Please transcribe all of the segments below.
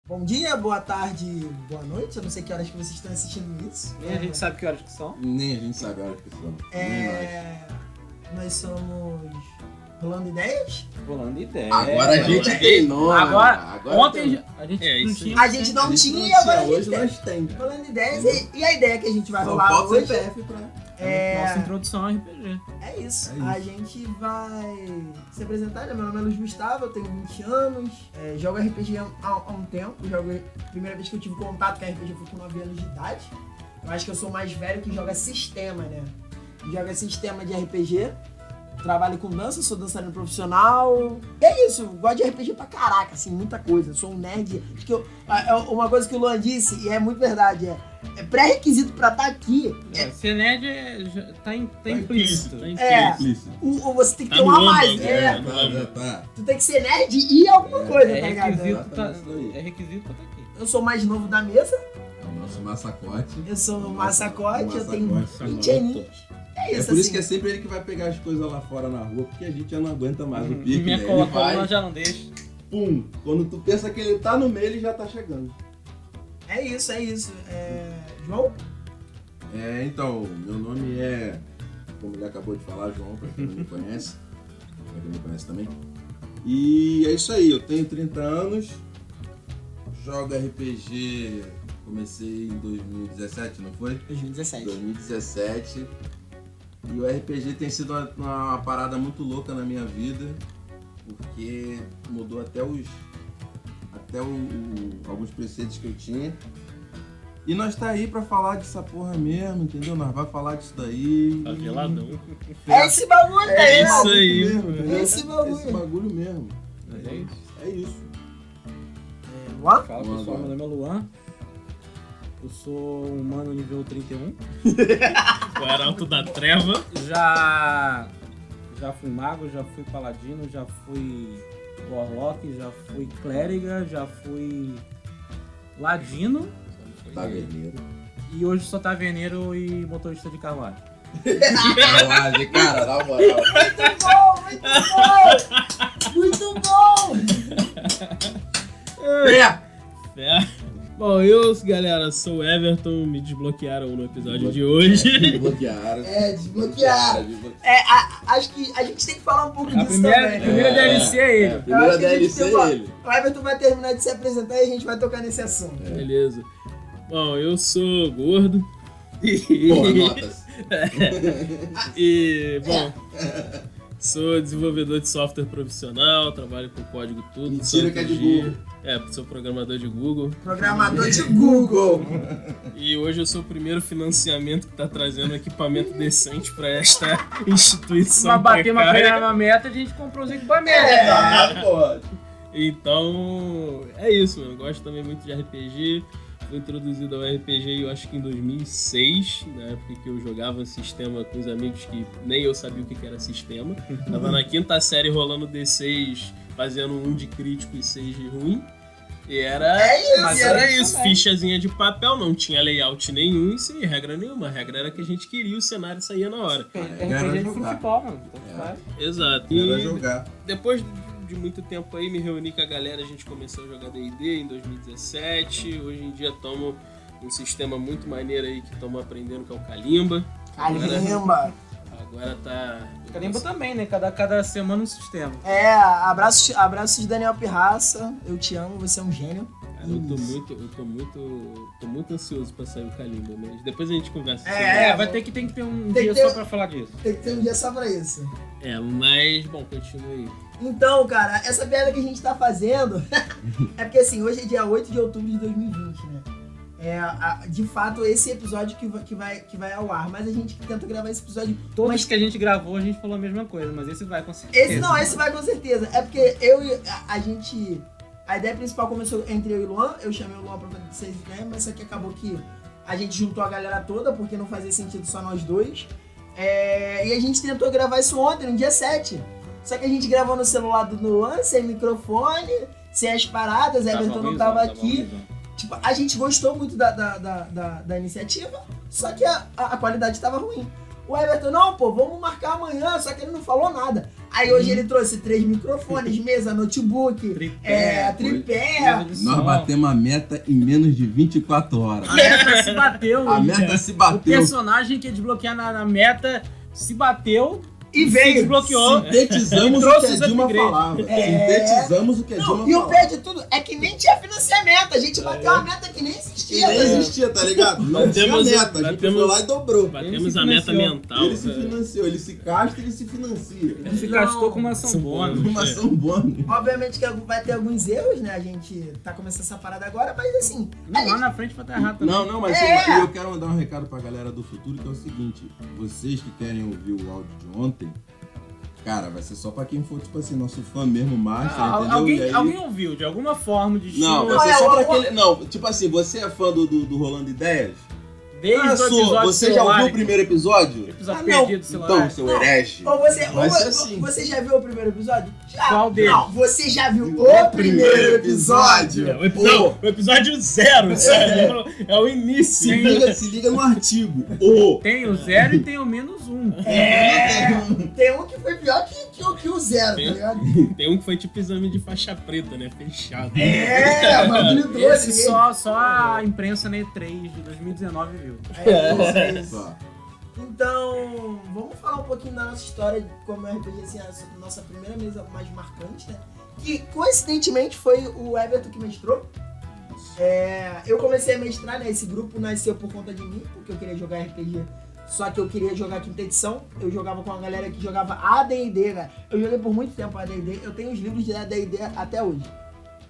Bom dia, boa tarde, boa noite. Eu não sei que horas que vocês estão assistindo isso. Nem a gente sabe que horas que são. Nem a gente sabe a hora que são. Nós somos Rolando Ideias. Rolando ideia. Agora a gente tem nome. Agora ontem temos. a gente É, não isso tinha. A gente não tinha e agora a gente hoje tem. nós temos. Rolando Ideias. E a ideia que a gente vai Só rolar falta o hoje CPF pra... Nossa introdução ao RPG. é isso. É isso. A gente vai se apresentar, né? Meu nome é Luiz Gustavo, eu tenho 20 anos. Jogo RPG há um tempo. A primeira vez que eu tive contato com RPG foi com 9 anos de idade. Eu acho que eu sou o mais velho que joga sistema, né? Joga sistema de RPG. Trabalho com dança, sou dançarino profissional. E é isso, gosto de RPG pra caraca, assim, muita coisa. Sou um nerd. Acho que uma coisa que o Luan disse, e é muito verdade, é pré-requisito pra estar aqui. Ser nerd tá implícito. Você tem que Tá ter no uma âmbito, mais. Tá. Tu tem que ser nerd e alguma coisa, tá ligado? É requisito pra estar aqui. Eu sou o mais novo da mesa, É o nosso massacote. eu sou o massacote, eu tenho Massacote. 20 aninhos. É É isso, por isso assim. que é sempre ele que vai pegar as coisas lá fora na rua, porque a gente já não aguenta mais o pique, Minha né? Ele coluna vai, já não deixa. pum, quando tu pensa que ele tá no meio, ele já tá chegando. É isso. João? Então, meu nome é, como ele acabou de falar, João, pra quem não me conhece, pra quem me conhece também. E é isso aí, eu tenho 30 anos, jogo RPG, comecei em 2017, não foi? 2017. 2017. E o RPG tem sido uma parada muito louca na minha vida, porque mudou até alguns preceitos que eu tinha. E nós tá aí pra falar dessa porra mesmo, entendeu? Nós vai falar disso daí. Tá veladão. É esse bagulho aí, isso mano. aí, mesmo, entendeu? Esse bagulho. Esse bagulho mesmo. É isso. É isso. Luan? Fala Luan pessoal, agora. meu nome é Luan. Eu sou humano nível 31. O Arauto da Treva. Já fui mago, já fui paladino, já fui warlock, já fui clériga, já fui ladino Taverneiro. e hoje sou taverneiro e motorista de carruagem. Carruagem, cara, na moral. Muito bom! É. Bom, galera, sou o Everton, me desbloquearam no episódio de hoje. Desbloquearam. Desbloquearam. Acho que a gente tem que falar um pouco A disso primeira também. primeira DLC é ele. Eu Primeira acho que a gente DLC tem uma- é ele. O Everton vai terminar de se apresentar e a gente vai tocar nesse assunto. Beleza. Bom, eu sou gordo. Porra, notas. E, bom, sou desenvolvedor de software profissional, trabalho com código tudo. Mentira que é de santo dia. Google. Sou programador de Google. Programador de Google. E hoje eu sou o primeiro financiamento que está trazendo equipamento decente para esta instituição Pra bater uma precária. primeira meta, a gente comprou os equipamentos. Ah, porra. Então, é isso, eu gosto também muito de RPG. Fui introduzido ao RPG, eu acho que em 2006, na época que eu jogava sistema com os amigos que nem eu sabia o que era sistema. Tava na quinta série rolando D6, fazendo 1 de crítico e 6 de ruim. E era isso, era isso, fichazinha de papel, não tinha layout nenhum e sem regra nenhuma. A regra era que a gente queria, o cenário saía na hora. RPG de jogar. futebol, mano. Tanto É. faz. Exato. Era E jogar. depois de muito tempo aí, me reuni com a galera, a gente começou a jogar D&D em 2017. Hoje em dia estamos um sistema muito maneiro aí que estamos aprendendo, que é o Kalimba. Caramba. Agora tá... Carimbo também, né? Cada semana um sistema. Abraços de Daniel Pirraça. Eu te amo, você é um gênio. Cara, tô muito ansioso pra sair o Kalimba, mas depois a gente conversa sobre Vai ter que ter um Tem dia que ter- só pra falar disso. Tem que ter um dia só pra isso. mas, bom, continue aí. Então, cara, essa piada que a gente tá fazendo é porque assim, hoje é dia 8 de outubro de 2020, né? De fato, esse episódio que vai ao ar, mas a gente tenta gravar esse episódio. Todos Mas que a gente gravou, a gente falou a mesma coisa, mas esse vai com certeza. esse vai com certeza. É porque eu e a gente. A ideia principal começou entre eu e o Luan. Eu chamei o Luan pra fazer vocês ideias, mas só que acabou que a gente juntou a galera toda, porque não fazia sentido só nós dois. E a gente tentou gravar isso ontem, no dia 7. Só que a gente gravou no celular do Luan, sem microfone, sem as paradas, Everton não tava aqui. Tipo, a gente gostou muito da iniciativa, só que a qualidade estava ruim. O Everton, não, pô, vamos marcar amanhã, só que ele não falou nada. Aí hoje ele trouxe 3 microfones, mesa, notebook, tripé. Nós batemos a meta em menos de 24 horas. A meta se bateu. A meta se bateu. O personagem que ia desbloquear na meta se bateu E se veio. desbloqueou. Sintetizamos o que a Dilma upgrades. falava. Sintetizamos o que a Dilma Não, e o falava. pior de tudo é que nem tinha financiamento. A gente bateu uma meta que nem Que existia. nem existia, tá ligado? Não tinha Batemos- meta. A gente batemos- foi lá e dobrou. Batemos se a meta financiou. mental. Ele se cara. financiou, ele se gasta e ele se financia. Ele se gastou com uma ação bônus. Uma ação bônus. Obviamente que vai ter alguns erros, né? A gente tá começando essa parada agora, mas assim. a Não, lá gente- na frente vai estar errado também. Não, mas eu quero mandar um recado pra galera do futuro, que é o seguinte: vocês que querem ouvir o áudio de ontem, cara, vai ser só pra quem for, tipo assim, nosso fã mesmo, master, entendeu? E aí- Alguém ouviu, de alguma forma, de Não, estilo, vai ser Não, só é pra o- aquele. Não, tipo assim, você é fã do Rolando Ideias? desde o episódio Você já ouviu o primeiro episódio? Episódio não. perdido, sei lá. Então, seu Não. herege. Ou você, Vai ser assim. você já viu o primeiro episódio? Já. Qual deles? Não, você já viu o primeiro episódio. É, o episódio 0, sabe? É o início. Se liga no artigo. O. Tem o 0 e tem o -1. Tem um que foi pior que o zero, tá ligado? Tem um que foi tipo exame de faixa preta, né? Fechado. É, bagulho doce. Esse só a imprensa na E3 de 2019 viu. É isso. Só. Então, vamos falar um pouquinho da nossa história de como é RPG, assim, a nossa primeira mesa mais marcante, né? Que, coincidentemente, foi o Everton que mestrou. Eu comecei a mestrar, né? Esse grupo nasceu por conta de mim, porque eu queria jogar RPG. Só que eu queria jogar quinta edição. Eu jogava com a galera que jogava AD&D, né? Eu joguei por muito tempo AD&D. Eu tenho os livros de AD&D até hoje.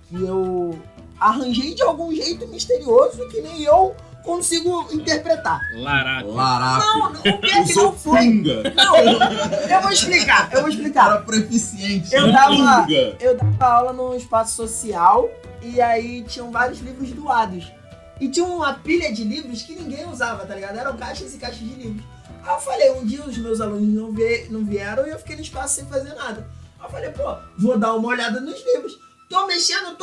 Que eu arranjei de algum jeito misterioso que nem eu consigo interpretar. Laraca. Laraca. Não, o pior é que sou não foi. Punga. Não, eu vou explicar. Cara proficiente. Eu dava Punga. aula num espaço social e aí tinham vários livros doados. E tinha uma pilha de livros que ninguém usava, tá ligado? Eram caixas e caixas de livros. Aí eu falei, um dia os meus alunos não vieram e eu fiquei no espaço sem fazer nada. Aí eu falei, pô, vou dar uma olhada nos livros. Tô mexendo.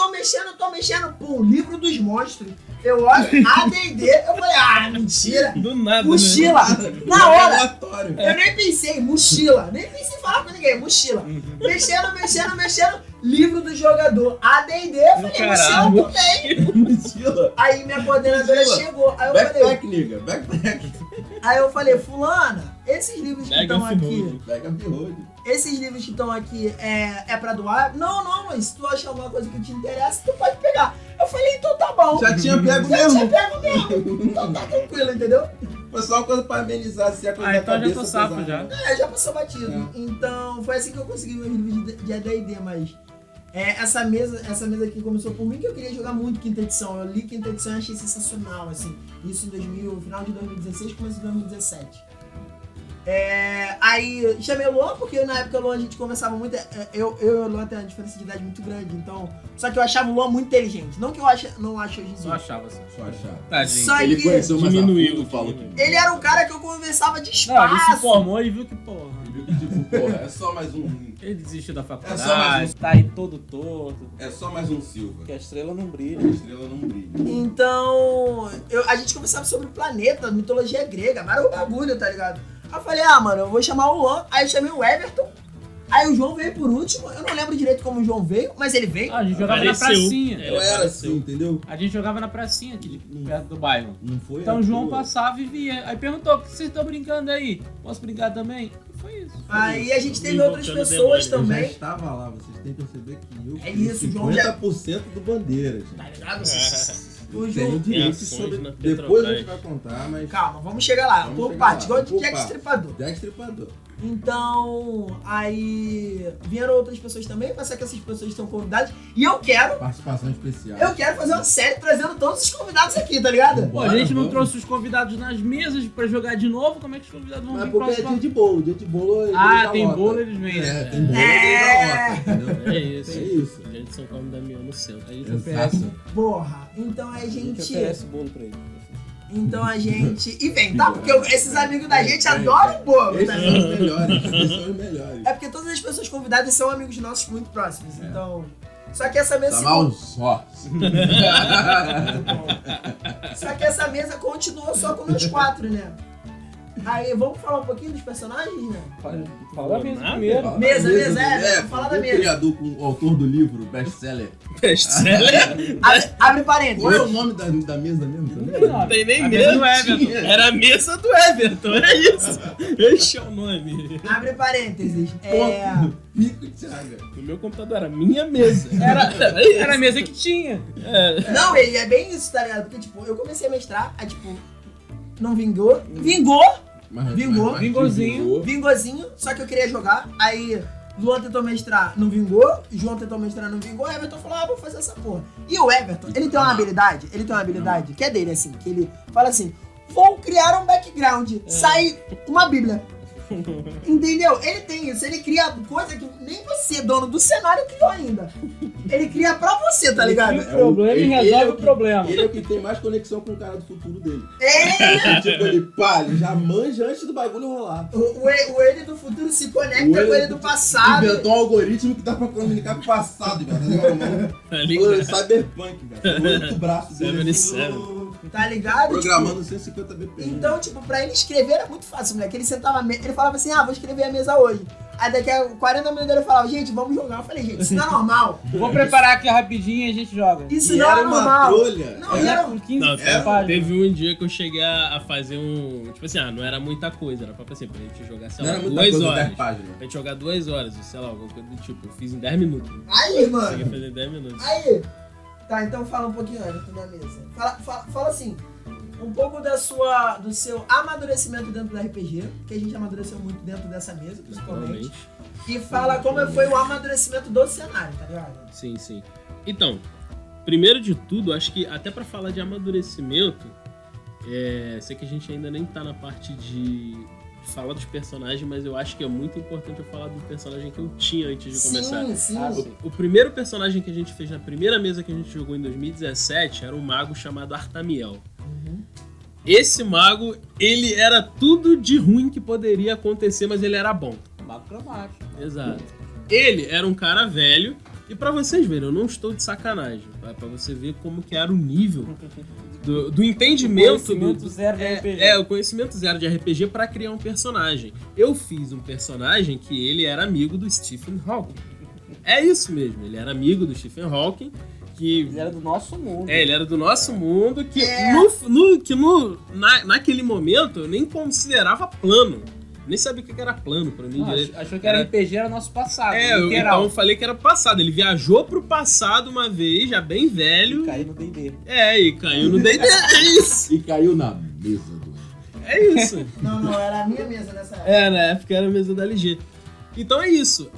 Pum, livro dos monstros. Eu olho, AD&D, eu falei, mentira. Do nada, Mochila. né? Na hora. Aleatório. Eu nem pensei, mochila. Nem pensei em falar com ninguém, mochila. Mexendo. Livro do jogador. AD&D, eu falei, Caralho. mochila também. Mochila. Aí minha coordenadora Mochila. chegou. Aí eu falei, Backpack, nigga. Backpack. fulana, esses livros que Mega estão aqui, F-Road. Pega a road. esses livros que estão aqui é pra doar? Não, mas se tu achar alguma coisa que te interessa, tu pode pegar. Eu falei, então tá bom. Já tinha pego Já tinha mesmo. pego mesmo. Então tá tranquilo, entendeu? Foi só uma coisa pra amenizar se a coisa da Então já cabeça tô safo pesar. já. Já passou batido. Então foi assim que eu consegui meus livros de AD&D, mas essa mesa aqui começou por mim, que eu queria jogar muito quinta edição. Eu li quinta edição e achei sensacional, assim. Isso em final de 2016, começo de 2017. Aí chamei o Luan, porque na época o Luan a gente conversava muito. Eu e o Luan tem uma diferença de idade muito grande, então. Só que eu achava o Luan muito inteligente. Não que eu não acho hoje em Só dia. achava assim. Só achar. Tadinho. Só Ele que conheceu mais diminuiu, a fundo, falou que... diminuiu. ele era um cara que eu conversava de Não, espaço. ele se formou e viu que, porra, Viu que tipo, porra, é só mais um... ele desistiu da É só mais faculdade, tá aí todo torto, É só mais um Silva. porque a estrela não brilha. A estrela não brilha. Então, a gente conversava sobre planeta, mitologia grega, vários bagulho, tá ligado? Aí eu falei, mano, eu vou chamar o Luan. Aí eu chamei o Everton. Aí o João veio por último. Eu não lembro direito como o João veio, mas ele veio. Ah, a gente jogava Apareceu. na pracinha. Eu era assim, entendeu? A gente jogava na pracinha aqui, perto do bairro. Não foi Então à o João toa. passava e via. Aí perguntou, o que vocês estão brincando aí? Posso brincar também? E foi isso. Aí a gente teve Invocando outras o pessoas demônio. Eu já também. estava lá, vocês têm que perceber que eu É fui isso, o João já- 50% do Bandeira, gente. Tá ligado? Eu O tenho João... direito ações sobre... na Depois a Petrobras. gente vai contar, mas... Calma, vamos chegar lá. Vamos Por chegar parte, lá, igual por de Jack parte. Stripador. Jack Stripador. Então, aí vieram outras pessoas também, mas só que essas pessoas estão convidadas. E eu quero Participação especial. fazer uma série trazendo todos os convidados aqui, tá ligado? Pô, a gente não Vamos. trouxe os convidados nas mesas pra jogar de novo, como é que os convidados vão Mas vir porque é próximo? dia de bolo. Dia de bolo eles Ah, já tem lota. bolo, eles vêm, né? É, tem bolo, eles já lota, entendeu? É isso. É isso. A gente só come Damião no centro. A gente Exato. oferece, Porra, então a gente oferece bolo pra ele. Então a gente. E vem, tá? Porque esses amigos da gente adoram bolo, Esses tá são ligado? os melhores. Esses são os melhores. É porque todas as pessoas convidadas são amigos nossos muito próximos, então. Só que essa mesa. Chamar os sócios. Só que essa mesa continuou só com nós 4, né? Aí, vamos falar um pouquinho dos personagens, né? Fala mesmo nada. primeiro. Mesa, vamos falar da o mesa. criador, o autor do livro, best-seller. Best-seller? Abre parênteses. Qual é o nome da mesa mesmo? Não tem nem A mesa do mesa. Everton. Era a mesa do Everton, era isso. Esse é o nome. Abre parênteses. Pico Thiago. No meu computador era minha mesa. Era a mesa que tinha. Não, ele é bem isso, tá ligado? Porque, tipo, eu comecei a mestrar, aí, tipo, não vingou. Vingou! Vingozinho, só que eu queria jogar, aí Luan tentou mestrar, não vingou, João tentou mestrar, não vingou, Everton falou, vou fazer essa porra. E o Everton, ele tem uma habilidade que é dele, assim, que ele fala assim, vou criar um background, sai uma bíblia. Entendeu? Ele tem isso, ele cria coisa que nem você, dono do cenário, criou ainda. Ele cria pra você, tá ligado? O problema e resolve o problema. Ele é o que tem mais conexão com o cara do futuro dele. É! Tipo, ele já manja antes do bagulho rolar. O ele do futuro se conecta com ele do passado. Inventou um algoritmo que dá pra comunicar com o passado, velho. Tá ligado? Cyberpunk, velho. O outro braço dele. 77. Tá ligado? Programando Tipo, 150 BPM. então, tipo, pra ele escrever era muito fácil, moleque. Ele sentava, ele falava assim, vou escrever a mesa hoje. Aí daqui a 40 minutos ele falava, gente, vamos jogar. Eu falei, gente, isso não é normal. Vou preparar aqui rapidinho e a gente joga. Isso E não era é uma normal. trolha. Não, e era... Com 15 Não, páginas. teve um dia que eu cheguei a fazer um. Tipo assim, não era muita coisa, era pra assim, pra gente jogar, sei Não lá, era muita 2 coisa, horas. 10 páginas. Pra gente jogar 2 horas, sei lá, alguma coisa do tipo. Eu fiz em 10 minutos. Aí, Consegui mano. fazer em 10 minutos. Aí. Tá, então fala um pouquinho, Everton, da mesa. Fala assim, um pouco do seu amadurecimento dentro do RPG, que a gente amadureceu muito dentro dessa mesa, principalmente. Provavelmente. E fala como foi o amadurecimento do cenário, tá ligado? Sim, sim. Então, primeiro de tudo, acho que até pra falar de amadurecimento, sei que a gente ainda nem tá na parte de falar dos personagens, mas eu acho que é muito importante eu falar do personagem que eu tinha antes de começar. Sim. O primeiro personagem que a gente fez na primeira mesa que a gente jogou em 2017 era um mago chamado Artamiel. Esse mago, ele era tudo de ruim que poderia acontecer, mas ele era bom. Mago cromático. Exato. Ele era um cara velho, e pra vocês verem, eu não estou de sacanagem, pra você ver como que era o nível do entendimento. O conhecimento zero de RPG. O conhecimento zero de RPG pra criar um personagem. Eu fiz um personagem que ele era amigo do Stephen Hawking. É isso mesmo, ele era amigo do Stephen Hawking, que... Ele era do nosso mundo. ele era do nosso mundo, que naquele momento eu nem considerava plano. Nem sabia o que era plano pra mim. Não, achou que era RPG, era nosso passado. Então eu falei que era passado. Ele viajou pro passado uma vez, já bem velho. E caiu no D&D. E caiu no D&D. É isso. E caiu na mesa do... É isso. Não, era a minha mesa nessa época. Na época era a mesa da LG. Então é isso.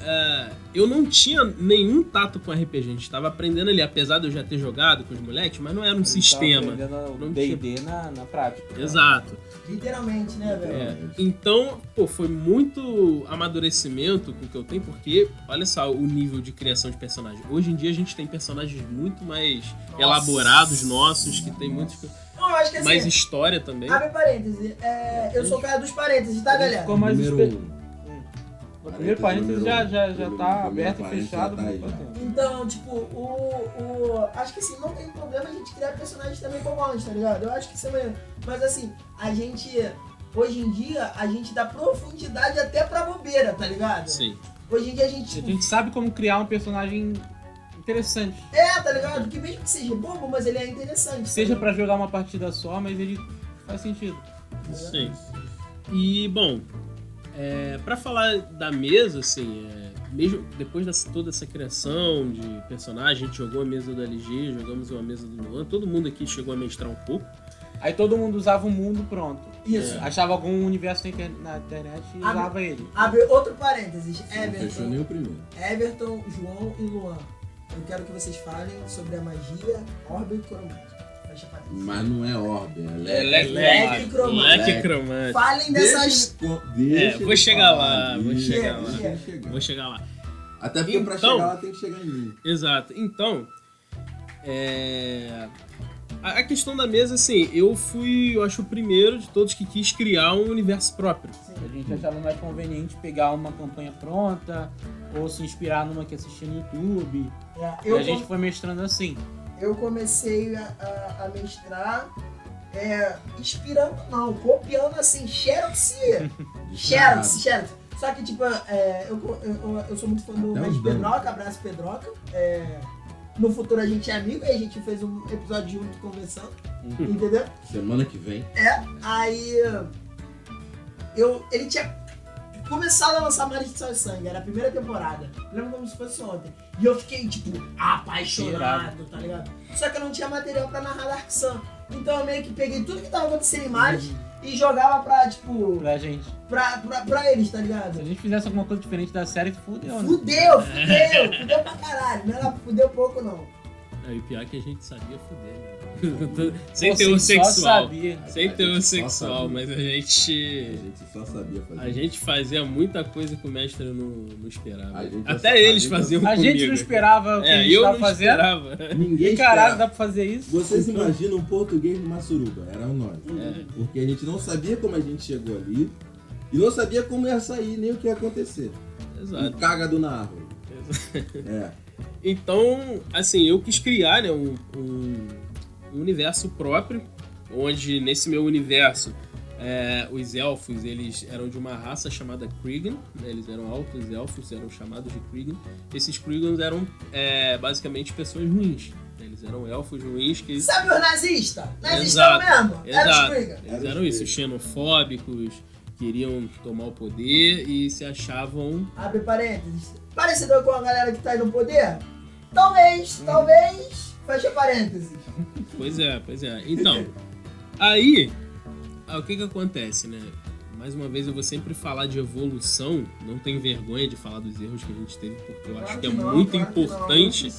Eu não tinha nenhum tato com RPG. A gente tava aprendendo ali, apesar de eu já ter jogado com os moleques, mas não era um sistema. O D&D na prática. Exato. Literalmente, né, velho? Então, foi muito amadurecimento com o que eu tenho, porque olha só o nível de criação de personagem. Hoje em dia a gente tem personagens muito mais elaborados nossos, que tem muitos... Não, eu acho que assim, mais história também. abre parênteses. Eu sou o cara dos parênteses, tá, galera? Ficou mais Número... O primeiro parênteses já tá aberto e fechado. Já tá aí, já. Então, tipo, acho que assim, não tem problema a gente criar personagens também como antes, tá ligado? Eu acho que isso é maneiro. Mas assim, hoje em dia, a gente dá profundidade até pra bobeira, tá ligado? Sim. Hoje em dia a A gente... gente sabe como criar um personagem interessante. tá ligado? Que mesmo que seja bobo, mas ele é interessante. Seja tá pra jogar uma partida só, mas ele faz sentido. Sim. E, bom, pra falar da mesa, assim, mesmo depois de toda essa criação de personagem, a gente jogou a mesa do LG, jogamos uma mesa do Luan, todo mundo aqui chegou a mestrar um pouco. Aí todo mundo usava o mundo pronto. Isso. Achava algum universo na internet e usava ele. Abre outro parênteses. Não fechou nem o primeiro. Everton, João e Luan. Eu quero que vocês falem sobre a magia orbe cromática. Fecha parênteses. Mas não é orbe, é Leque cromático. Leque cromático. Falem dessas... Deixa vou ele chegar falar, lá, vou deixa chegar ele lá. chegar. Vou chegar lá. Até porque pra Então- chegar lá tem que chegar em mim. Exato. Então, a questão da mesa, assim, eu acho, o primeiro de todos que quis criar um universo próprio. A gente achava mais conveniente pegar uma campanha pronta ou se inspirar numa que assistia no YouTube. E a gente foi mestrando assim. Eu comecei a mestrar inspirando não, copiando assim, Xerox. Xerox. Só que, tipo, eu sou muito fã do Mestre Pedroca, abraço Pedroca. No futuro a gente é amigo, aí a gente fez um episódio junto conversando, entendeu? Semana que vem. Aí ele tinha começado a lançar Maldição e Sangue, era a primeira temporada. Lembro como se fosse ontem. E eu fiquei, tipo, apaixonado, tá ligado? Só que eu não tinha material pra narrar Dark Sun. Então eu meio que peguei tudo que tava acontecendo em Marte e jogava pra, tipo... Pra gente. Pra eles, tá ligado? Se a gente fizesse alguma coisa diferente da série, fudeu, né? Fudeu pra caralho. Não era fudeu pouco, não. E pior que a gente sabia fuder, né? Sem teor sexual. Sem teor sexual, mas a gente só sabia fazer. A gente fazia muita coisa que o mestre não esperava. Até eles faziam comigo. A gente não esperava o que a gente tava fazendo. Esperava. Ninguém esperava. Caralho, dá pra fazer isso? Vocês imaginam um português numa suruba, era nós. Porque a gente não sabia como a gente chegou ali e não sabia como ia sair, nem o que ia acontecer. Exato. Um cagado na árvore. Então, assim, eu quis criar, né, um universo próprio, onde nesse meu universo os elfos, eles eram de uma raça chamada Kriegan, né, eles eram altos elfos, eram chamados de Kriegan. Esses Kriegans eram basicamente pessoas ruins, né, eles eram elfos ruins que... Sabe os nazistas? Nazistão mesmo? Era os Kriegan. Eles eram isso, xenofóbicos, queriam tomar o poder e se achavam... Abre parênteses. Parecido com a galera que tá aí no poder? Talvez, fecha parênteses. Pois é. Então, aí, o que acontece, né? Mais uma vez, eu vou sempre falar de evolução, não tenho vergonha de falar dos erros que a gente teve, porque eu acho que é muito importante.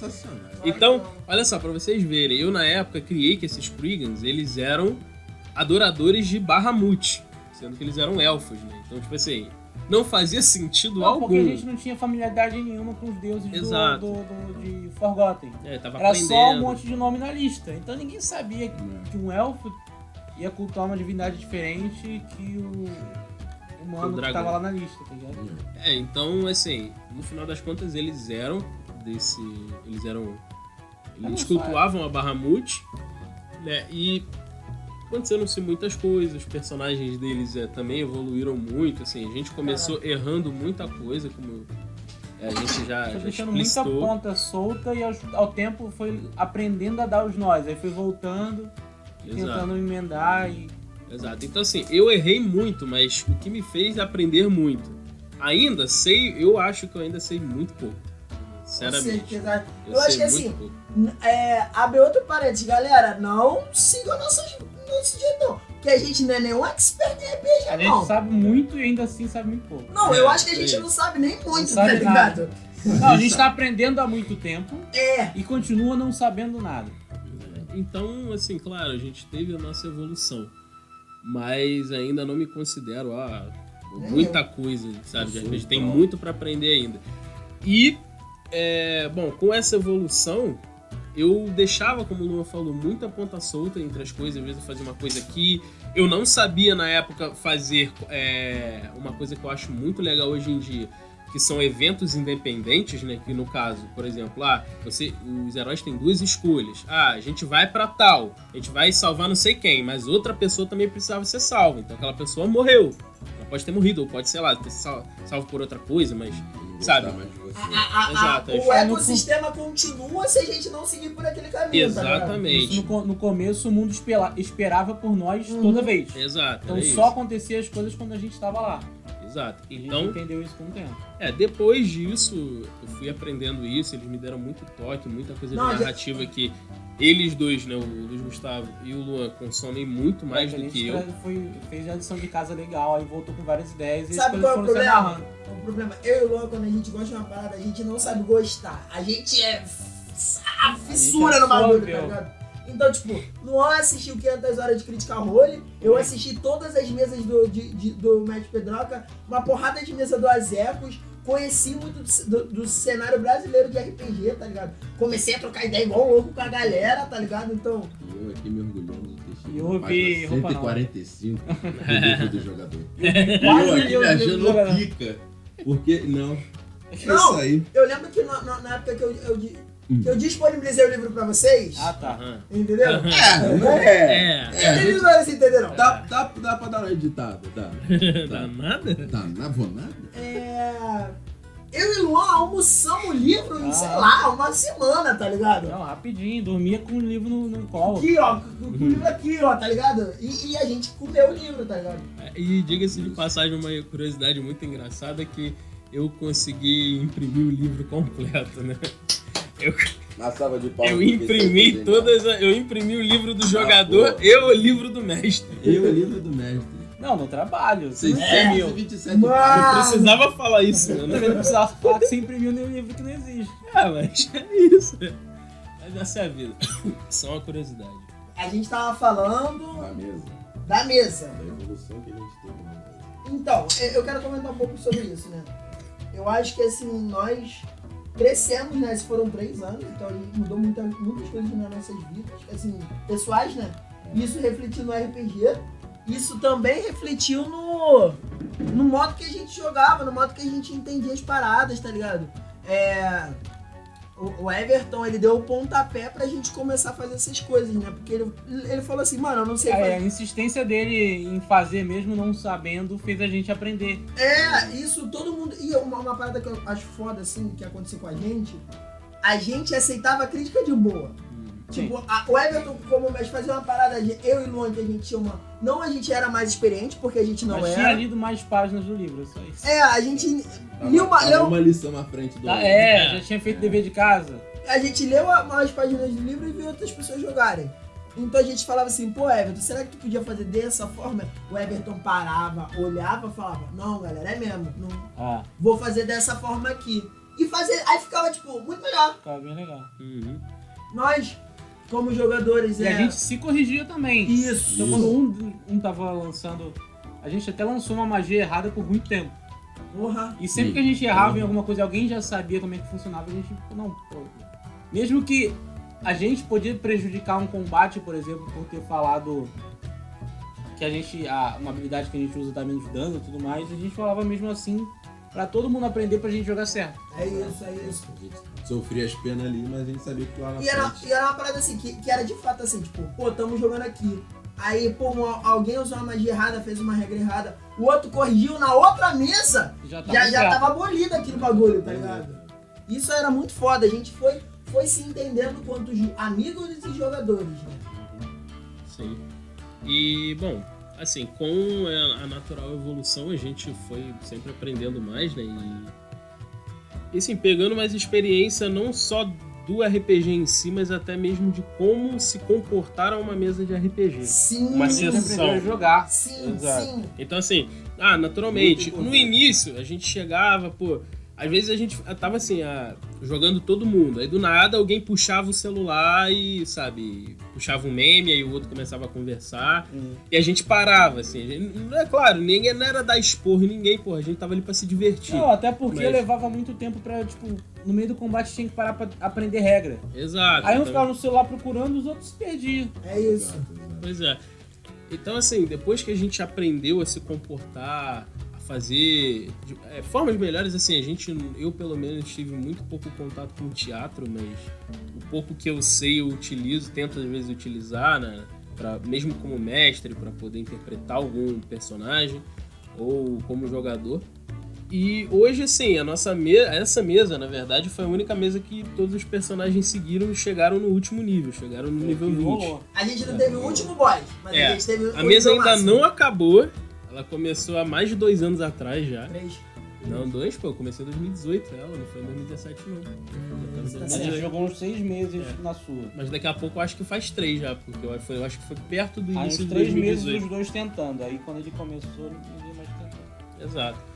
Então, olha só, pra vocês verem, eu na época criei que esses Kriegans, eles eram adoradores de Bahamut, sendo que eles eram elfos, né? Então, tipo assim... Não fazia sentido algum. Porque a gente não tinha familiaridade nenhuma com os deuses de Forgotten. Tava Era aprendendo. só um monte de nome na lista. Então ninguém sabia que um elfo ia cultuar uma divindade diferente que o humano que tava lá na lista, tá ligado? Então, assim, no final das contas, eles cultuavam a Bahamut, né? E aconteceram-se muitas coisas, os personagens deles também evoluíram muito, assim, a gente começou errando muita coisa, como a gente já deixando explicitou. Muita ponta solta e ao tempo foi aprendendo a dar os nós, aí foi voltando, tentando emendar e... Exato, então assim, eu errei muito, mas o que me fez aprender muito. Eu acho que eu ainda sei muito pouco, sinceramente. Com certeza. Eu acho que assim, abre outro parênteses, galera, não sigam nosso jeito não, que a gente não é nenhum expert em RPG, não. A gente sabe muito e ainda assim sabe muito pouco. Não, eu acho que a gente não sabe nem muito, tá ligado? Não, a gente tá aprendendo há muito tempo e continua não sabendo nada. Então, assim, claro, a gente teve a nossa evolução, mas ainda não me considero muita coisa, sabe? A gente tem muito pra aprender ainda. E, bom, com essa evolução, eu deixava, como o Luan falou, muita ponta solta entre as coisas. Às vezes eu fazia uma coisa aqui. Eu não sabia, na época, fazer uma coisa que eu acho muito legal hoje em dia, que são eventos independentes, né? Que no caso, por exemplo, os heróis têm duas escolhas. A gente vai pra tal, a gente vai salvar não sei quem, mas outra pessoa também precisava ser salva. Então aquela pessoa morreu. Ela pode ter morrido, ou pode, sei lá, ter salvo por outra coisa, mas... Sabe? Exato. O ecossistema continua se a gente não seguir por aquele caminho. Exatamente. No começo o mundo esperava por nós toda vez. Exato. Então só acontecia as coisas quando a gente estava lá. Exato. Então, a gente entendeu isso com o tempo. Depois disso, eu fui aprendendo isso, eles me deram muito toque, muita coisa de narrativa que eles dois, né, o Luiz Gustavo e o Luan, consomem muito mais do que eu. Fez a lição de casa legal, aí voltou com várias ideias. Sabe qual é o problema? O problema, eu e o Luan, quando a gente gosta de uma parada, a gente não sabe gostar. A gente é fissura no bagulho, tá ligado? Então, tipo, Luan assistiu 500 horas de Critical Role, eu assisti todas as mesas do Mestre Pedroca, uma porrada de mesa do Azecos, conheci muito do cenário brasileiro de RPG, tá ligado? Comecei a trocar ideia igual louco com a galera, tá ligado? Então... E eu aqui mergulhando no texto. E eu vi 145 do jogador. Eu aqui viajando pica. Porque, não... Não, eu lembro que na época que eu que eu disponibilizei o livro pra vocês. Ah, tá. Aham. Entendeu? Eles não se entenderam. Dá pra dar uma editada, dá. Dá nada? Dá, não vou nada. Eu e Luan almoçamos o livro em, sei lá, uma semana, tá ligado? Não, rapidinho, dormia com o livro no colo. Aqui, ó, com o livro aqui, ó, tá ligado? E a gente comeu o livro, tá ligado? E diga-se de passagem, uma curiosidade muito engraçada que eu consegui imprimir o livro completo, né? Na salva de palmas. Eu imprimi eu imprimi o livro do jogador pô. e o livro do mestre. Eu, o livro do mestre. Não, no trabalho. 627 Mano. Não precisava falar isso, Eu mano. também não precisava falar que você imprimiu nenhum livro que não existe. Mas é isso. Mas essa é a vida. Só uma curiosidade. A gente tava falando Na mesa. da mesa. Da evolução que a gente teve na mesa. Então, eu quero comentar um pouco sobre isso, né? Eu acho que, assim, nós crescemos, né? Esses foram 3 anos, então a gente mudou muitas coisas nas nossas vidas, assim, pessoais, né? Isso refletiu no RPG. Isso também refletiu no modo que a gente jogava, no modo que a gente entendia as paradas, tá ligado? O Everton, ele deu o pontapé pra gente começar a fazer essas coisas, né? Porque ele falou assim, mano, eu não sei fazer. A insistência dele em fazer, mesmo não sabendo, fez a gente aprender. Isso todo mundo... E uma parada que eu acho foda, assim, que aconteceu com a gente aceitava a crítica de boa. Tipo, o Everton, como mestre, fazia uma parada, eu e Luan, que a gente tinha uma... Não a gente era mais experiente, porque a gente não Mas era. tinha lido mais páginas do livro, só isso. A gente leu uma lição à frente do Já tinha feito dever de casa. A gente leu mais páginas do livro e viu outras pessoas jogarem. Então a gente falava assim, pô, Everton, será que tu podia fazer dessa forma? O Everton parava, olhava e falava, não, galera, é mesmo, não, vou fazer dessa forma aqui. E fazer, aí ficava, tipo, muito melhor. Ficava bem legal. Uhum. Nós, como jogadores, E a gente se corrigia também. Isso. Então quando um tava lançando... A gente até lançou uma magia errada por muito tempo. Porra. E sempre que a gente errava em alguma coisa, alguém já sabia como é que funcionava, a gente... Não, pô... Mesmo que a gente podia prejudicar um combate, por exemplo, por ter falado que a gente... uma habilidade que a gente usa dá menos dano e tudo mais, a gente falava mesmo assim pra todo mundo aprender pra gente jogar certo. É isso. A gente sofria as penas ali, mas a gente sabia que lá na E era frente... uma parada assim, que era de fato assim, tipo, pô, tamo jogando aqui. Aí, pô, alguém usou uma magia errada, fez uma regra errada, o outro corrigiu na outra mesa, já tava abolido aquele bagulho, tá ligado? Isso era muito foda, a gente foi se entendendo quanto amigos e jogadores, né? Sim. E, bom, assim, com a natural evolução, a gente foi sempre aprendendo mais, né? E assim, pegando mais experiência não só do RPG em si, mas até mesmo de como se comportar a uma mesa de RPG. Sim. Uma Aprendeu sessão. a jogar. Sim, Exato. sim. Então, assim, naturalmente, no início a gente chegava, pô, às vezes a gente tava assim, jogando todo mundo, aí do nada alguém puxava o celular e, sabe, puxava um meme, aí o outro começava a conversar, e a gente parava, assim, é claro, ninguém não era dar esporro em ninguém, pô, a gente tava ali pra se divertir. Não, até porque Mas- levava muito tempo pra, tipo, no meio do combate tinha que parar pra aprender regra. Exato. Aí um então- ficava no celular procurando, os outros se perdiam. É isso. Pois é. Então, assim, depois que a gente aprendeu a se comportar, a fazer formas melhores, assim, eu pelo menos tive muito pouco contato com o teatro, mas o pouco que eu sei eu utilizo, tento às vezes utilizar, né, mesmo como mestre, para poder interpretar algum personagem ou como jogador. E hoje, assim, essa mesa, na verdade, foi a única mesa que todos os personagens seguiram e chegaram no último nível, chegaram no nível 20. A gente não teve o último boss, mas a gente teve A mesa ainda máximo. não acabou, ela começou há mais de 2 anos atrás já. 3. Não, 2, pô, eu comecei em 2018 ela, não foi em 2017 não. Tá A certo. gente jogou uns 6 meses na sua. Mas daqui a pouco eu acho que faz 3 já, porque eu acho que foi perto do Aí uns início de 3 meses 2018. os dois tentando. Aí quando ele começou, ninguém mais tentou. Exato.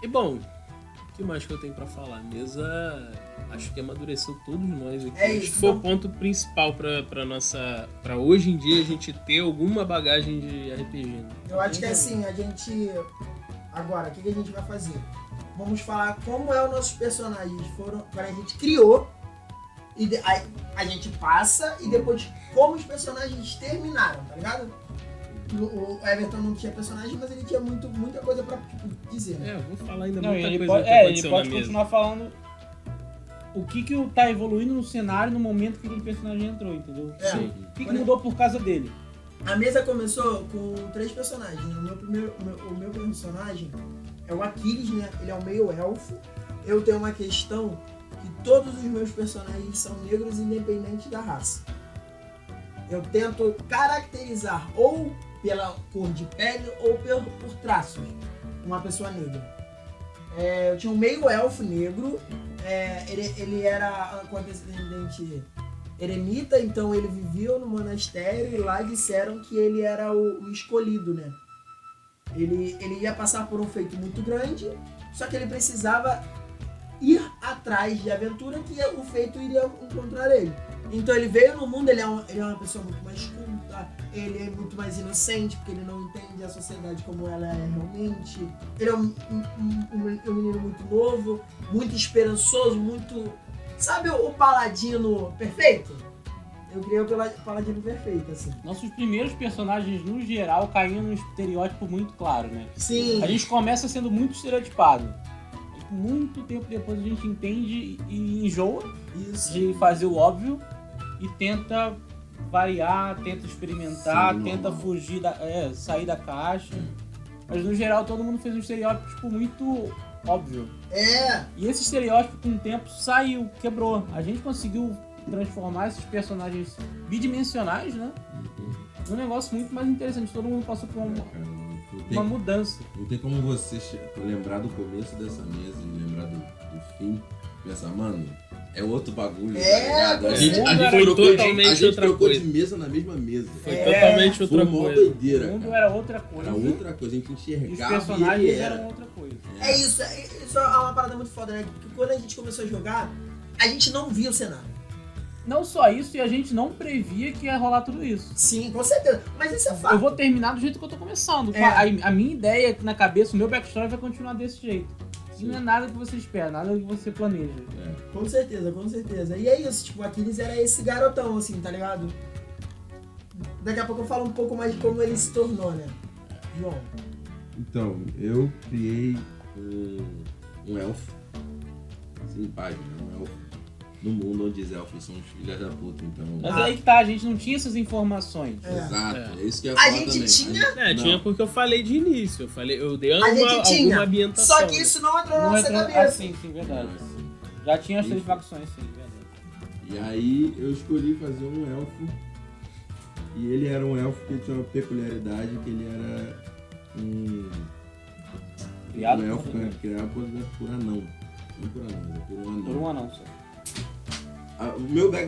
E bom, o que mais que eu tenho pra falar? A mesa, acho que amadureceu todos nós aqui. É Acho isso, que foi então. o ponto principal pra hoje em dia a gente ter alguma bagagem de RPG. Né? Eu acho que assim, a gente... Agora, o que a gente vai fazer? Vamos falar como os nossos personagens foram... Quando a gente criou, e aí a gente passa, e depois como os personagens terminaram, tá ligado? O Everton não tinha personagem, mas ele tinha muita coisa pra dizer, né? Eu vou falar ainda Não, muita ele coisa pode, que aconteceu ele pode na mesa. continuar falando o que tá evoluindo no cenário no momento que aquele personagem entrou, entendeu? É. Sim. O que mudou por causa dele? A mesa começou com 3 personagens. O meu personagem é o Aquiles, né? Ele é um meio-elfo. Eu tenho uma questão que todos os meus personagens são negros independente da raça. Eu tento caracterizar ou pela cor de pele ou por traços uma pessoa negra. Eu tinha um meio-elfo negro. Ele era com antecedente eremita, então ele vivia no monastério e lá disseram que ele era o escolhido, né? Ele ia passar por um feito muito grande, só que ele precisava ir atrás de aventura que o feito iria encontrar ele. Então ele veio no mundo, ele é uma pessoa muito mais culta, ele é muito mais inocente, porque ele não entende a sociedade como ela é realmente. Ele é um menino muito novo, muito esperançoso, muito... Sabe o paladino perfeito? Eu criei o paladino perfeito, assim. Nossos primeiros personagens, no geral, caíam num estereótipo muito claro, né? Sim. A gente começa sendo muito estereotipado. Muito tempo depois a gente entende e enjoa Isso. de fazer o óbvio e tenta variar, tenta experimentar, Sim, tenta normal. fugir, sair da caixa. Mas no geral todo mundo fez um estereótipo tipo, muito óbvio. E esse estereótipo com o tempo saiu, quebrou. A gente conseguiu transformar esses personagens bidimensionais, né? Num negócio muito mais interessante. Todo mundo passou por uma mudança. Não tem como você lembrar do começo dessa mesa e lembrar do fim. Pensar, mano, é outro bagulho, tá ligado? A gente foi trocou totalmente outra trocou coisa. de mesa na mesma mesa. Foi totalmente Foi outra uma coisa. doideira, O mundo cara. era outra coisa. Era outra coisa, a gente E os enxergava personagens e ele eram era. outra coisa. Isso é uma parada muito foda, né? Porque quando a gente começou a jogar, a gente não via o cenário. Não só isso, e a gente não previa que ia rolar tudo isso. Sim, com certeza. Mas isso é fato. Eu vou terminar do jeito que eu tô começando. É. A minha ideia na cabeça, o meu backstory vai continuar desse jeito. E não é nada que você espera, nada que você planeja. Com certeza, com certeza. E é isso, tipo, Aquiles era esse garotão, assim, tá ligado? Daqui a pouco eu falo um pouco mais de como ele se tornou, né? João. Então, eu criei um elfo. Sem página, um elfo. No mundo onde os elfos são os filhos da puta, então... Mas aí que tá, a gente não tinha essas informações. Exato, é isso que eu ia A falar gente também. tinha- Tinha porque eu falei de início. Eu dei A gente tinha. alguma ambientação. Só que isso não entrou na Não nossa entrou... cabeça. sim, verdade. Já tinha as 3 facções, sim, verdade. E aí eu escolhi fazer um elfo. E ele era um elfo que tinha uma peculiaridade, que ele era Criado um elfo por... criado por anão. Não por anão, mas é por um anão. por um anão só.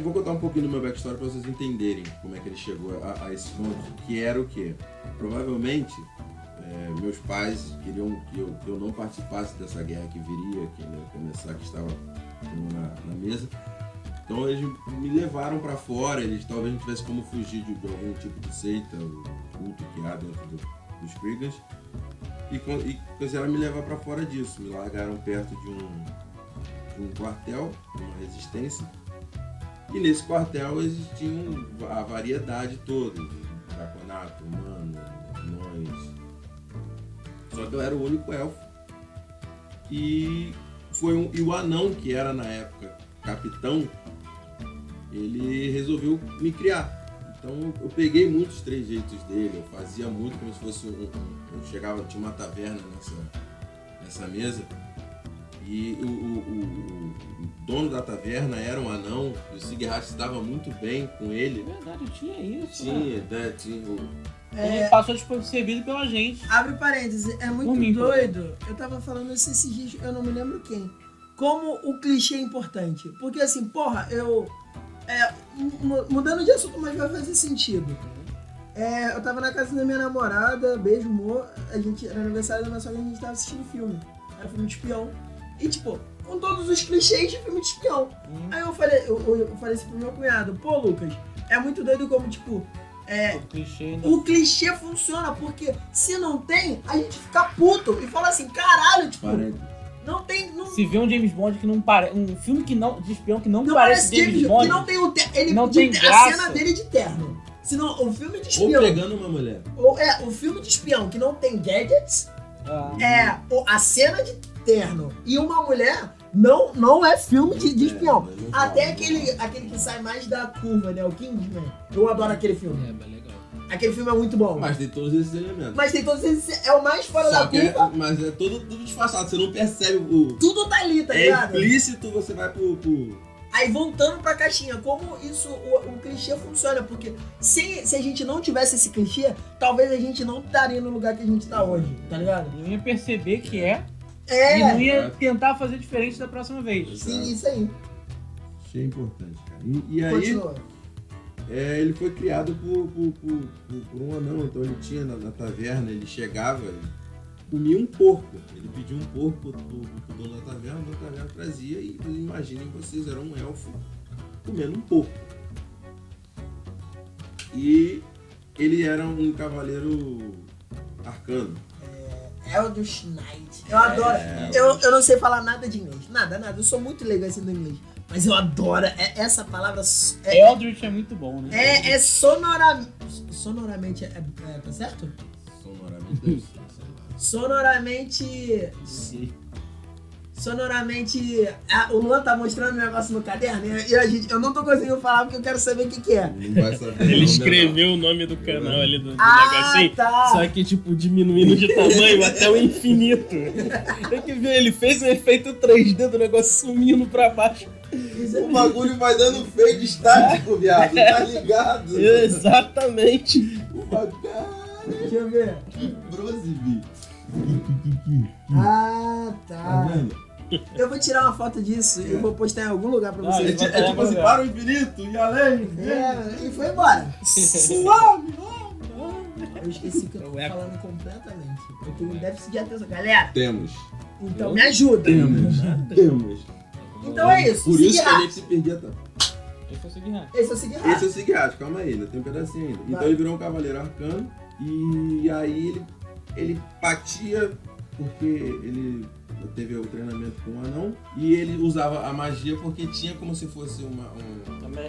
Vou contar um pouquinho do meu backstory para vocês entenderem como é que ele chegou a esse ponto, que era o quê? Provavelmente, meus pais queriam que eu não participasse dessa guerra que viria, que ia começar, que estava na mesa. Então eles me levaram para fora, eles talvez não tivesse como fugir de algum tipo de seita, o culto que há dentro dos Kriggans, e quiseram me levar para fora disso, me largaram perto de um quartel, uma resistência. E nesse quartel existiam a variedade toda, draconato, humano, anões. Só que eu era o único elfo. E o anão, que era na época capitão, ele resolveu me criar. Então eu peguei muitos trejeitos dele, eu fazia muito como se fosse eu chegava, tinha uma taverna nessa mesa. E o dono da taverna era um anão, e o Sigurd se dava muito bem com ele. Verdade, eu tinha isso. Tinha Ele passou despercebido pela gente. Abre parênteses, é muito Por mim, doido. Eu tava falando isso esses dias, eu não me lembro quem. Como o clichê é importante. Porque assim, porra, mudando de assunto, mas vai fazer sentido. Eu tava na casa da minha namorada, beijo, amor. Era aniversário da minha sogra e a gente tava assistindo filme. Era filme de espião. E tipo, com todos os clichês de filme de espião. Aí eu falei assim pro meu cunhado, pô, Lucas, é muito doido como, tipo, o clichê funciona, porque se não tem, a gente fica puto e fala assim, caralho, tipo, não tem... Não, Se vê um James Bond que não parece... Um filme de espião que não não parece James Bond... que não tem o ele não de, tem a graça. cena dele de terno. Senão, o filme de ou espião... pegando uma mulher. O filme de espião que não tem gadgets... Ah. a cena de terno e uma mulher Não é filme de É, espião. mas não Até fala, aquele que sai mais da curva, né? O Kingsman. Eu adoro aquele filme. É, mas legal. Aquele filme é muito bom. Mas tem todos esses elementos. Mas tem todos esses. É o mais fora Só da que curva. mas é tudo disfarçado, você não percebe o. Tudo tá ali, tá É ligado? implícito, você vai pro. Aí voltando pra caixinha, como isso, o clichê funciona, porque se a gente não tivesse esse clichê, talvez a gente não estaria no lugar que a gente tá hoje, tá ligado? Não ia perceber que e não É, ia tentar fazer diferente da próxima vez. sim, isso aí. Achei importante, cara. E aí, Continua. ele foi criado por um anão, então ele tinha na taverna, ele chegava, ele comia um porco. Ele pedia um porco pro dono da taverna, o dono da taverna trazia e imaginem vocês, era um elfo comendo um porco. E ele era um cavaleiro arcano. Eldritch Knight. Eu adoro. Eu não sei falar nada de inglês. Nada. Eu sou muito legal assim no inglês. Mas eu adoro. Essa palavra Eldritch é muito bom, né? é sonoramente. Tá certo? Sonoramente deve ser, sei lá. Sonoramente. Sim. Sonoramente. O Luan tá mostrando o negócio no caderno e eu não tô conseguindo falar porque eu quero saber o que é. Não vai saber. Ele não, escreveu o nome do canal ali do Ah, negocinho. tá. Só que, tipo, diminuindo de tamanho até o infinito. Tem que ver, ele fez um efeito 3D do negócio sumindo pra baixo. O bagulho vai dando fade estático, viado. Tá ligado? Exatamente. O bagulho. Deixa eu ver. Brosibi. Ah, Tá tá. vendo? Eu vou tirar uma foto disso e eu vou postar em algum lugar pra Não, vocês. ele vai- É tipo assim, para o infinito e além. E foi embora. Suave. Eu esqueci que eu tô É o eco. falando completamente. Eu tenho déficit de atenção. Galera, Temos. então me ajuda. Temos. Então é isso. Por isso que a Seguirá. gente se perdia tanto. Esse é o seguinte. Esse é o seguinte. Esse é o Sigurd, calma aí, ainda tem um pedacinho ainda. Então Vai. ele virou um cavaleiro arcano e aí ele batia porque ele teve o treinamento com um anão e ele usava a magia porque tinha como se fosse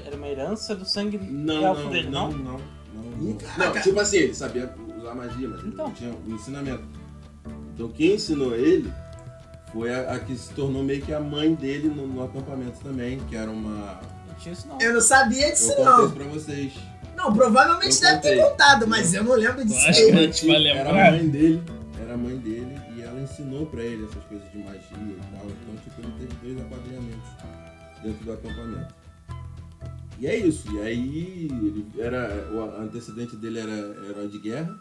Era uma herança do sangue Não, elfo não, dele, não, não? não. Ih, caraca. Não, tipo assim, ele sabia usar magia, mas ele Então. não tinha o ensinamento. Então quem ensinou ele foi a que se tornou meio que a mãe dele no acampamento também, que era uma... Não tinha isso, não. Eu não sabia Eu disso, contei não. isso pra vocês. Não, provavelmente Eu deve ter contei. contado, mas eu não lembro disso acho que aí. não. A gente vai Era lembrar. a mãe dele e ela ensinou pra ele essas coisas de magia e tal. Então, tipo, ele teve 2 apadrinhamentos dentro do acampamento. E é isso. E aí, o antecedente dele era herói de guerra,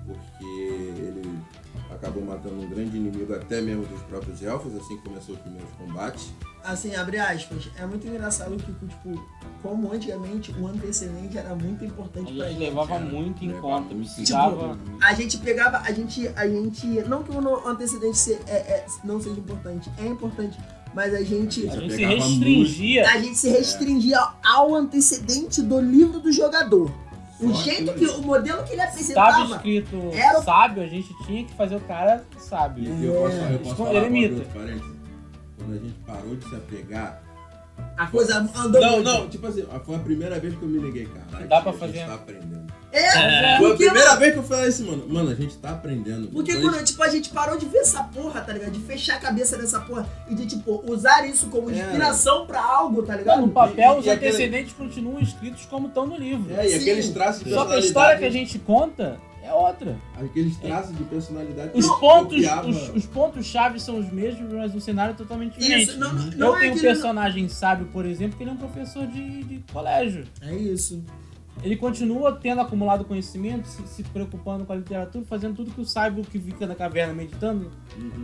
porque ele acabou matando um grande inimigo até mesmo dos próprios elfos, assim que começou os primeiros combates. Assim, abre aspas, é muito engraçado que, tipo, como antigamente o antecedente era muito importante A pra gente gente. levava cara. muito em Levava conta, muito. precisava... A gente pegava, a gente, não que o antecedente não seja importante, é importante, mas a gente A gente se pegava restringia. ao antecedente do livro do jogador. O Só jeito aquilo que, o modelo que ele Estava apresentava, escrito era o- sábio, a gente tinha que fazer o cara sábio. E eu posso Ele falar uma imita. coisa, parênteses? Quando a gente parou de se apegar. a coisa andou muito. Não, tipo assim, foi a primeira vez que eu me liguei, cara. Dá pra a gente fazer. tá aprendendo. É, Foi a porque, primeira vez que eu falei assim, mano, a gente tá aprendendo. porque Então, quando, tipo, a gente parou de ver essa porra, tá ligado? De fechar a cabeça dessa porra e de, tipo, usar isso como inspiração pra algo, tá ligado? No papel, E os aquele- antecedentes continuam escritos como estão no livro. É, e Sim. aqueles traços de Só que a personalidade. história que a gente conta é outra. Aqueles traços de personalidade. Os que eu pontos, copiava. os pontos-chave são os mesmos, mas o cenário é totalmente diferente. Isso, não Eu é tenho um aquele- personagem sábio, por exemplo, que ele é um professor de colégio. É isso. Ele continua tendo acumulado conhecimento, se preocupando com a literatura, fazendo tudo que o sábio que fica na caverna meditando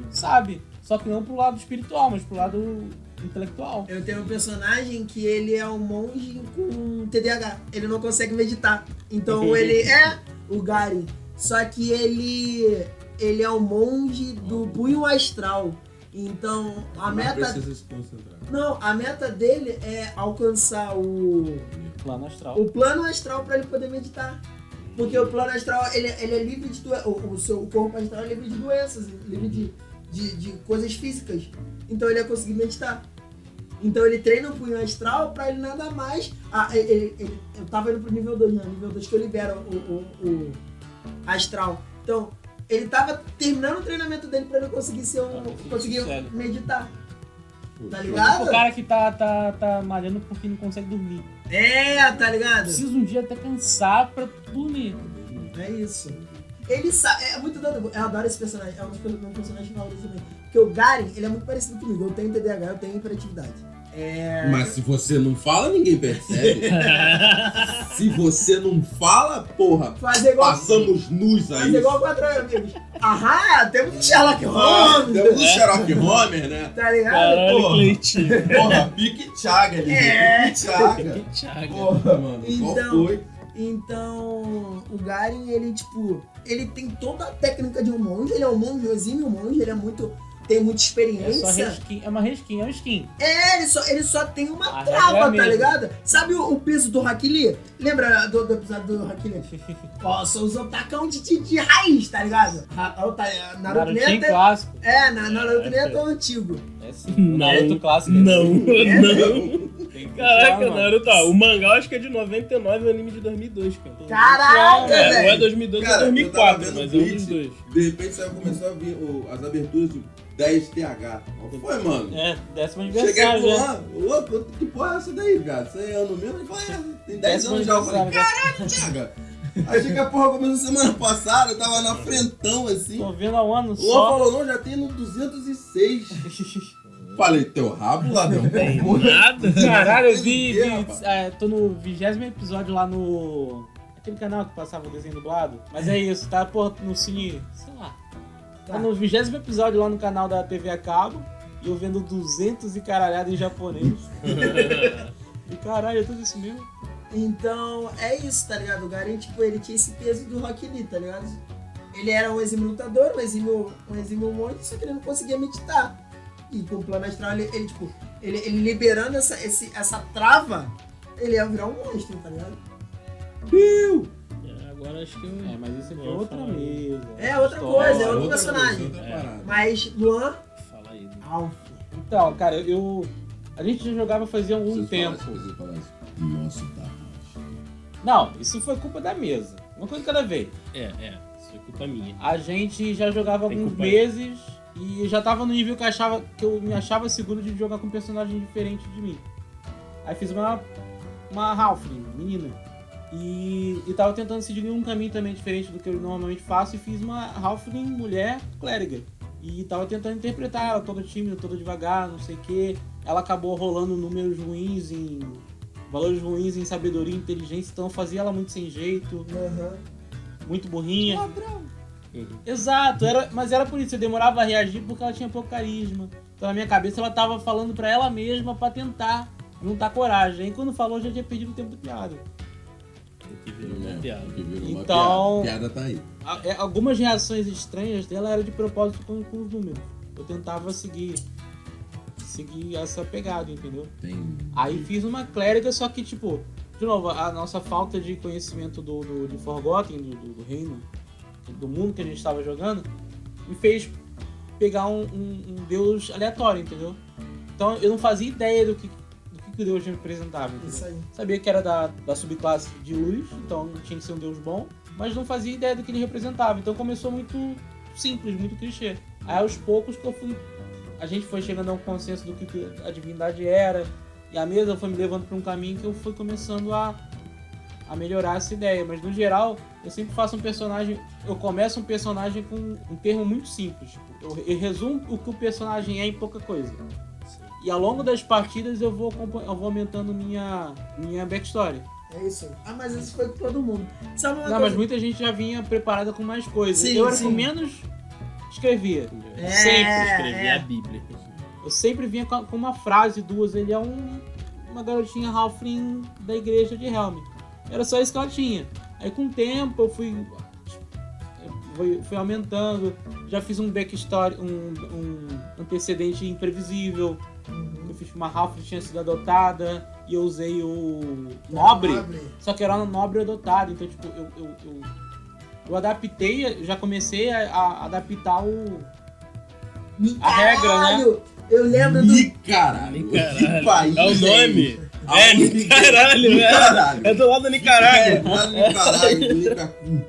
sabe. Só que não pro lado espiritual, mas pro lado intelectual. Eu tenho um personagem que ele é um monge com TDAH. Ele não consegue meditar. Então ele é o Gary. Só que ele é um monge do punho astral. Então a Mas meta... precisa se concentrar. Não, a meta dele é alcançar o Plano astral. plano astral pra ele poder meditar. Porque o plano astral, ele é livre de doenças. O corpo astral é livre de doenças, livre de coisas físicas. Então ele ia conseguir meditar. Então ele treina o punho astral pra ele nada mais. Eu tava indo pro nível 2, né? Nível 2 que eu libero o astral. Então, Ele tava terminando o treinamento dele pra ele conseguir ser conseguir Sério. meditar. Tá O ligado? cara que tá malhando porque não consegue dormir. Tá ligado? Precisa um dia até cansar pra dormir. É isso. Ele sabe, é muito doido. Eu adoro esse personagem, é um dos meus personagens favoritos também. Porque o Garen, ele é muito parecido comigo. Eu tenho TDAH, eu tenho hiperatividade. Mas se você não fala, ninguém percebe. Se você não fala, porra, Fazer igual, passamos nus aí. fazer igual 4 amigos. Aham, temos um Sherlock Holmes. Temos o Sherlock Holmes, né? Tá ligado? Caralho, Porra. Cleitinho. Porra, pique Thiaga ali. Pique Thiaga. Thiago. Porra, mano, qual Então- foi? Então, o Garen, ele, tipo, ele tem toda a técnica de um monge. Ele é um monge, um exímio monge. Ele é muito, tem muita É só experiência. reskin, é uma reskin, é um skin. Ele só tem uma A regra é trava, a tá mesma. ligado? Sabe o peso do Rock Lee? Lembra do episódio do Rock Lee? Posso usar o tacão de raiz, tá ligado? Naruto Narutinho Neto clássico. Naruto Neto é o antigo. É sim. Não, Naruto clássico. Não, É? não. Tem que Caraca, tirar, mano. Naruto, ó, o mangá eu acho que é de 99 e o anime de 2002, cara. Caraca, É, ou é velho. 2002 ou Cara, eu 2004, tava vendo mas é um Bleach. dos dois. De repente você começou a ver as aberturas de 10TH. Qual foi, mano? É, 10º Cheguei aniversário, né? lá, louco, que porra é essa daí, cara? Você é ano mesmo? Ele falou, tem 10 Décimo anos já. Eu falei, aniversário, caralho, Thiaga. Achei que a porra começou semana passada, eu tava na frentão assim. Tô vendo há um ano O Luan só. falou, não, já tem no 206. Falei, teu rabo, ladrão. Tem Porra. nada. Caralho, eu vi, rapaz. tô no 20º episódio lá no... Aquele canal que passava o desenho dublado. Mas é isso, tá, porra, no cine... Sei lá. Tá no 20º episódio lá no canal da TV a cabo. E eu vendo 200 e caralhada em japonês. E caralho, é tudo isso mesmo. Então, é isso, tá ligado? O Garen, tipo, ele tinha esse peso do Rock Lee, tá ligado? Ele era um exímio lutador, um exímio monge, só que ele não conseguia meditar. E com o plano astral, ele liberando essa trava, ele ia virar um monstro, tá ligado? Agora acho que eu... É, mas isso aqui é Vou outra falar. mesa. É outra História. coisa, é outro personagem. Outra parada. Mas, Luan, Fala aí. Alf. Então, cara, a gente já jogava fazia algum Preciso tempo. falar isso, preciso falar isso. Nossa, tá. Não, isso foi culpa da mesa. Uma coisa de cada vez. Isso é culpa minha. A gente já jogava Tem alguns culpa aí. meses e eu já tava no nível que eu me achava seguro de jogar com um personagem diferente de mim. Aí fiz uma Halfling, menina. E tava tentando seguir um caminho também diferente do que eu normalmente faço e fiz uma Halfling mulher clériga. E tava tentando interpretar ela toda tímida, toda devagar, não sei o que. Ela acabou rolando números ruins valores ruins em sabedoria e inteligência, então eu fazia ela muito sem jeito, muito burrinha. Exato, mas era por isso, eu demorava a reagir porque ela tinha pouco carisma. Então na minha cabeça ela tava falando pra ela mesma pra tentar juntar coragem. Aí quando falou, eu já tinha perdido o tempo de piada. Que virou uma piada. Que virou uma Então- piada tá aí. Algumas reações estranhas dela eram de propósito com os números. Eu tentava seguir essa pegada, entendeu? Tem. Aí fiz uma clériga, só que, tipo, de novo, a nossa falta de conhecimento de Forgotten, do reino, do mundo que a gente estava jogando, me fez pegar um deus aleatório, entendeu? Então eu não fazia ideia do que o deus representava, entendeu? Isso aí. Sabia que era da subclasse de luz, então tinha que ser um deus bom, mas não fazia ideia do que ele representava. Então começou muito simples, muito clichê. Aí aos poucos que a gente foi chegando a um consenso do que a divindade era, e a mesa foi me levando para um caminho que eu fui começando a melhorar essa ideia. Mas no geral, eu sempre faço um personagem, eu começo um personagem com um termo muito simples. Tipo, eu resumo o que o personagem é em pouca coisa. E ao longo das partidas eu vou aumentando minha backstory. É isso. Mas isso foi com todo mundo. Sabe uma Não, coisa? mas muita gente já vinha preparada com mais coisas. Sim, Eu era sim. com menos escrevia. É, Sempre Escrevi a Bíblia. Eu sempre vinha com uma frase, duas. Ele é uma garotinha Halfling da igreja de Helm. Era só isso que ela tinha. Aí com o tempo eu fui aumentando. Já fiz um backstory, um antecedente imprevisível. Eu fiz uma Halfling que tinha sido adotada. E eu usei o Nobre. Só que era um Nobre adotado. Então, tipo, eu adaptei, já comecei a adaptar a regra, né? Eu lembro do... Ih, caralho. Caralho. Que país É o nome. Caralho, Caralho. é do lado da É, Nicarágua. lá no Nicarágua, do Nicacu.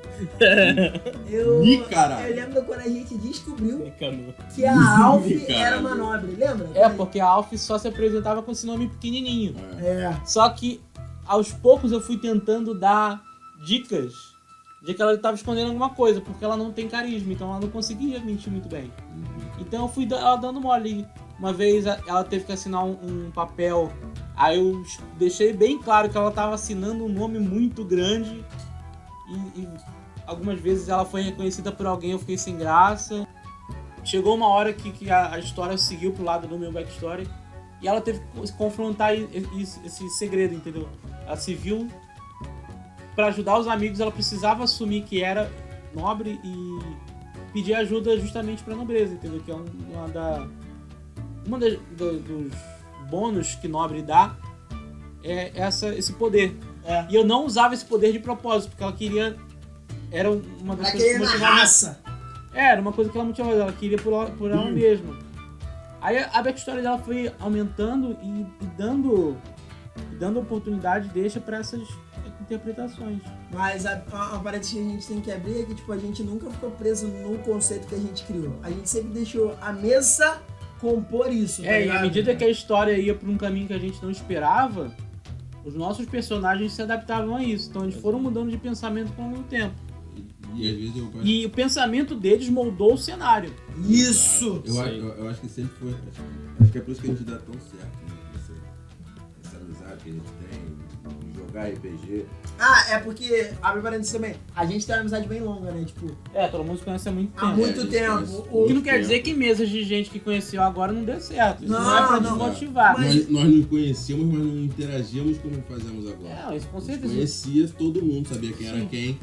Eu Nicarágua. lembro quando a gente descobriu Nicanor. que a Alf Caralho. era uma nobre, lembra? É, porque a Alf só se apresentava com esse nome pequenininho. É. Só que aos poucos eu fui tentando dar dicas de que ela estava escondendo alguma coisa, porque ela não tem carisma, então ela não conseguia mentir muito bem. Então eu fui ela dando mole. Uma vez ela teve que assinar um papel, aí eu deixei bem claro que ela estava assinando um nome muito grande e algumas vezes ela foi reconhecida por alguém, eu fiquei sem graça. Chegou uma hora que a história seguiu pro lado do meu backstory e ela teve que confrontar esse segredo, entendeu? Ela se viu, pra ajudar os amigos, ela precisava assumir que era nobre e pedir ajuda justamente pra nobreza, entendeu? Que é dos bônus que nobre dá é esse poder. É. E eu não usava esse poder de propósito, porque ela queria... Era uma das coisas que Naquele na motivava... raça. Era uma coisa que ela motivava, ela queria por ela mesma. Aí a backstory dela foi aumentando e dando oportunidade, deixa pra essas interpretações. Mas a parede que a gente tem que abrir é que tipo, a gente nunca ficou preso no conceito que a gente criou. A gente sempre deixou a mesa compor isso. tá E à ligado? medida que a história ia por um caminho que a gente não esperava, os nossos personagens se adaptavam a isso. Então eles foram mudando de pensamento com o tempo. E às vezes eu gosto. E o pensamento deles moldou o cenário. Isso! Eu acho que sempre foi. Acho que é por isso que a gente dá tão certo, né? Essa amizade que a gente tem, jogar RPG. Ah, é porque, abre parênteses também, a gente tem uma amizade bem longa, né? Tipo, Todo mundo se conhece há muito há tempo. muito a gente tempo. conhece. O que não muito quer tempo, dizer que mesas de gente que conheceu agora não deu certo. Isso não, Não, é pra não. desmotivar. Mas- Nós nos conhecíamos, mas não interagíamos como fazemos agora. Isso com A gente certeza. conhecia todo mundo, sabia quem era Sim. quem.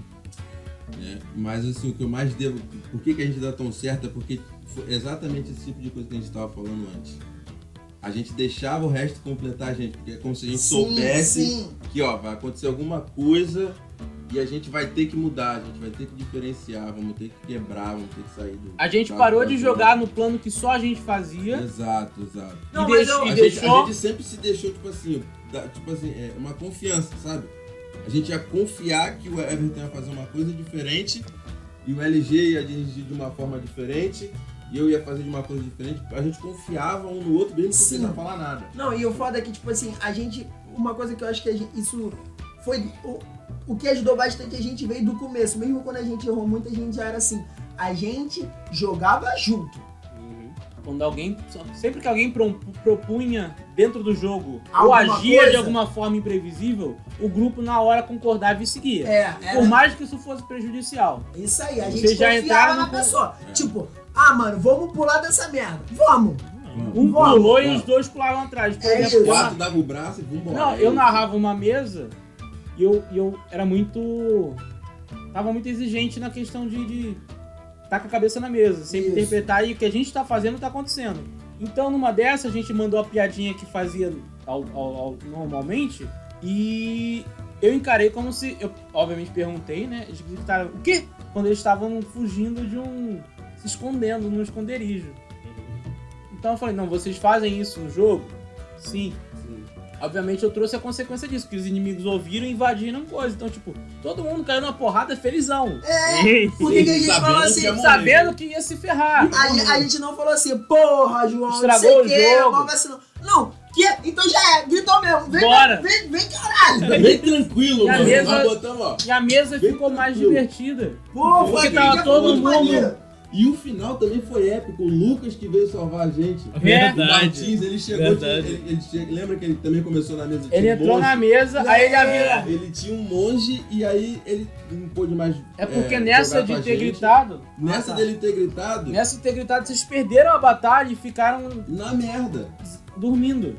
Né? Mas assim, o que eu mais devo. Por que a gente dá tão certo é porque foi exatamente esse tipo de coisa que a gente estava falando antes. A gente deixava o resto completar a gente, porque é como se a gente soubesse Sim. que ó, vai acontecer alguma coisa e a gente vai ter que mudar, a gente vai ter que diferenciar, vamos ter que quebrar, vamos ter que sair do. A gente da- parou da de zona. jogar no plano que só a gente fazia. Exato. Não, E mas deixou- eu- e A deixou- gente sempre se deixou, uma confiança, sabe? A gente ia confiar que o Everton ia fazer uma coisa diferente e o LG ia dirigir de uma forma diferente e eu ia fazer de uma coisa diferente. A gente confiava um no outro mesmo sem Sim. precisar falar nada. Não, e o foda é que, tipo assim, a gente. Uma coisa que eu acho que isso foi. O que ajudou bastante a gente veio do começo. Mesmo quando a gente errou muito, a gente já era assim. A gente jogava junto. Quando alguém. Sempre que alguém propunha dentro do jogo ou Alguma agia coisa. de alguma forma imprevisível, o grupo na hora concordava e seguia. Era Por mais que isso fosse prejudicial. isso aí. A Vocês gente já confiava entraram na no- pessoa. Tipo, mano, vamos pular dessa merda. Vamos! Um Vamos, pulou e vamos. os dois pularam atrás. Por É exemplo, isso. Quatro dava o braço e vambora. Não, eu narrava uma mesa e eu era muito. Tava muito exigente na questão de tá com a cabeça na mesa, sempre Isso. interpretar e o que a gente tá fazendo tá acontecendo. Então numa dessas a gente mandou a piadinha que fazia normalmente e eu encarei como se. Eu obviamente perguntei, né? Eles gritaram, o quê? Quando eles estavam fugindo de se escondendo no esconderijo. Então eu falei, não, vocês fazem isso no jogo? Sim. Obviamente eu trouxe a consequência disso, que os inimigos ouviram e invadiram coisa. Então, tipo, todo mundo caiu numa porrada felizão. Por que a gente Sabendo falou que assim? ia morrer. Sabendo que ia se ferrar. A gente não falou assim, porra, João, Estragou não sei o o quê, jogo. mal vacilão. Não, que? Então já é, gritou mesmo. Vem, Bora. vem caralho. Bem tranquilo, E a mano. mesa- Nós botamos, ó. E a mesa Bem ficou mais tranquilo. divertida. Pô, Porque foi tava aquele dia todo muito mundo- maneiro. E o final também foi épico. O Lucas que veio salvar a gente. O Verdade. Martins, ele chegou. Verdade. Lembra que ele também começou na mesa? Ele tinha um entrou monge. na mesa, aí ele avisa. Ele tinha um monge e aí ele não pôde mais. É porque nessa jogar de com a ter gente. gritado, Nessa Ah, tá. dele ter gritado, nessa de ter gritado, vocês perderam a batalha e ficaram na merda. dormindo.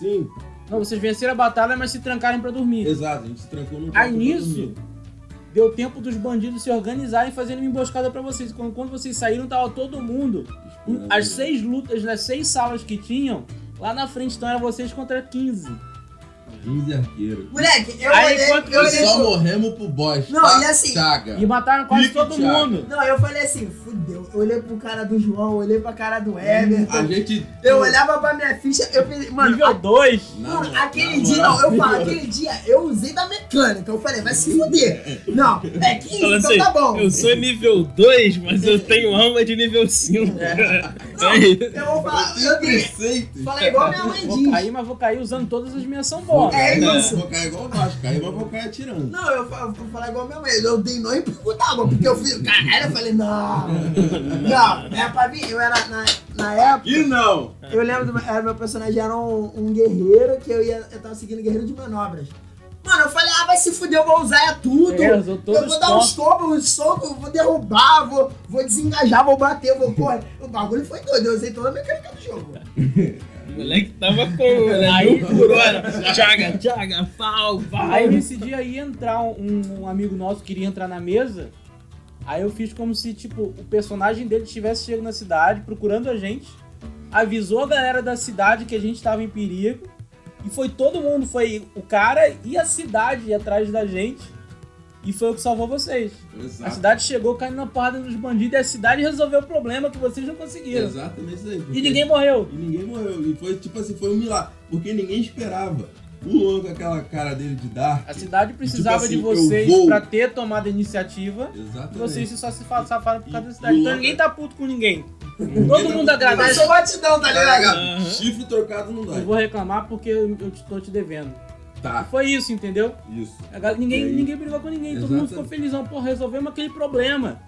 Sim, Não, vocês venceram a batalha, mas se trancaram pra dormir. exato. A gente se trancou no Aí quarto pra nisso, dormir. deu tempo dos bandidos se organizarem e fazerem uma emboscada pra vocês. Quando vocês saíram, tava todo mundo. Esperando As ele. 6 lutas, nas 6 salas que tinham, lá na frente, então era vocês contra 15. 15 arqueiros. Moleque, eu Aí, olhei... enquanto Eu E olhei só pro- morremos pro boss. Não, tá? e assim- Chaga. E mataram quase Pique todo Thiago. mundo. Não, eu falei assim, fudeu. Eu olhei pro cara do João, eu olhei pra cara do Everton. A gente... Eu olhava pra minha ficha, eu pensei, mano, Nível 2. mano, aquele dia, não, eu falo, aquele dia eu usei da mecânica. Eu falei, vai se fuder. Não, é 15, Falando então assim, tá bom. eu sou nível 2, mas eu tenho alma de nível 5. Não, É isso. eu vou falar, eu dei. Preceitos. Falei igual minha mãe Vou diz. cair, mas vou cair usando todas as minhas são boas. É isso. Vou cair igual o Vasco. Cair, mas vou cair atirando. Não, eu vou falar igual minha mãe. Eu dei nó e perguntava, porque eu fui, caralho, eu falei, não. Não, é pra mim, eu era, na época, E não. eu lembro, meu personagem era um guerreiro, que eu tava seguindo guerreiro de manobras. Mano, eu falei, vai se fuder, eu vou usar tudo. Usou todos Eu vou os dar uns pontos. combos, uns socos, vou derrubar, vou desengajar, vou bater, vou correr. O bagulho foi doido, eu usei toda a mecânica do jogo. O moleque tava com, né? Aí- 1 por hora. Chaga, pau. Aí nesse dia ia entrar um amigo nosso que queria entrar na mesa. Aí eu fiz como se, tipo, o personagem dele tivesse chegado na cidade, procurando a gente. Avisou a galera da cidade que a gente tava em perigo. E foi todo mundo, foi o cara e a cidade atrás da gente. E foi o que salvou vocês. A Exato. cidade chegou caindo na porrada dos bandidos e a cidade resolveu o problema que vocês não conseguiram. Exatamente isso aí. E porque- ninguém morreu. E ninguém morreu. E foi tipo assim, foi um milagre. Porque ninguém esperava. O Luan com aquela cara dele de Dark. A cidade precisava assim, de eu vocês vou- pra ter tomado a iniciativa. Exatamente. E vocês só se safaram por causa da E cidade. Então o ninguém outro- tá puto com ninguém. Ninguém Todo tá mundo com- agradece. Mas sou batidão, tá Tá ligado? ligado? Aham. Chifre trocado não Eu dói. vou reclamar porque eu estou te devendo. Tá. Foi isso, entendeu? Isso. Ninguém, E aí? ninguém brigou com ninguém. Todo mundo Exatamente. ficou felizão. Pô, resolvemos aquele problema.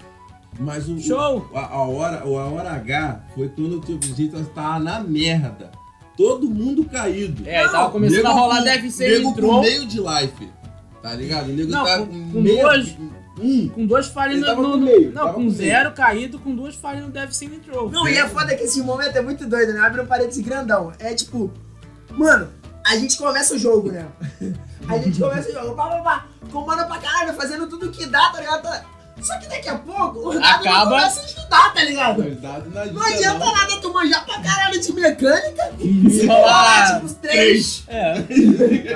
Mas o. Show! A hora H foi quando tipo, a gente tava na merda. Todo mundo caído. É, tava começando Nego a rolar com- deve nego entrou. com meio de life. Tá ligado? O nego Não, tá com meio. duas- Um. Com duas falhas Ele no. tava no- com meio, não, tava com com zero caído, com duas falhas no Deve Sim entrou. Não, e é foda que esse momento é muito doido, né? Abre um parênteses grandão. É tipo, mano, a gente começa o jogo, né? A gente começa o jogo, pá, comanda pra caralho, fazendo tudo que dá, tá ligado? Só que daqui a pouco, os dados não Acaba- começam a ajudar, tá ligado? Verdade, Não adianta nada tu manjar pra caralho de mecânica E rolar, rolar tipo, 3, É.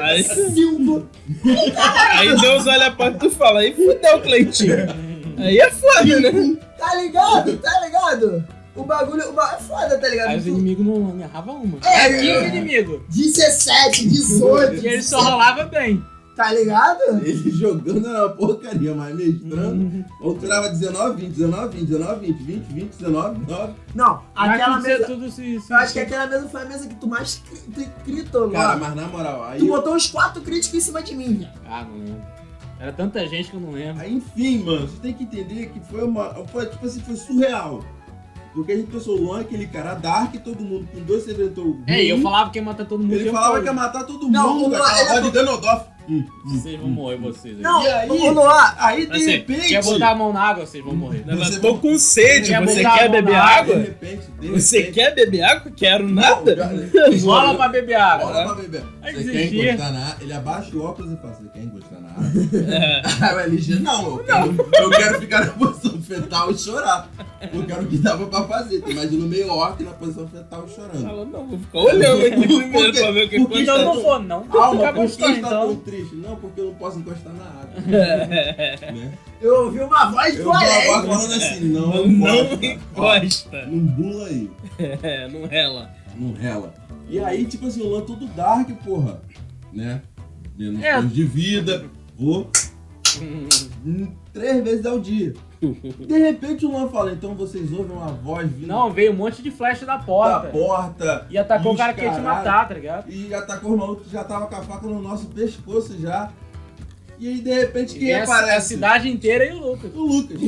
Aí, 5. aí Deus olha pra tu e fala, aí fudeu, Cleitinho. Aí é foda, né? Tá ligado? Tá ligado? O bagulho é foda, tá ligado? Aí os inimigos não erravam uma. É, Era 15 inimigos. 17, 18, E ele só rolava bem. tá ligado? Ele jogando era uma porcaria, mas mestrando. Ou tirava 19, 20, 19, 20, 19, 20, 20, 20, 19, 9. Não, aquela Mas mesa... tudo se Eu acho que aquela mesa foi a mesa que tu mais gritou, Cara, mano. mas na moral, aí. Tu botou uns 4 críticos em cima de mim, velho. Ah, não lembro. Era tanta gente que eu não lembro. Aí, enfim, mano, você tem que entender que foi uma. Foi, tipo assim, foi surreal. Porque a gente pensou, o Luan, aquele cara dark, todo mundo com 2 servidores. É, e eu falava que ia matar todo mundo. Ele eu falava falei, que ia matar todo Não, mundo, o com Luan, aquela ele voz de Ganondorf. Vocês vão morrer, vocês. Não, E aí? ô Luan, Aí, de Assim, repente. Quer botar a mão na água, vocês vão morrer. Você Tô com sede, Quer você botar a quer mão beber na água? De repente, Você quer beber água? Quero nada. Bola pra beber água. Bola pra beber. Vai Você quer desistir. encostar na água? Ele abaixa o óculos e fala: Você quer encostar na água? Aí o LG, não, eu quero ficar na posição fetal e chorar. Porque era o que dava pra fazer. Tu imagina o meio orc na posição fetal e chorando. Fala, não, vou ficar olhando aqui primeiro Por quê? pra ver o que Por que Então acontece. não vou, não. Calma, Fica por que gostando, está tão então. triste? Não, porque eu não posso encostar na água. Né? eu ouvi uma voz Eu do vi além. agora falando assim, não Não encosta. encosta. Não bula aí. É, não rela. Não rela. E aí, tipo assim, o Lan todo dark, porra. Né? Menos É. pontos de vida. Vou 3 vezes ao dia. De repente o Lan fala, então vocês ouvem uma voz vindo Não, veio um monte de flecha da da porta. porta. E atacou e o cara os que ia te caralho. matar, tá ligado? E atacou os malucos que já tava com a faca no nosso pescoço já. E aí, de repente, E quem a aparece? cidade inteira e o Lucas. O Lucas.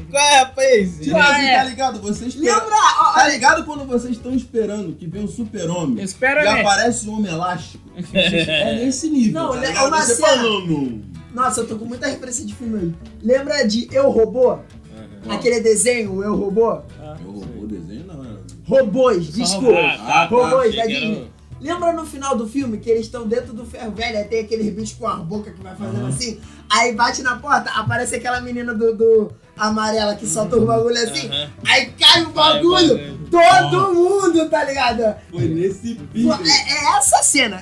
Qual é, rapaz? Tipo Ah, assim, é. tá ligado? Vocês esperam. Lembra? Ó, Tá ligado quando vocês estão esperando que vem o super-homem Espera, e né? aparece o homem elástico? É nesse nível, Não, tá é ligado? uma Você cena- falando. Nossa, eu tô com muita referência de filme aí. Lembra de Eu, Robô? Aquele desenho, o Eu, Robô? Eu roubou o desenho, não. Era... Robôs, desculpa. tá. Robôs da Achei que era Disney. Lembra no final do filme que eles estão dentro do ferro velho, aí tem aquele bicho com a boca que vai fazendo assim, aí bate na porta, aparece aquela menina do amarela que solta o bagulho assim, aí cai o bagulho, todo mundo, tá ligado? Foi nesse pique. É essa cena.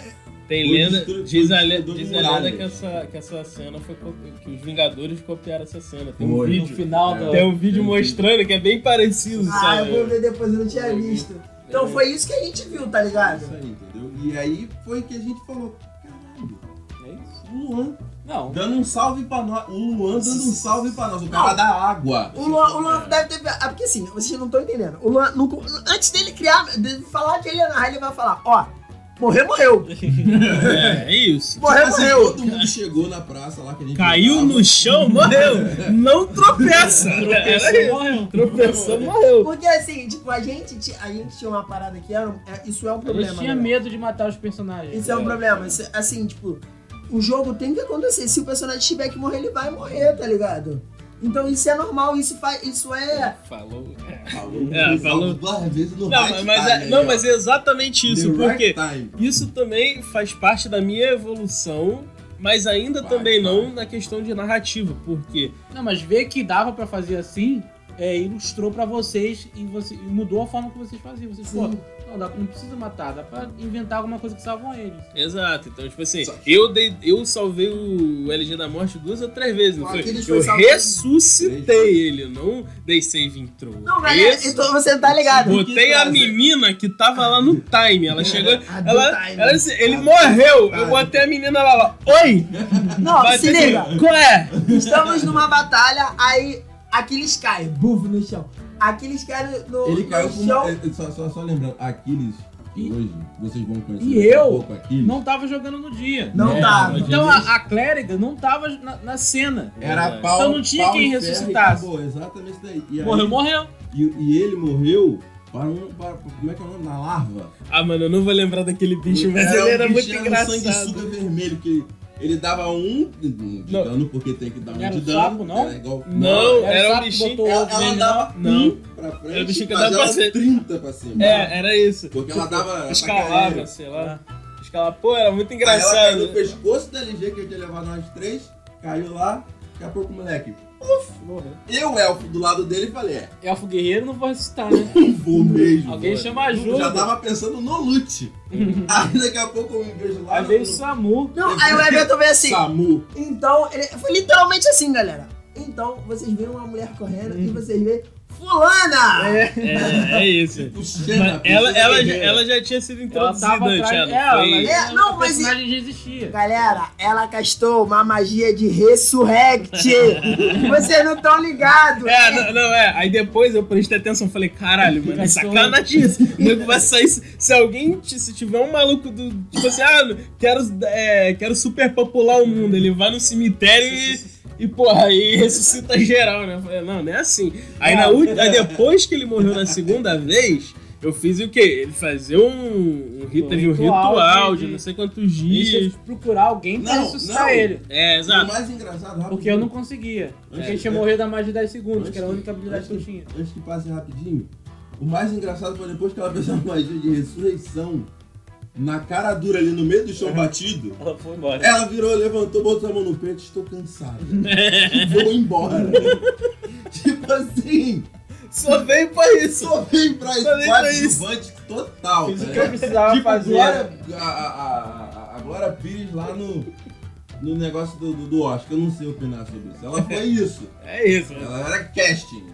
Tem O lenda, destru- diz o a destruidor de lenda muralhas. que essa cena foi que os Vingadores copiaram essa cena. Tem um Foi. No vídeo. final É. do. Tem um vídeo mostrando que é bem parecido, Ah, sabe? eu vou ver depois, eu não tinha visto. Então foi isso que a gente viu, tá É ligado? isso aí, entendeu? E aí foi que a gente falou, caralho, É isso? o Luan Não. dando um salve pra nós. O Luan dando um salve pra nós. O cara da água. O Luan deve ter. Ah, porque assim, vocês não estão entendendo. O Luan, antes dele de falar que ele ia narrar, ele vai falar: ó, morreu. É isso. Morreu, Assim, morreu. todo mundo chegou na praça lá que a gente Caiu tava. no chão, morreu. Não tropeça. Era isso. Morreu. Tropeçou, morreu. Porque assim, tipo, a gente tinha uma parada que isso é um A problema. gente tinha né? medo de matar os personagens. Isso é um problema. Assim, tipo, o jogo tem que acontecer. Se o personagem tiver que morrer, ele vai morrer, tá ligado? Então isso é normal, isso é. Falou. Falou duas vezes no Não, right time, não, aí, mas é exatamente isso, The porque right time. isso também faz parte da minha evolução, mas ainda também não na questão de narrativa, porque Não, mas ver que dava pra fazer assim, ilustrou pra vocês e mudou a forma que vocês faziam. Vocês, pô, Sim. não precisa matar, dá pra inventar alguma coisa que salvam eles. exato, então tipo assim, Só- eu salvei o LG da morte 2 ou 3 vezes, não Ó, foi? aqueles foi Eu salvado. ressuscitei ele, não dei save intro. Não, galera, então você tá ligado. Botei a menina que tava lá no time, ela chegou, A do time. ela disse, ele morreu, eu botei a menina lá, oi! Não, Vai se ter- liga. Qual é? Estamos numa batalha, aí Aquiles cai, bufo no chão. Aquiles cai no Ele caiu com chão. só lembrando, Aquiles, E- hoje, vocês vão conhecer E daqui a eu pouco Aquiles. não tava jogando no dia. Não É, dá. mas- Então a clériga não tava na cena. Era É. pau, Então não tinha pau quem e ferro e ressuscitasse. acabou, exatamente isso daí. E aí- Morreu. E ele morreu como é que é o nome? Na larva. Ah, mano, eu não vou lembrar daquele bicho, mas ele era muito engraçado. Sanguessuga vermelho, que ele dava um de Não. dano, porque tem que dar um Era de o dano. sapo, não? Era igual, Não, Era era o um sapo que bichinho. botou Ela veneno. dava Não. pra frente, Era o bichinho que mas dava ela pra ser- 30 pra cima. Era isso. Porque ela dava Escalava, ataque sei lá. Escalava. Pô, era muito aéreo. Aí ela caiu no engraçado. pescoço da LG, que eu tinha levado nós três, caiu lá, daqui a pouco o moleque. Morreu. Eu, elfo, do lado dele, falei, Elfo guerreiro não vou ressuscitar, né? vou mesmo. Alguém mano. chama Eu já ajuda. tava pensando no loot. Aí daqui a pouco eu me vejo lá. Aí veio o Samu. Não, aí o Everton veio assim. Samu. Então, foi literalmente assim, galera. Então, vocês viram uma mulher correndo e vocês veem Fulana! É isso. Puxando Mas a princesa guerreira. ela já tinha sido Ela introduzida tava antes, atrás. ela foi... É, não, o mas personagem já existia. Galera, ela castou uma magia de Resurrect. Vocês não estão ligados. Aí depois eu prestei atenção e falei, caralho, mano, é sacanagem isso. O nego vai sair. Se tiver um maluco do. Tipo assim, quero super popular o mundo, ele vai no cemitério e porra, aí ressuscita geral, né? Eu falei, não é assim. Aí, aí depois que ele morreu na segunda vez, eu fiz o quê? Ele fazia um ritual de não sei quantos dias. Deixa eu procurar alguém pra Não, ressuscitar não. ele. É, O exato. mais engraçado, rapidinho. Porque eu não conseguia. Porque ele tinha morrido há mais de 10 segundos, que era a única habilidade que eu tinha. Antes que passe rapidinho, o mais engraçado foi depois que ela fez a magia de ressurreição na cara dura ali no meio do chão batido. Ela foi embora. Ela virou, levantou, botou a mão no peito, estou cansada. Vou embora. Tipo assim, Só veio pra isso. só vem pra Só vem pra coadjuvante total. Fiz tá o que eu ligado? precisava Tipo, fazer. a Glória Pires lá no negócio do Oscar, eu não sei opinar sobre isso. Ela foi isso. É isso. Ela era casting.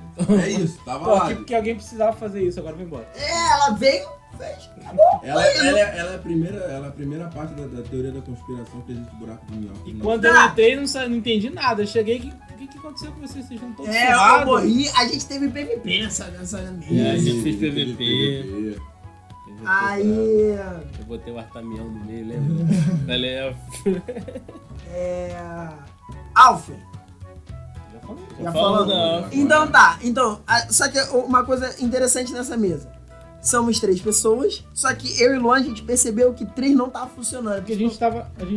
É isso, tava Pô, lá. que alguém precisava fazer isso, agora vai embora. Ela veio, fez, acabou. Ela é a primeira parte da teoria da conspiração que existe buraco de minhoca. E Não. quando eu entrei, não entendi nada. Eu cheguei, o que aconteceu com vocês? Vocês estão todos Eu ferrados. morri, a gente teve PVP nessa É, a gente fez PVP. Aí, Eu botei o Artamião no meio, lembra? Falei, Alf, Já falei. já falando falamos. da- Então tá, só que uma coisa interessante nessa mesa. Somos 3 pessoas, só que eu e Luan, a gente percebeu que 3 não tava funcionando. Porque a gente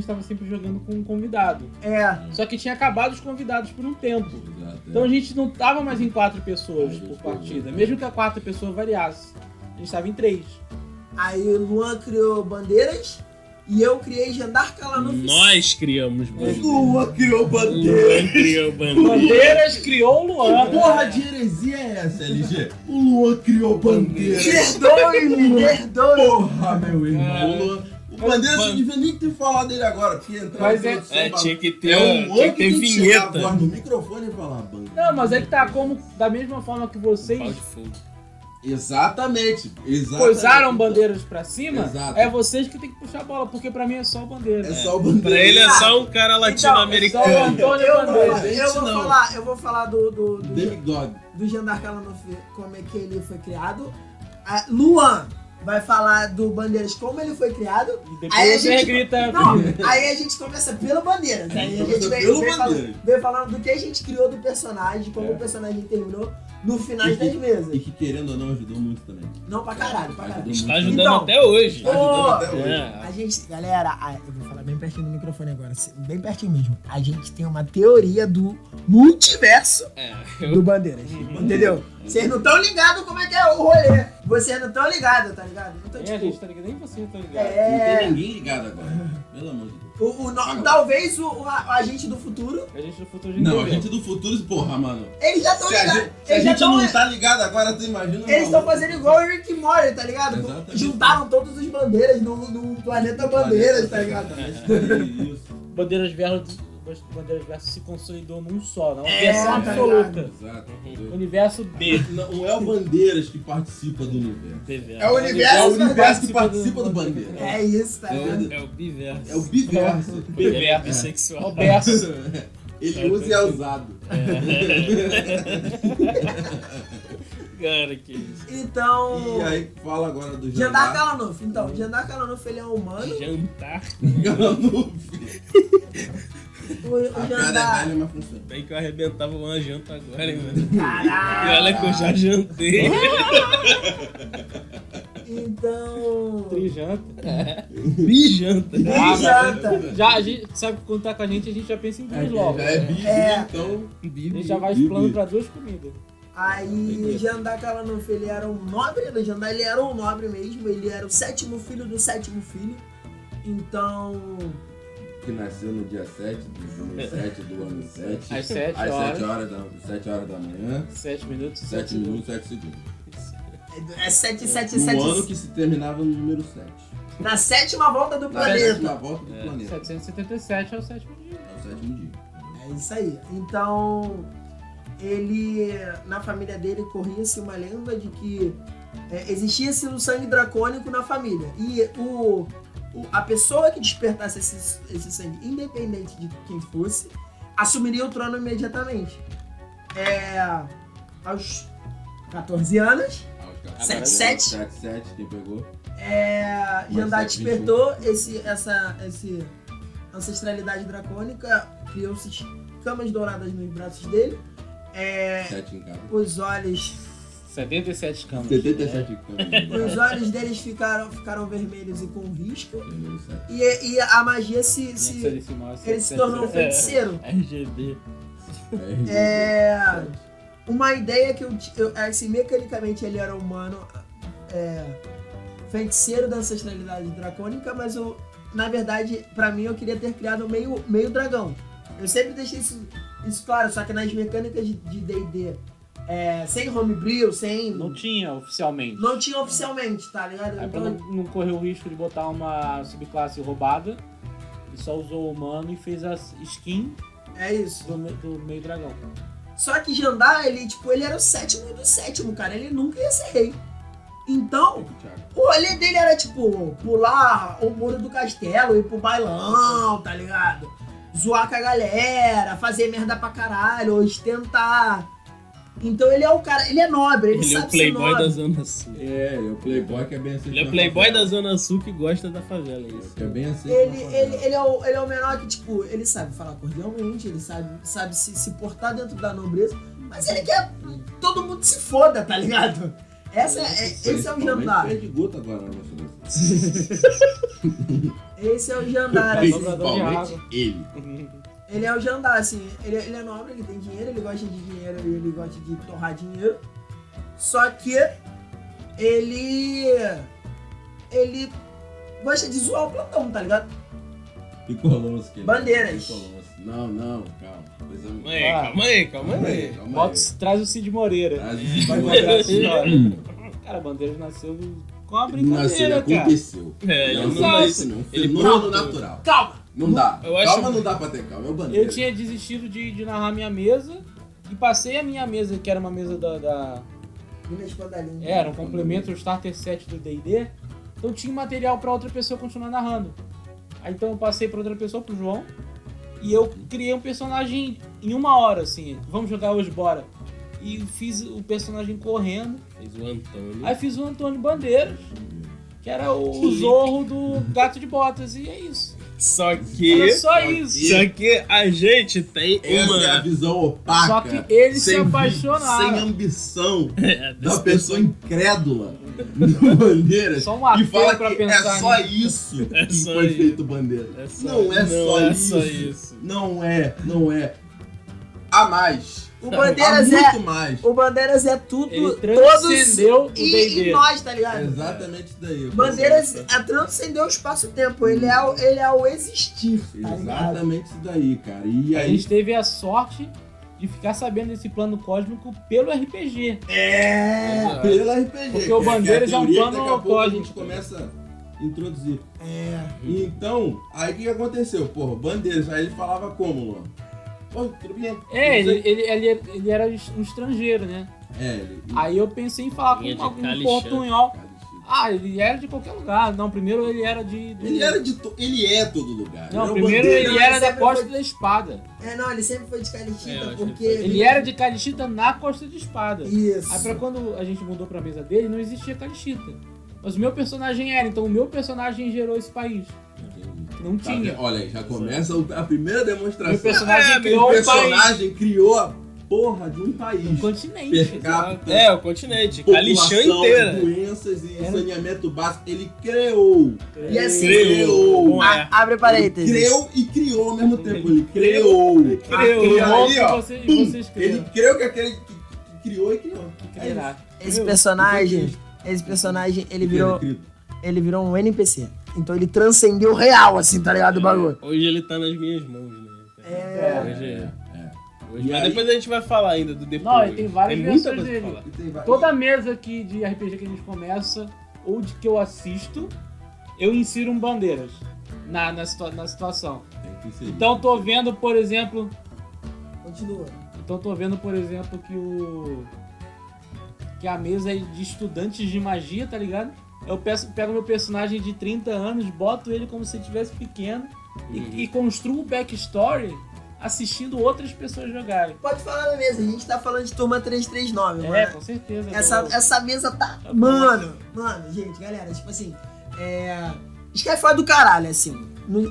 tava sempre jogando com um convidado. É, Só que tinha acabado os convidados por um tempo. Exato, Então a gente não tava mais em 4 pessoas Aí, por foi, partida. né? Mesmo que a 4 pessoas variasse. A gente tava em 3. aí o Luan criou bandeiras e eu criei Jandarca lá no nós criamos bandeira. Lua criou Luan bandeira. criou bandeira. Bandeiras criou o Luan. Porra de heresia é essa, LG? O Lua criou bandeira. Perdoe-me, perdoe. Porra, meu irmão. O Lua, Bandeira, você não devia nem ter falado dele agora, porque entrar Mas na é- introdução, tinha que ter, é um tinha homem que ter que tem que chegar vinheta. agora no microfone e falar Bandeira. Não, mas é que tá como, da mesma forma que vocês Pau de fogo. Exatamente. posaram bandeiras pra cima, Exato. é vocês que tem que puxar a bola, porque pra mim é só o bandeira. É só o Bandeira. Pra ele é só um cara latino-americano. Só o Antônio Bandeira. Eu vou falar do Demigod. Jandar Calanoff, como é que ele foi criado. A Luan vai falar do Bandeiras, como ele foi criado. E depois Aí a você gente- grita. Não, aí a gente começa pelo Bandeiras. Aí a gente Começa vem, pelo vem Bandeiras. vem falando do que a gente criou do personagem, como o personagem terminou no final das E mesas. que querendo ou não ajudou muito também. Não pra caralho, pra caralho. Ajudou Tá muito. ajudando Então, até hoje. Tá ajudando até hoje. É. A gente, galera, eu vou falar bem pertinho do microfone agora, bem pertinho mesmo. A gente tem uma teoria do multiverso É, do Bandeiras, entendeu? Vocês não estão ligados como é que é o rolê. Vocês não estão ligados, tá ligado? Então, Nem a tipo, gente tá ligado, nem você tá ligado. Não é... tem ninguém ligado agora. Pelo amor de Deus. Talvez o agente do futuro, A gente no futuro Não, a entendeu. gente do futuro, porra, mano. eles já estão Se a ligados. gente, se a Eles já gente não estão... tá ligado agora, tu imagina. Eles estão maluco. fazendo igual o Rick e Morty, tá ligado? Exatamente. Juntaram todos os bandeiras no planeta Bandeiras, tá ligado? Isso. Bandeiras Verso se consolidou num só, não É, versão tá absoluta. Exato. Universo B. Não é o Bandeiras que participa do universo. É o universo, É o universo que participa participa do do Bandeira. É isso, tá ligado? É o biverso. É o biverso. Ele é Biverso. bissexual. O Berço. Ele usa e é usado. Cara, que isso. Então... E aí, fala agora do Jandar Jandar. Calanoff. Então, Jandar Calanoff, ele é um humano. Jantar. O A piada é Jandar... velha, mas funciona. Bem que eu arrebentava uma janta agora, hein, mano. Caralho! E olha que eu já jantei. Então... Trijanta. Bijanta. Ah, Janta. Já a gente sabe que quando tá com a gente já pensa em duas logo. Já é bicho, É. então. A gente já vai explorando pra duas comidas. Aí, Jandar Calanoff, ele era um nobre, né? Jandar, ele era um nobre mesmo, ele era o 7º filho do 7º filho. Então, Que nasceu no dia 7 do mês 7 do ano 7. Às 7 Às horas. 7 horas da manhã. 7 minutos. 7 minutos, 7 segundos. é 7, 7, No 7... ano que se terminava no número 7. Na 7ª volta do Na sétima planeta. volta do planeta. 777 é o sétimo dia. É o 7º dia. É isso aí. Então, ele, na família dele, corria-se uma lenda de que existia-se um sangue dracônico na família. E a pessoa que despertasse esse sangue, independente de quem fosse, assumiria o trono imediatamente. Aos 14 anos, 7-7, 7-7, quem pegou? Jandar Mais 7, despertou essa ancestralidade dracônica, criou-se camas douradas nos braços dele, 7 em cada. os olhos 77 camas. 77 câmeras. os olhos deles ficaram vermelhos e com risco, Número 7. e a magia ele se tornou um feiticeiro. RGB. Uma ideia que assim, mecanicamente ele era humano, feiticeiro da ancestralidade dracônica, mas na verdade, pra mim, eu queria ter criado meio dragão. Eu sempre deixei isso claro, só que nas mecânicas de D&D, sem homebrew, Não tinha oficialmente. não tinha oficialmente, tá ligado? Aí pra Então, não correr o risco de botar uma subclasse roubada, ele só usou o humano e fez a skin é isso. do meio dragão. Só que Jandar, ele era o 7º do 7º, cara. Ele nunca ia ser rei. Então, o rolê dele era, tipo, pular o muro do castelo, ir pro bailão, tá ligado? Zoar com a galera, fazer merda pra caralho, ostentar. Então ele é o cara, ele é nobre, ele Ele é o sabe ser playboy nobre. da Zona Sul. Ele é o playboy que é bem assim. Ele é o playboy da Zona Sul que gosta da favela, é isso. Que é bem assim. Ele é o menor que, tipo, ele sabe falar cordialmente, ele sabe se portar dentro da nobreza, mas ele quer todo mundo se foda, tá ligado? Esse é o Jandar. Pé de gota agora, né, meu Esse é o Jandar, assim. Principalmente ele. Ele é o Jandar, assim, ele é nobre, ele tem dinheiro, ele gosta de dinheiro e ele gosta de torrar dinheiro. Só que ele gosta de zoar o plantão, tá ligado? Picolonço. que ele é. Bandeiras. Picolonço. Não, calma. Coisa Calma aí. Traz o Cid Moreira. Traz o Cid Vai Moreira. contar essa história. Cara, Bandeiras nasceu com a Nossa, ele brincadeira, cara. aconteceu. É, Não, ele não não- é isso, não. ele Fenômeno pronto. natural. Calma! Não dá. Eu acho- Calma, não dá pra ter calma. É o bandeira. Eu tinha desistido de narrar minha mesa e passei a minha mesa, que era uma mesa da Minas Pandalinha. era um complemento ao Starter Set do D&D. Então tinha material pra outra pessoa continuar narrando. Aí então eu passei pra outra pessoa, pro João, e eu criei um personagem em 1 hora, assim. Vamos jogar hoje, bora. E fiz o personagem correndo. Fez o Antônio. Aí fiz o Antônio Bandeiras, que era o Zorro do Gato de Botas, e é isso. Só que... Era só isso. Só que a gente tem Essa é a uma... visão opaca. Só que ele se sem apaixonava. Sem ambição. Da dessa pessoa incrédula do Bandeiras. Só um apelo e fala pra que pensar é só nisso. isso É que só foi isso. feito Bandeiras. É só- Não é só é isso. só isso. Não é. Há mais. O Há Bandeiras muito mais. O Bandeiras é tudo, Ele todos transcendeu o D&D. e nós, tá ligado? Exatamente isso daí. Bandeiras transcendeu o espaço-tempo, ele é o existir, tá ligado? Exatamente isso daí, cara. E A aí. gente teve a sorte de ficar sabendo desse plano cósmico pelo RPG. É. Pela RPG. Porque o que é a Bandeiras é um teoria que plano daqui a pouco a gente cósmico. começa a introduzir. É. Então, aí o que aconteceu? Porra, Bandeiras, aí ele falava como, Luan? Pô, tudo bem? É, Não sei. ele era um estrangeiro, né? Ele. Aí eu pensei em falar com Vinha de um Calixã. portunhol. Ah, ele era de qualquer lugar. Não, primeiro ele era de... Ele era de. Ele é todo lugar. Não, Ele é o primeiro Bandeiras. ele era da sempre Costa foi- da Espada. Não, ele sempre foi de É, eu Calixita, acho que porque... ele foi. Ele era de Calixita na Costa de Espada. Isso. Aí pra quando a gente mudou pra mesa dele, não existia Calixita. Mas o meu personagem era, então o meu personagem gerou esse país. Não Tá tinha. vendo? Olha aí, já começa a primeira demonstração. Meu personagem O criou um país. personagem criou a porra de um Um país. continente. Per capita, É, o continente. Calixã população, inteira. doenças e Era- saneamento básico. Ele criou. E assim, Criou. Bom, é. abre parênteses. Criou e criou ao mesmo tempo. Ele criou. Criou. E aí, ó, Vocês ele criaram. criou que aquele que criou e criou. Criará. Esse personagem, ele virou um NPC. Então ele transcendeu real, assim, tá ligado, o bagulho. Hoje ele tá nas minhas mãos, né? É. Hoje, E mas aí- depois a gente vai falar ainda do depois. Não, ele tem várias muita versões coisa pra dele. falar. E tem vários- Toda mesa aqui de RPG que a gente começa, ou de que eu assisto, eu insiro um bandeiras na situação. Tem que inserir. Então tô vendo, por exemplo, Continua. que a mesa é de estudantes de magia, tá ligado? Eu pego meu personagem de 30 anos, boto ele como se ele estivesse pequeno e construo o backstory assistindo outras pessoas jogarem. Pode falar na mesa, a gente tá falando de turma 339, É, mano. com certeza. Essa mesa tá. Tá bom. Mano, gente, galera, tipo assim. Skyfall do caralho, assim.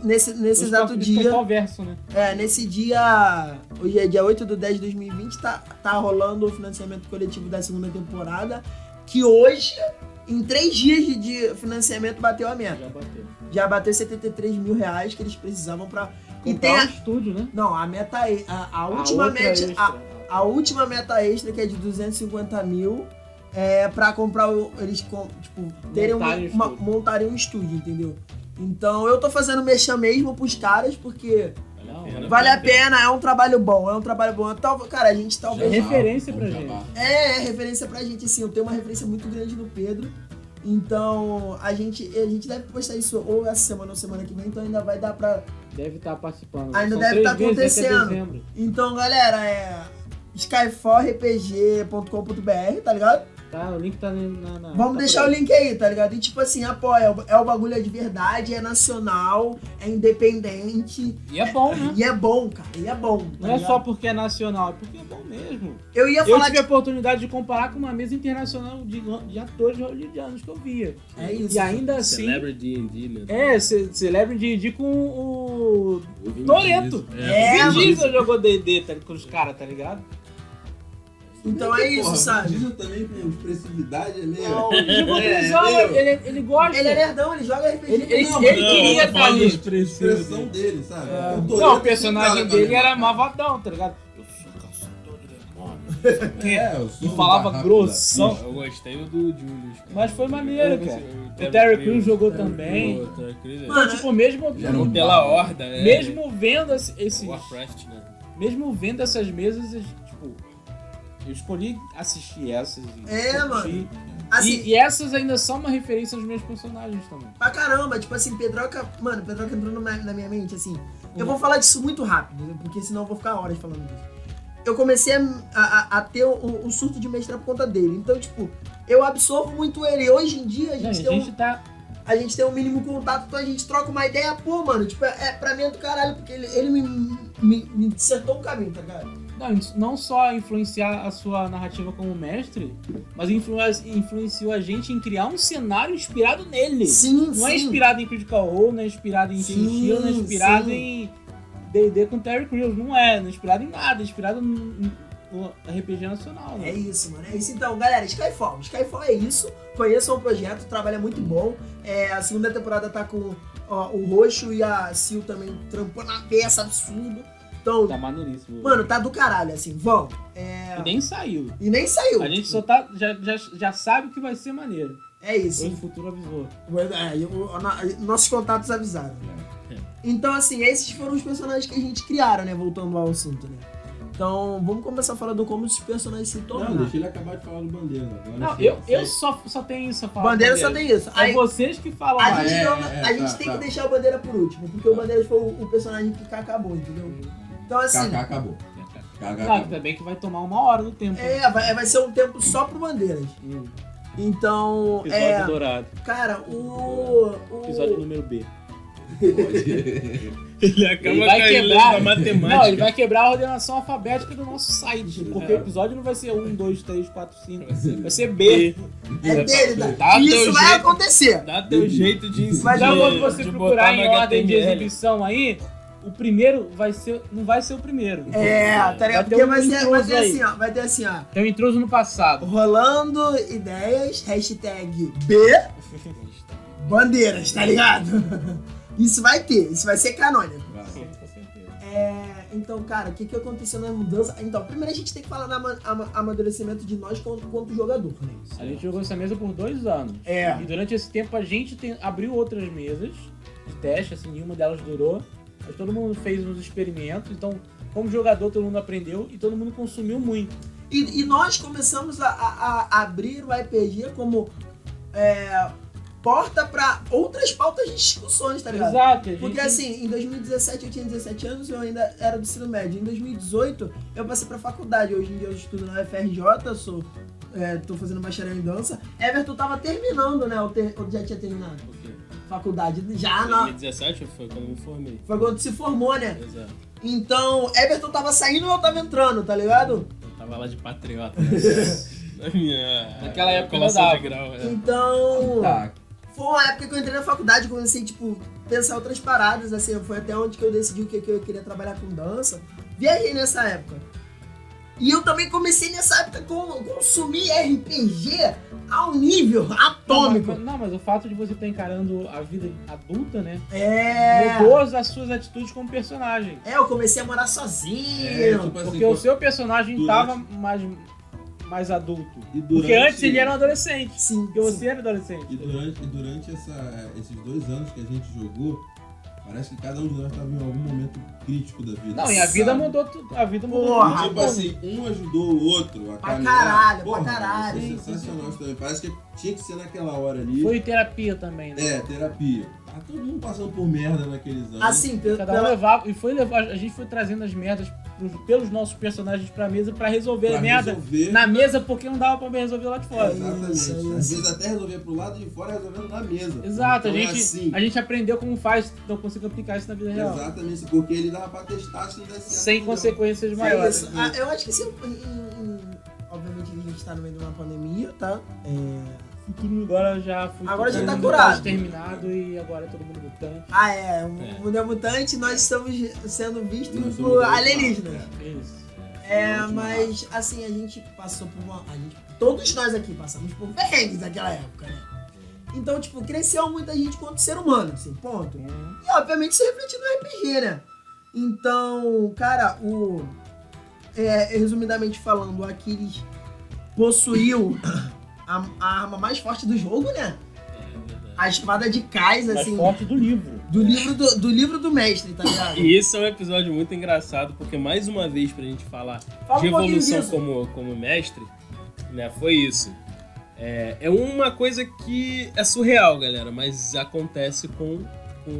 Nesse exato dia. Qual verso, né? Nesse dia. Hoje é dia 8/10 de 2020, tá rolando o financiamento coletivo da segunda temporada. Que hoje, em 3 dias de financiamento, bateu a meta. Já bateu. Já bateu R$73 mil que eles precisavam pra. E Comprar tem um a. estúdio, né? Não, a meta. A última outra meta. extra. A última meta extra, que é de 250 mil, é pra comprar eles terem Montarem o estúdio. montarem um estúdio, entendeu? Então eu tô fazendo mexer mesmo pros caras, porque Não, vale a pena, é um trabalho bom. Então, cara, a gente É talvez. referência pra Vamos gente. acabar. É referência pra gente, assim, eu tenho uma referência muito grande no Pedro. Então a gente deve postar isso ou essa semana ou semana que vem, então ainda vai dar pra. Deve estar participando. Ainda São deve 3 tá meses até acontecendo. dezembro. Então, galera, skyfallrpg.com.br, tá ligado? Tá, o link tá na Vamos deixar o link aí, tá ligado? E tipo assim, apoia. É o bagulho de verdade, é nacional, é independente. E é bom, né? E é bom, cara. E é bom. tá Não é ligado? só porque é nacional, é porque é bom mesmo. Eu ia Eu falar tive a oportunidade de comparar com uma mesa internacional de atores hollywoodianos que eu via. É isso. E ainda assim. Celebrity D&D, né? Celebrity D&D com o Vin Toretto. Diesel. É, Vin Diesel jogou D&D com os caras, tá ligado? Então é isso, Porra, sabe? Diesel também com expressividade é meio. Não, Tipo, É, ele gosta. ele é nerdão, ele joga RPG. Ele Não, queria não, estar ali. a expressão dele, sabe? É. Toretto Não, o sempre personagem fala dele com a era mesma malvadão, tá ligado? Eu sou caçador de demônios. cara. Eu sou E falava o barraco grossão. da ficha. Eu gostei do Julius. cara. Mas foi maneiro, cara. O O Terry Crews jogou também. O Terry Crews é- Mano, Então, tipo, mesmo Já era um pela horda, é. mesmo vendo esses. Warcraft, né? Mesmo vendo essas mesas, tipo, eu escolhi assistir essas. E É, curtir. mano. Assim, E essas ainda são uma referência aos meus personagens também. pra caramba, tipo assim, Pedroca... Mano, Pedroca entrou na minha mente, assim. Eu vou falar disso muito rápido, porque senão eu vou ficar horas falando disso. Eu comecei a ter o surto de mestrar por conta dele. Então, tipo, eu absorvo muito ele. Hoje em dia, a gente tem um mínimo contato, então a gente troca uma ideia, pô, mano, tipo, pra mim é do caralho, porque ele me dissertou um caminho, tá ligado? Não só influenciar a sua narrativa como mestre, mas influenciou a gente em criar um cenário inspirado nele. Sim, Não é inspirado em Critical Role, não é inspirado em Chinchilla, não é inspirado em D&D com Terry Crews, não é inspirado em nada, é inspirado no RPG nacional. Né? É isso, mano, é isso. Então, galera, Skyfall é isso, conheçam o projeto, o trabalho é muito bom. A segunda temporada tá com o Roxo e a Sil também trampando a peça absurdo. Então, tá maneiríssimo. Mano, tá do caralho, assim, vão. E nem saiu. A gente só tá, já sabe que vai ser maneiro. É isso. O futuro avisou. Nossos contatos avisaram. Então, assim, esses foram os personagens que a gente criaram, né? Voltando ao assunto, né? Então, vamos começar falando como os personagens se tornaram. Não, deixa ele acabar de falar do Bandeira. Agora não, eu só tenho isso a falar. Bandeira só tem isso. É vocês que falam a gente tem que deixar o Bandeira por último, porque o Bandeira foi o personagem que acabou, entendeu? Então, assim... Kaká acabou. Claro, também que vai tomar 1 hora do tempo. Vai ser um tempo só pro Bandeiras. Então, episódio dourado. Cara, Episódio número B. Ele vai quebrar a matemática. Não, ele vai quebrar a ordenação alfabética do nosso site. Porque o episódio não vai ser 1, 2, 3, 4, 5. Vai ser B. É dele, tá? Isso vai acontecer. Dá teu jeito de ensinar. Mas quando você procurar em ordem de exibição aí, o primeiro não vai ser o primeiro. Tá ligado? Porque vai ter assim, ó. Tem um intruso no passado. Rolando ideias, hashtag B, bandeiras, tá ligado? Isso vai ser canônico. Então, cara, o que aconteceu na mudança? Então, primeiro a gente tem que falar do amadurecimento de nós quanto jogador, né? A gente jogou essa mesa por 2 anos. E durante esse tempo a gente abriu outras mesas de teste, assim, nenhuma delas durou. Mas todo mundo fez uns experimentos, então, como jogador, todo mundo aprendeu e todo mundo consumiu muito. E nós começamos a abrir o RPG como porta pra outras pautas de discussões, tá ligado? Exato. Porque assim, em 2017 eu tinha 17 anos e eu ainda era do ensino médio. Em 2018 eu passei pra faculdade. Hoje em dia eu estudo na UFRJ, tô fazendo bacharel em dança. Everton tava terminando, né? Eu já tinha terminado. Faculdade já na... 2017 foi quando eu me formei. Foi quando se formou, né? Exato. Então, Everton tava saindo e eu tava entrando, tá ligado? Eu tava lá de patriota. Naquela época colação de grau. Então, foi uma época que eu entrei na faculdade, comecei, tipo, pensar outras paradas, assim, foi até onde que eu decidi o que eu queria trabalhar com dança. Viajei nessa época. E eu também comecei nessa época a consumir RPG a um nível atômico. Mas o fato de você estar encarando a vida adulta, né? Mudou as suas atitudes como personagem. Eu comecei a morar sozinho. Tipo assim, porque o seu personagem tava mais adulto. Porque antes ele era um adolescente. Sim. Porque você era adolescente. E durante esses 2 anos que a gente jogou, parece que cada um de nós estava em algum momento crítico da vida. Não, e a vida mudou tudo. A vida mudou Porra, tudo. Tipo assim, um ajudou o outro a Pra caminhar. caralho, Porra, pra caralho. isso é sensacional isso também. Parece que tinha que ser naquela hora ali. Foi terapia também, né? Terapia. Tá todo mundo passando por merda naqueles anos. Assim, Cada um levava, a gente foi trazendo as merdas pelos nossos personagens pra mesa pra resolver a merda na mesa, porque não dava pra resolver lá de fora. Exatamente. Às vezes até resolver pro lado de fora, resolvendo na mesa. Exato, Então, a gente aprendeu como faz, então conseguiu aplicar isso na vida real. Exatamente, porque ele dava pra testar se não desse certo. Sem consequências maiores. Eu acho que sim. Obviamente a gente tá no meio de uma pandemia, tá? Futuro agora já foi. Agora já tá curado. Terminado e agora é todo mundo mutante. O mundo é mutante, nós estamos sendo vistos por alienígenas. Isso. Mas assim, a gente passou por todos nós aqui passamos por perrengues naquela época, né? Então, tipo, cresceu muita gente quanto ser humano, assim, ponto. E obviamente isso refletiu no RPG, né? Então, cara, resumidamente falando, o Aquiles possuiu a arma mais forte do jogo, né? A espada de Kais, assim. Mais forte do livro. Do livro do mestre, tá ligado? E esse é um episódio muito engraçado, porque mais uma vez pra gente falar Fala de um pouquinho evolução disso. como mestre, né? Foi isso. É uma coisa que é surreal, galera, mas acontece com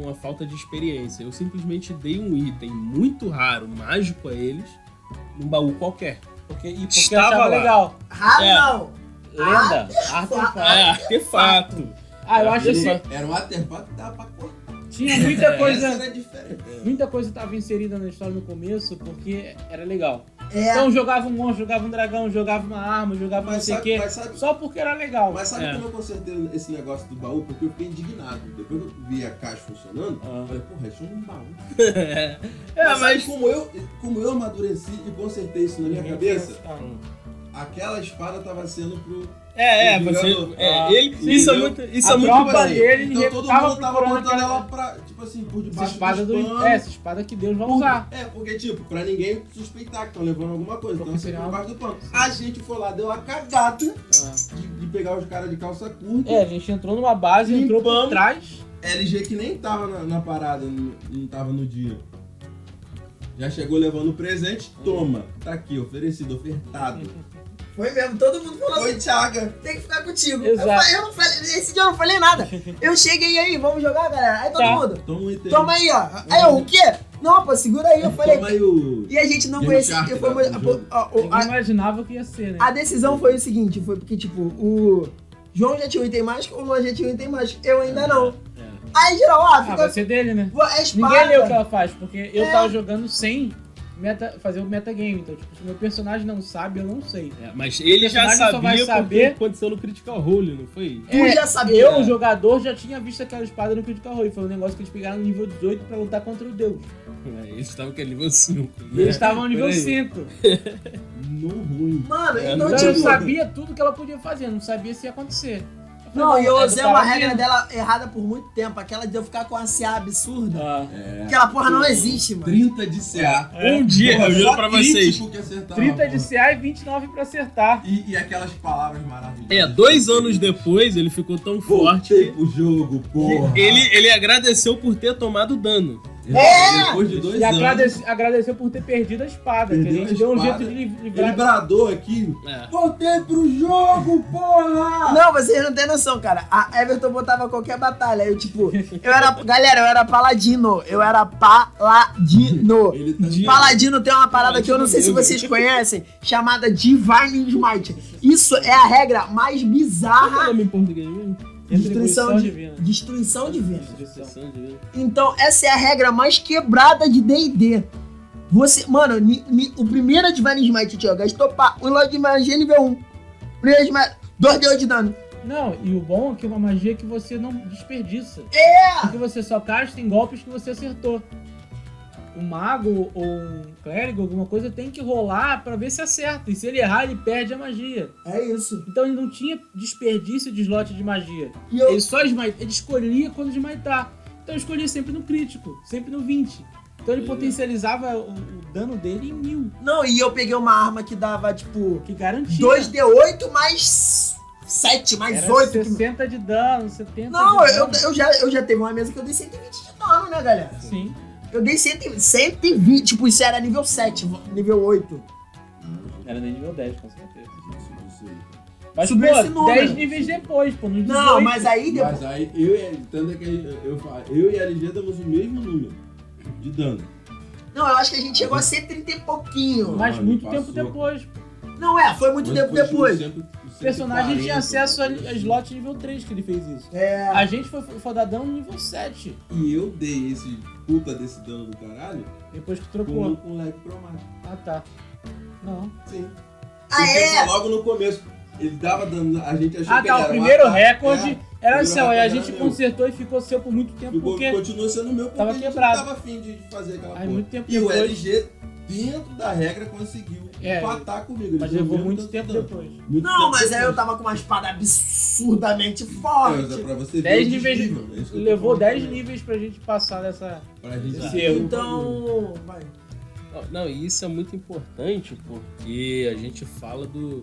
a falta de experiência. Eu simplesmente dei um item muito raro, mágico a eles, num baú qualquer. Porque Estava achava lá. legal. Não! Lenda, artefato. Artefato. Eu acho que Era um artefato que dava pra cortar. tinha muita Essa coisa. era diferente. Muita coisa estava inserida na história no começo porque era legal. É, Então jogava um monstro, jogava um dragão, jogava uma arma, jogava não sei o quê. Só porque era legal. Mas sabe como eu consertei esse negócio do baú? Porque eu fiquei indignado. Depois que eu vi a caixa funcionando, eu falei, porra, isso é um baú. Mas como eu amadureci e consertei isso na minha cabeça, aquela espada tava sendo pro... Isso é muito tropa bom. dele Então todo tava mundo tava procurando botando aquela- ela pra, tipo assim, por Essa debaixo espada dos do. panos. Essa espada que Deus vai usar. Porque, tipo, pra ninguém suspeitar que estão levando alguma coisa. Então, Porque assim, por senão- debaixo do pano. A gente foi lá, deu uma cagada de pegar os caras de calça curta. A gente entrou numa base, entrou por Limpamos. trás. LG que nem tava na parada, não tava no dia. Já chegou levando o presente, toma. Tá aqui, oferecido, ofertado. foi mesmo, todo mundo falou Oi, assim, Thiaga. tem que ficar contigo. Exato. Eu não falei, esse dia eu não falei nada. Eu cheguei aí, vamos jogar, galera. Aí todo Tá. mundo, Toma um item. toma aí, ó. Aí eu, o quê? Não, pô, segura aí. Eu falei, Toma aí o... e a gente não Game conhecia. Shark eu fui- do jogo. Ninguém imaginava o que ia ser, né? a decisão foi o seguinte, foi porque, tipo, o João já tinha um item mágico, o Luan já tinha um item mágico. Eu ainda não. Aí, geral, Vai fica... ser dele, né? É espada. Ninguém leu o que ela faz, porque eu É. tava jogando sem fazer o metagame. Então, tipo, se o meu personagem não sabe, eu não sei. Mas ele já personagem só vai sabia porque saber- aconteceu no Critical Role, não foi? Tu já sabia. Eu, o jogador, já tinha visto aquela espada no Critical Role. Foi um negócio que eles pegaram no nível 18 pra lutar contra o Deus. Eles estavam que é nível 5. E eles estavam no nível Peraí. 5. No ruim. Mano, É, então, Então eu tipo... sabia tudo que ela podia fazer, não sabia se ia acontecer. Não, e eu usei tava uma regra vendo. dela errada por muito tempo. Aquela de eu ficar com a CA absurda. É. Aquela porra não existe, mano. 30 de CA. Um dia, eu juro pra vocês. 30 de CA e 29 pra acertar. E aquelas palavras maravilhosas. 2 anos depois ele ficou tão forte Voltei que pro jogo, porra. ele agradeceu por ter tomado dano. Depois de 2 E anos. agradeceu por ter perdido a espada, que a Perdeu gente a deu um espada. jeito de Ele livrar. bradou aqui. É. Voltei pro jogo, porra! Não, vocês não tem noção, cara. A Everton botava qualquer batalha. Eu, tipo, galera, eu era paladino. Eu era paladino. Ele tá Paladino tem uma parada que eu não sei se vocês conhecem, chamada Divine Smite. Isso é a regra mais Qual é o bizarra. nome em português mesmo? Destruição divina. Destruição divina. Destruição divina. Então, essa é a regra mais quebrada de D&D. Você, mano, o primeiro Divine Smite, tio, gastou o Lord de Magia nível 1. Primeiro Smite, 2d8 de dano. Não, e o bom é que é uma magia que você não desperdiça. É! Porque você só casta em golpes que você acertou. Um mago ou um clérigo, alguma coisa, tem que rolar pra ver se acerta. E se ele errar, ele perde a magia. É isso. Então ele não tinha desperdício de slot de magia. E eu, Ele só ele escolhia quando esmaitar. Então eu escolhia sempre no crítico, sempre no 20. Então ele potencializava o dano dele em 1000, não, e eu peguei uma arma que dava, tipo, que garantia. 2d8 mais 7, mais Era 8. 60 de dano, 70 Não, de dano. eu já teve uma mesa que eu dei 120 de dano, né, galera? Sim. Eu dei 120, tipo, isso era nível 7, nível 8. Era nem nível 10, com certeza. Mas, Subiu esse pô, número. 10 níveis depois, pô, nos 18. Não, mas aí depois... Mas aí tanto é que eu e a LG damos o mesmo número de dano. Não, eu acho que a gente chegou a 130 e pouquinho. Mas Não, muito passou. tempo depois. Não, foi muito Mas tempo foi depois. sempre O personagem tinha 140. acesso a slot nível 3 que ele fez isso. É... A gente foi dar dano no nível 7, E eu dei esse puta desse dano do caralho depois que trocou. com leque cromático. Ah, tá. Não. Sim. Ah, Porque é? foi logo no começo. Ele dava dano, a gente achou Ah, que tá. ele O era primeiro um ataque, recorde era primeiro seu. Aí a recorde gente era meu. consertou e ficou seu por muito tempo, porque... Continuou sendo meu porque tava a gente quebrado. não tava afim de fazer aquela Aí porra. muito tempo E o depois... LG, dentro da regra, conseguiu empatar comigo. Ele Mas deu levou mesmo muito tanto tempo dano. depois. Muito Não, tempo mas aí eu depois. tava com uma espada absurdamente É, mas é forte. pra você ver 10 o níveis... desnível, é isso que eu tô Levou falando 10 também. níveis pra gente passar dessa... Pra gente Esse ver erro. o bagulho. Então, vai. Não, e isso é muito importante porque a gente fala do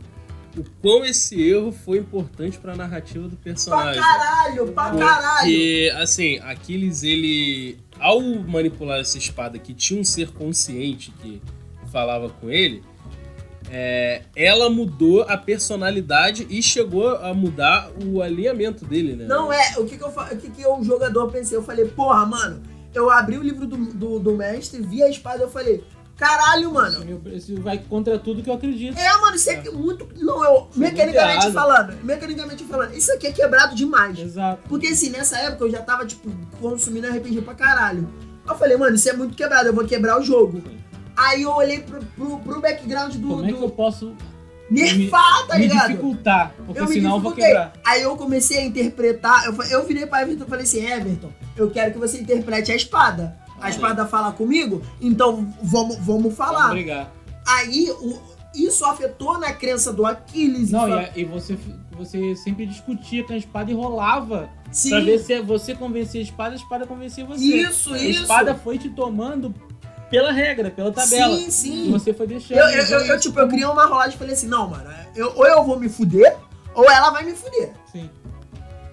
o quão esse erro foi importante pra narrativa do Pra personagem. caralho, pra caralho. Porque, assim, Aquiles, ele, ao manipular essa espada que tinha um ser consciente que falava com ele, ela mudou a personalidade e chegou a mudar o alinhamento dele, né? Não é, o que eu, jogador, pensei? Eu falei, porra, mano, eu abri o livro do mestre, vi a espada, eu falei, caralho, mano. Isso vai contra tudo que eu acredito. Mano, isso é muito... Não, mecanicamente falando, isso aqui é quebrado demais. Exato. Porque assim, nessa época eu já tava, tipo, consumindo RPG pra caralho. Eu falei, mano, isso é muito quebrado, eu vou quebrar o jogo. Aí eu olhei pro background do... Como é que eu posso nerfar, tá ligado? Me dificultar, porque Eu me senão eu vou dificultei. quebrar. Aí eu comecei a interpretar, eu virei pra Everton e falei assim, Everton, eu quero que você interprete a espada. A espada fala comigo, então vamos falar. Vamos brigar. Aí isso afetou na crença do Aquiles. Não, e você sempre discutia com a espada e rolava. Sim. Pra ver se você convencia a espada convencia você. Isso. A espada foi te tomando pela regra, pela tabela. Sim. E você foi deixando. Eu criei uma rolagem e falei assim, não, mano, ou eu vou me fuder, ou ela vai me fuder. Sim.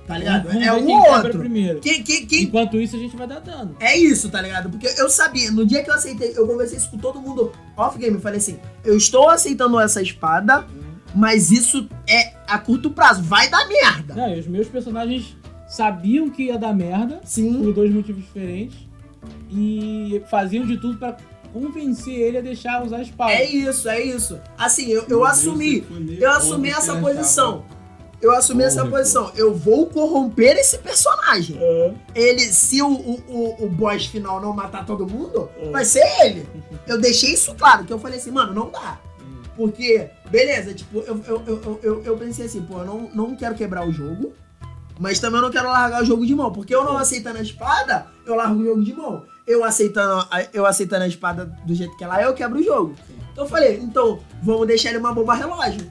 Tá ligado? Vamos É ver um quem ou quebra outro. primeiro. Quem... Enquanto isso, a gente vai dar dano. É isso, tá ligado? Porque eu sabia, no dia que eu aceitei, eu conversei isso com todo mundo off-game, eu falei assim, eu estou aceitando essa espada, mas isso é a curto prazo, vai dar merda. Não, e os meus personagens sabiam que ia dar merda, Sim. por 2 motivos diferentes, e faziam de tudo pra convencer ele a deixar usar a espada. É isso. Assim, eu assumi essa posição. Eu assumi essa posição. Eu vou corromper esse personagem. Ele, se o boss final não matar todo mundo, vai ser ele. Eu deixei isso claro, que eu falei assim, mano, não dá. Porque, beleza, tipo, eu pensei assim, pô, eu não quero quebrar o jogo, mas também eu não quero largar o jogo de mão. Porque eu não aceitando a espada, eu largo o jogo de mão. Eu aceitando a espada do jeito que ela é, eu quebro o jogo. Então eu falei, então, vamos deixar ele uma bomba relógio.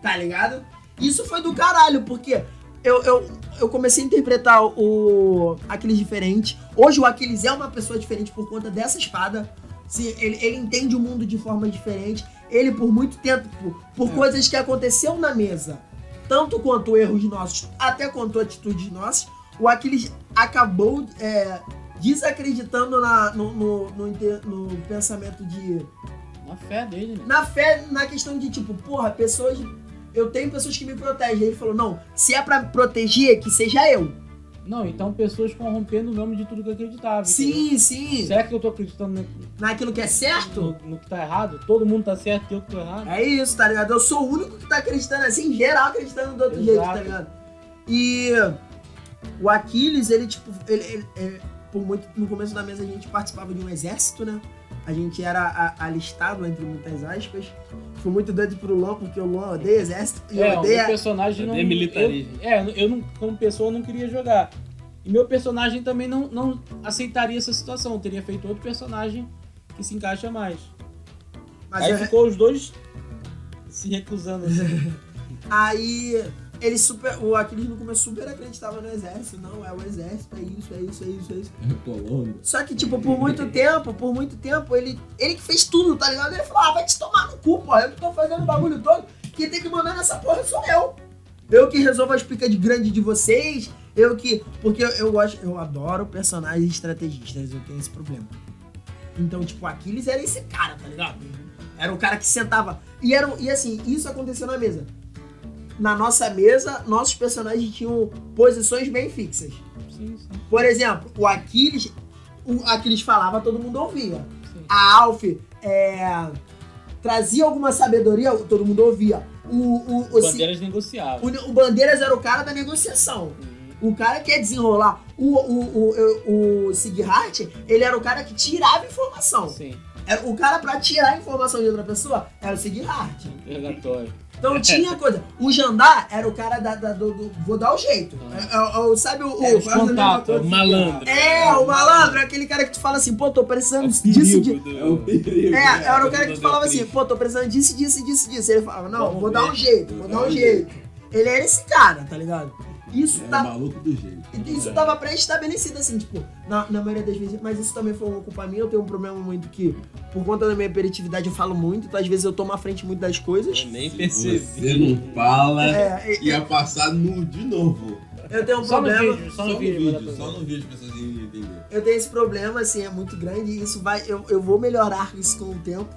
Tá ligado? Isso foi do caralho, porque eu comecei a interpretar o Aquiles diferente. Hoje o Aquiles é uma pessoa diferente por conta dessa espada. Sim, ele entende o mundo de forma diferente. Ele, por muito tempo, por coisas que aconteceu na mesa, tanto quanto erros nossos, até quanto atitudes nossas, o Aquiles acabou desacreditando no pensamento de... Na fé dele, né? Na fé, na questão de, tipo, porra, eu tenho pessoas que me protegem. Aí ele falou, não, se é pra proteger, que seja eu. Não, então pessoas corrompendo o nome de tudo que eu acreditava. Sim. Será que eu tô acreditando naquilo que é certo? No que tá errado? Todo mundo tá certo e eu que tô errado? É isso, tá ligado? Eu sou o único que tá acreditando assim, em geral, acreditando do outro jeito, tá ligado? E o Aquiles, ele, tipo, no começo da mesa a gente participava de um exército, né? A gente era alistado, entre muitas aspas. Fui muito doido pro Luan, porque o Luan odeia exército. E o meu personagem não... militarismo. Eu não, como pessoa, não queria jogar. E meu personagem também não aceitaria essa situação. Eu teria feito outro personagem que se encaixa mais. Mas aí ficou os dois se recusando. Assim. Aí... o Aquiles no começo super acreditava no exército. Não, é o exército, é isso. Só que, tipo, por muito tempo, ele que fez tudo, tá ligado? Ele falou, vai te tomar no cu, porra. Eu que tô fazendo o bagulho todo. Quem tem que mandar nessa porra sou eu. Eu que resolvo as picas grandes de vocês. Porque eu adoro personagens estrategistas, eu tenho esse problema. Então, tipo, o Aquiles era esse cara, tá ligado? Era o cara que sentava. E assim, isso aconteceu na mesa. Na nossa mesa, nossos personagens tinham posições bem fixas. Sim. Por exemplo, o Aquiles falava, todo mundo ouvia. Sim. A Alf trazia alguma sabedoria, todo mundo ouvia. O Bandeiras negociava. O Bandeiras era o cara da negociação. O cara que ia desenrolar. O Sighart, ele era o cara que tirava informação. Sim. O cara pra tirar a informação de outra pessoa era o Sighart. Interrogatório. Então tinha coisa. O Jandar era o cara do vou dar o jeito. Sabe o contato, o malandro. O malandro, é aquele cara que tu fala assim, pô, tô precisando disso. Era o cara que tu falava assim, pô, tô precisando disso. Ele falava, não, vou dar um jeito. Ele era esse cara, tá ligado? Isso maluco do jeito. Isso tava pré-estabelecido, assim, tipo, na maioria das vezes, mas isso também foi uma culpa minha. Eu tenho um problema muito que, por conta da minha hiperatividade, eu falo muito, então às vezes eu tomo à frente muito das coisas. Eu nem percebi. Você não fala, ia passar de novo. Eu tenho um problema. Só no vídeo, as pessoas iam entender. Eu tenho esse problema, assim, é muito grande, e isso vai. Eu vou melhorar isso com o tempo.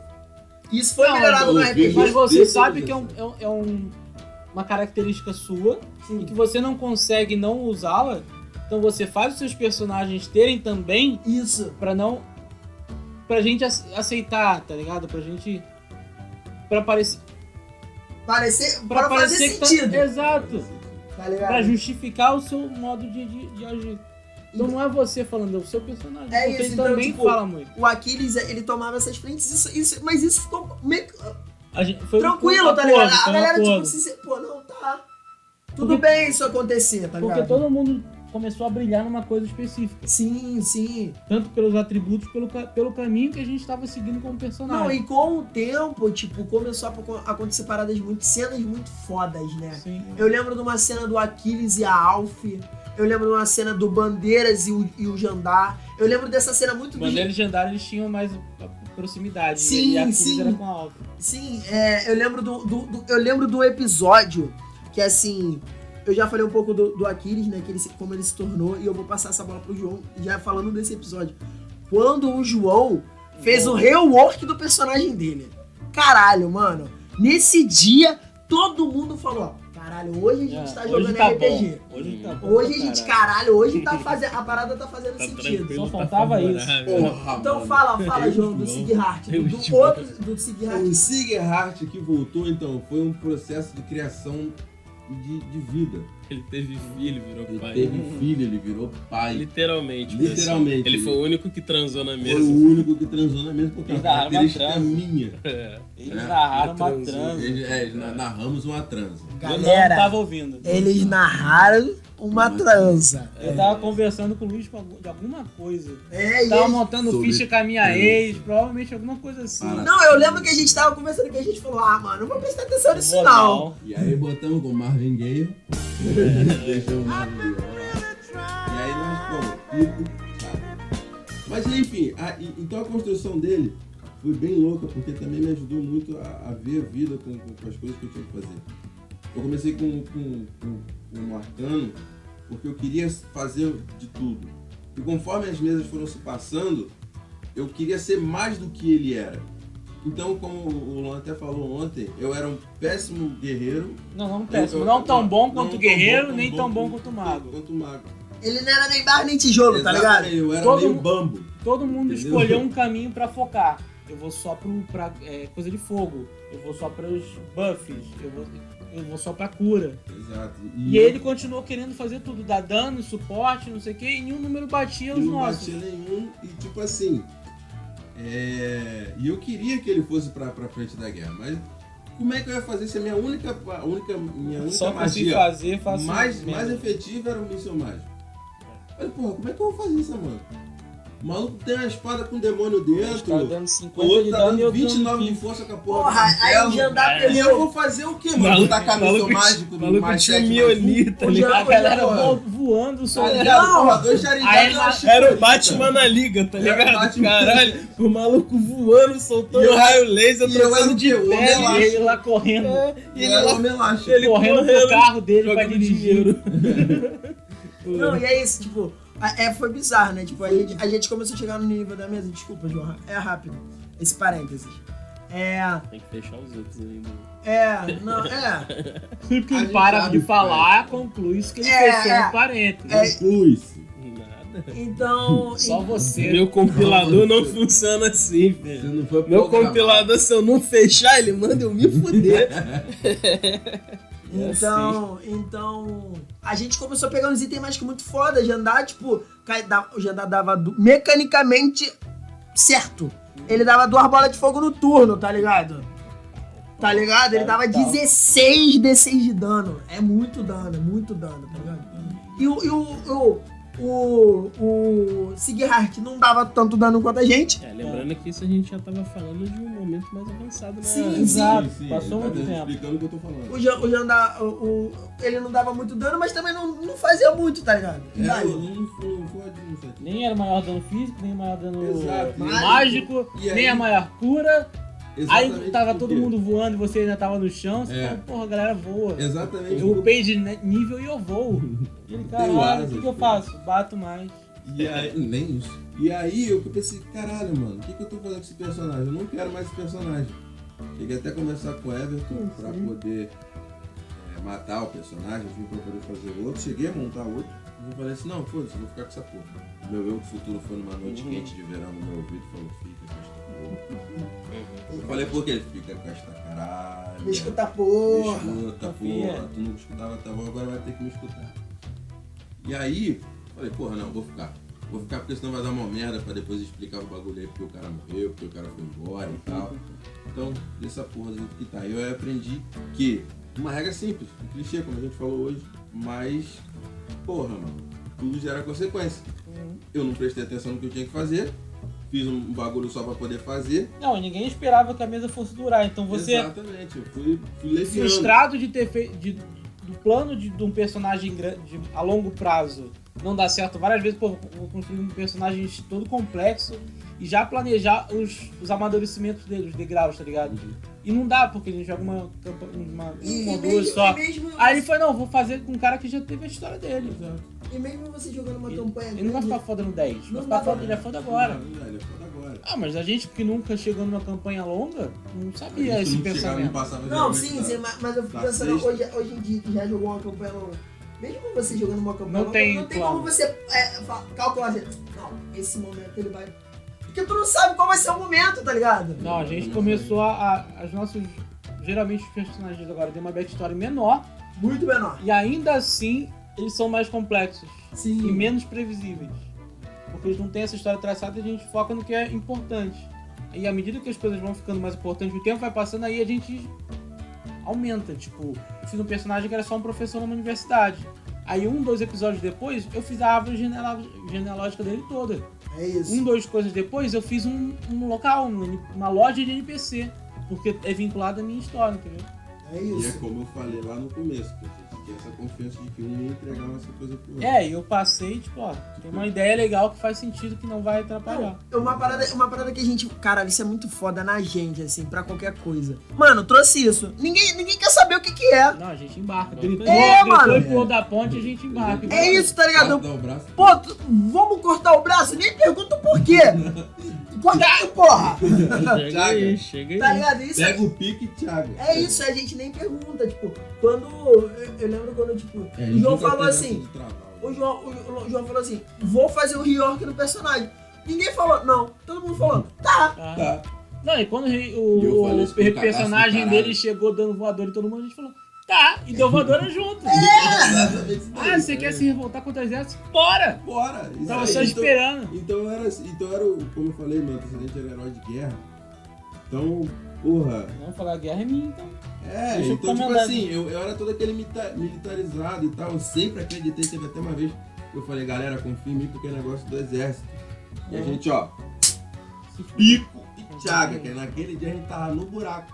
Isso foi Não, melhorado no eu vi, RPG. Mas você Deus sabe Deus. que uma característica sua e Sim. que você não consegue não usá-la. Então você faz os seus personagens terem também Isso. pra gente aceitar, tá ligado? Pra parecer Pra fazer que sentido. Exato. Tá ligado? Pra justificar o seu modo de agir. Então não é você falando, é o seu personagem. É porque isso, ele então, também tipo, fala muito. O Aquiles, ele tomava essas frentes, mas isso ficou meio Foi tranquilo, um tá acordo, ligado? A foi um galera, tipo, acordo. pô, não, tá. Tudo bem isso acontecer, tá ligado? Porque todo mundo começou a brilhar numa coisa específica. Sim. Tanto pelos atributos, pelo caminho que a gente estava seguindo como personagem. Não, e com o tempo, tipo, começou a acontecer cenas muito fodas, né? Sim. Eu lembro de uma cena do Aquiles e a Alf. Eu lembro de uma cena do Bandeiras e o Jandar. Eu lembro dessa cena muito Bandeira e Jandar, eles tinham mais proximidade. Sim, e a Aquiles sim. era com a Alpha. Sim, eu lembro do episódio que, assim, eu já falei um pouco do Aquiles, né, como ele se tornou, e eu vou passar essa bola pro João, já falando desse episódio. Quando o João fez o rework do personagem dele. Caralho, mano. Nesse dia, todo mundo falou, ó, caralho, hoje a gente tá jogando RPG. Bom. Hoje tá bom. Hoje a gente, caralho, hoje tá fazendo, a parada tá fazendo sentido. Só faltava isso. Porra, Então mano. fala, Eu, João, do João. Sighart. Eu, Do João. outro, do Sighart. O Sighart que voltou, então, foi um processo de criação de vida. Ele teve filho, virou Ele pai. teve filho, ele virou pai. Literalmente. Literalmente. Ele foi o único que transou na Foi mesa. o único que transou na mesa, porque é uma Eles narraram uma característica transa. minha. É. Eles É, narraram uma ele transou. transa. Narramos uma transa. Eu não Galera, tava ouvindo. eles narraram uma transa. Eu tava conversando com o Luiz de alguma coisa. É, e Tava eles... montando Sobre ficha com a minha transa. ex, provavelmente alguma coisa assim. Para. Não, eu lembro que a gente tava conversando que a gente falou, mano, não vou prestar atenção nisso não. E aí botamos com Marvin Gaye. Deixamos o Marvin Gaye lá. E aí nós fomos. Mas enfim, então a construção dele foi bem louca, porque também me ajudou muito a ver a vida com as coisas que eu tinha que fazer. Eu comecei com um arcano, porque eu queria fazer de tudo. E conforme as mesas foram se passando, eu queria ser mais do que ele era. Então, como o Luan até falou ontem, eu era um péssimo guerreiro. Não péssimo. Eu- Não tão bom não quanto tão o guerreiro, bom, nem tão bom quanto o mago. Quanto o mago. Ele não era nem barro nem tijolo, tá ligado? Exatamente, eu era Todo meio mu- bambo. Todo mundo Entendeu? escolheu um caminho pra focar. Eu vou só pra coisa de fogo. Eu vou só pros buffs. Eu vou só pra cura. Exato. E ele continuou querendo fazer tudo. Dar dano, suporte, não sei o que. E nenhum número batia os não nossos. batia nenhum e tipo assim. E eu queria que ele fosse pra frente da guerra, mas como é que eu ia fazer se a minha única Só consegui magia fazer, faço mais mesmo. efetiva era o míssil mágico? Mas porra, como é que eu vou fazer isso, mano? O maluco tem uma espada com demônio Os caras dentro, dando o 50 de outro tá dano e eu dando 29 de dando 15. força com a porra. Porra, do aí o martelo. Jandar E eu perdeu. vou fazer o quê, mano? Vou tacar míssil mágico no maluco mais tinha 7 Mionir, tá O ligado? A galera porra. voando, Tá só ligado? Não. Porra, 2 charingados Aí e uma Era chicote, o Batman na liga, tá Era o ligado? Batman. Caralho, o maluco voando, soltando E eu- raio laser, e eu era trocando o de quê? O pé. Homem-Lá. e ele lá correndo. E E ele era lá o Melache. ele correndo pro correndo, carro dele pra jogando dirigir. dinheiro. Não, e é isso, tipo, foi bizarro, né? Tipo, a gente começou a chegar no nível da mesa. Desculpa, João, é rápido. Esse parênteses. Tem que fechar os outros ainda. Sempre que A ele gente para sabe de falar, conclui isso que ele fechou um parênteses. Conclui-se. Nada. Então. Só você. Meu compilador não funciona assim, Você velho. não foi Meu programado. compilador, se eu não fechar, ele manda eu me fuder. Então, a gente começou a pegar uns itens mágicos muito foda. Jandar, tipo, o Jandar dava mecanicamente certo. Ele dava 2 bolas de fogo no turno, tá ligado? Tá ligado? Ele dava 16 D6 de dano. É muito dano, tá ligado? E o Sighart não dava tanto dano quanto a gente. Lembrando que isso a gente já tava falando de um momento mais avançado, né? Sim, Exato. Sim, Passou ele tá muito tempo. explicando o que eu tô falando. O Jandar, ele não dava muito dano, mas também não fazia muito, tá ligado? Daí. Não pode, não sei. Nem era maior dano físico, nem maior dano Exato. mágico, E aí- nem a maior cura. Aí Exatamente tava por todo quê? mundo voando e você ainda tava no chão. Você É. fala, porra, a galera voa. Exatamente. Eu upei de nível e eu voo. E ele, Tenho caralho, asas, o que eu pô. faço? Bato mais. E aí, nem isso. E aí eu pensei, caralho, mano, o que eu tô fazendo com esse personagem? Eu não quero mais esse personagem. Cheguei até a conversar com o Everton pra poder matar o personagem, enfim, pra poder fazer outro. Cheguei a montar outro. E eu falei assim, não, foda-se, eu vou ficar com essa porra. Meu eu do futuro foi numa noite quente de verão no meu ouvido e falou, fica com esta porra. Eu falei, por que ele fica com esta caralho? Me escuta, porra. Me escuta, porra. Tu não escutava, tá bom, agora vai ter que me escutar. E aí, falei, porra, não, vou ficar. Vou ficar porque senão vai dar uma merda pra depois explicar o bagulho aí, porque o cara morreu, porque o cara foi embora e tal. Então, dessa porra do jeito que tá. Eu aprendi que uma regra simples, um clichê, como a gente falou hoje, mas, porra, mano, tudo gera consequência. Eu não prestei atenção no que eu tinha que fazer, fiz um bagulho só pra poder fazer. Não, ninguém esperava que a mesa fosse durar, então você, Exatamente, eu fui leviando. frustrado de ter feito, do plano de um personagem grande, a longo prazo, não dá certo várias vezes, pô, vou construir um personagem todo complexo e já planejar os amadurecimentos dele, os degraus, tá ligado? E não dá, porque a gente joga uma ou duas só. Aí ele foi, não, vou fazer com um cara que já teve a história dele. E mesmo você jogando uma campanha Ele não vai ficar foda no 10, vai ficar foda, ele é foda agora. Ele é foda agora. Ah, mas a gente que nunca chegou numa campanha longa, não sabia esse pensamento. Não, sim, mas eu fico pensando, hoje em dia que já jogou uma campanha longa, mesmo você jogando uma campanha Não longa, tem não tem plano. como você calcular assim, não, esse momento ele vai... Porque tu não sabe qual vai ser o momento, tá ligado? Não, a gente começou as nossas... Geralmente os personagens agora têm uma backstory menor Muito menor. e ainda assim eles são mais complexos Sim. e menos previsíveis. Porque eles não têm essa história traçada e a gente foca no que é importante. E à medida que as coisas vão ficando mais importantes, o tempo vai passando, aí a gente aumenta. Tipo, eu fiz um personagem que era só um professor numa universidade. Aí 2 episódios depois, eu fiz a árvore genealógica dele toda. É isso. 2 coisas depois, eu fiz um local, uma loja de NPC. Porque é vinculado à minha história, entendeu? É E é isso. como eu falei lá no começo, que a gente tinha essa confiança de que um ia entregar essa coisa pro outro. É, e eu passei, tipo, ó, tem uma ideia legal que faz sentido, que não vai atrapalhar. Uma parada que a gente... Cara, isso é muito foda na gente, assim, pra qualquer coisa. Mano, trouxe isso. Ninguém quer saber o que é. Não, a gente embarca. mano. Depois da ponte, a gente embarca. É isso, tá ligado? Dá o braço. Pô, vamos cortar o braço? Nem pergunta por quê. Corta aí, porra. Chega aí. Tá ligado? Isso Pega o pique, Thiago. é isso, a gente nem pergunta. Tipo, quando... Eu lembro quando, tipo, É, a o gente João nunca falou teve assim... essa de travar. O João falou assim, vou fazer o rework do personagem. Ninguém falou, não. Todo mundo falou, tá. Ah. Tá. Não, e quando E eu falei isso pro o cagaço personagem do dele caralho. chegou dando voador e todo mundo, a gente falou, tá, e deu voadora junto. Exatamente isso daí. Ah, você quer se revoltar contra o exército? Bora! Bora! Isso Tava aí. só esperando. Então era, como eu falei, meu antecedente era herói de guerra. Então, porra. Vamos falar, a guerra é minha, então. É, Deixa eu então tipo comandar. assim, eu era todo aquele militarizado e tal. Eu sempre acreditei, teve até uma vez que eu falei, galera, confia em mim porque é negócio do exército. E a gente, ó, pico e tchaga, que naquele dia a gente tava no buraco.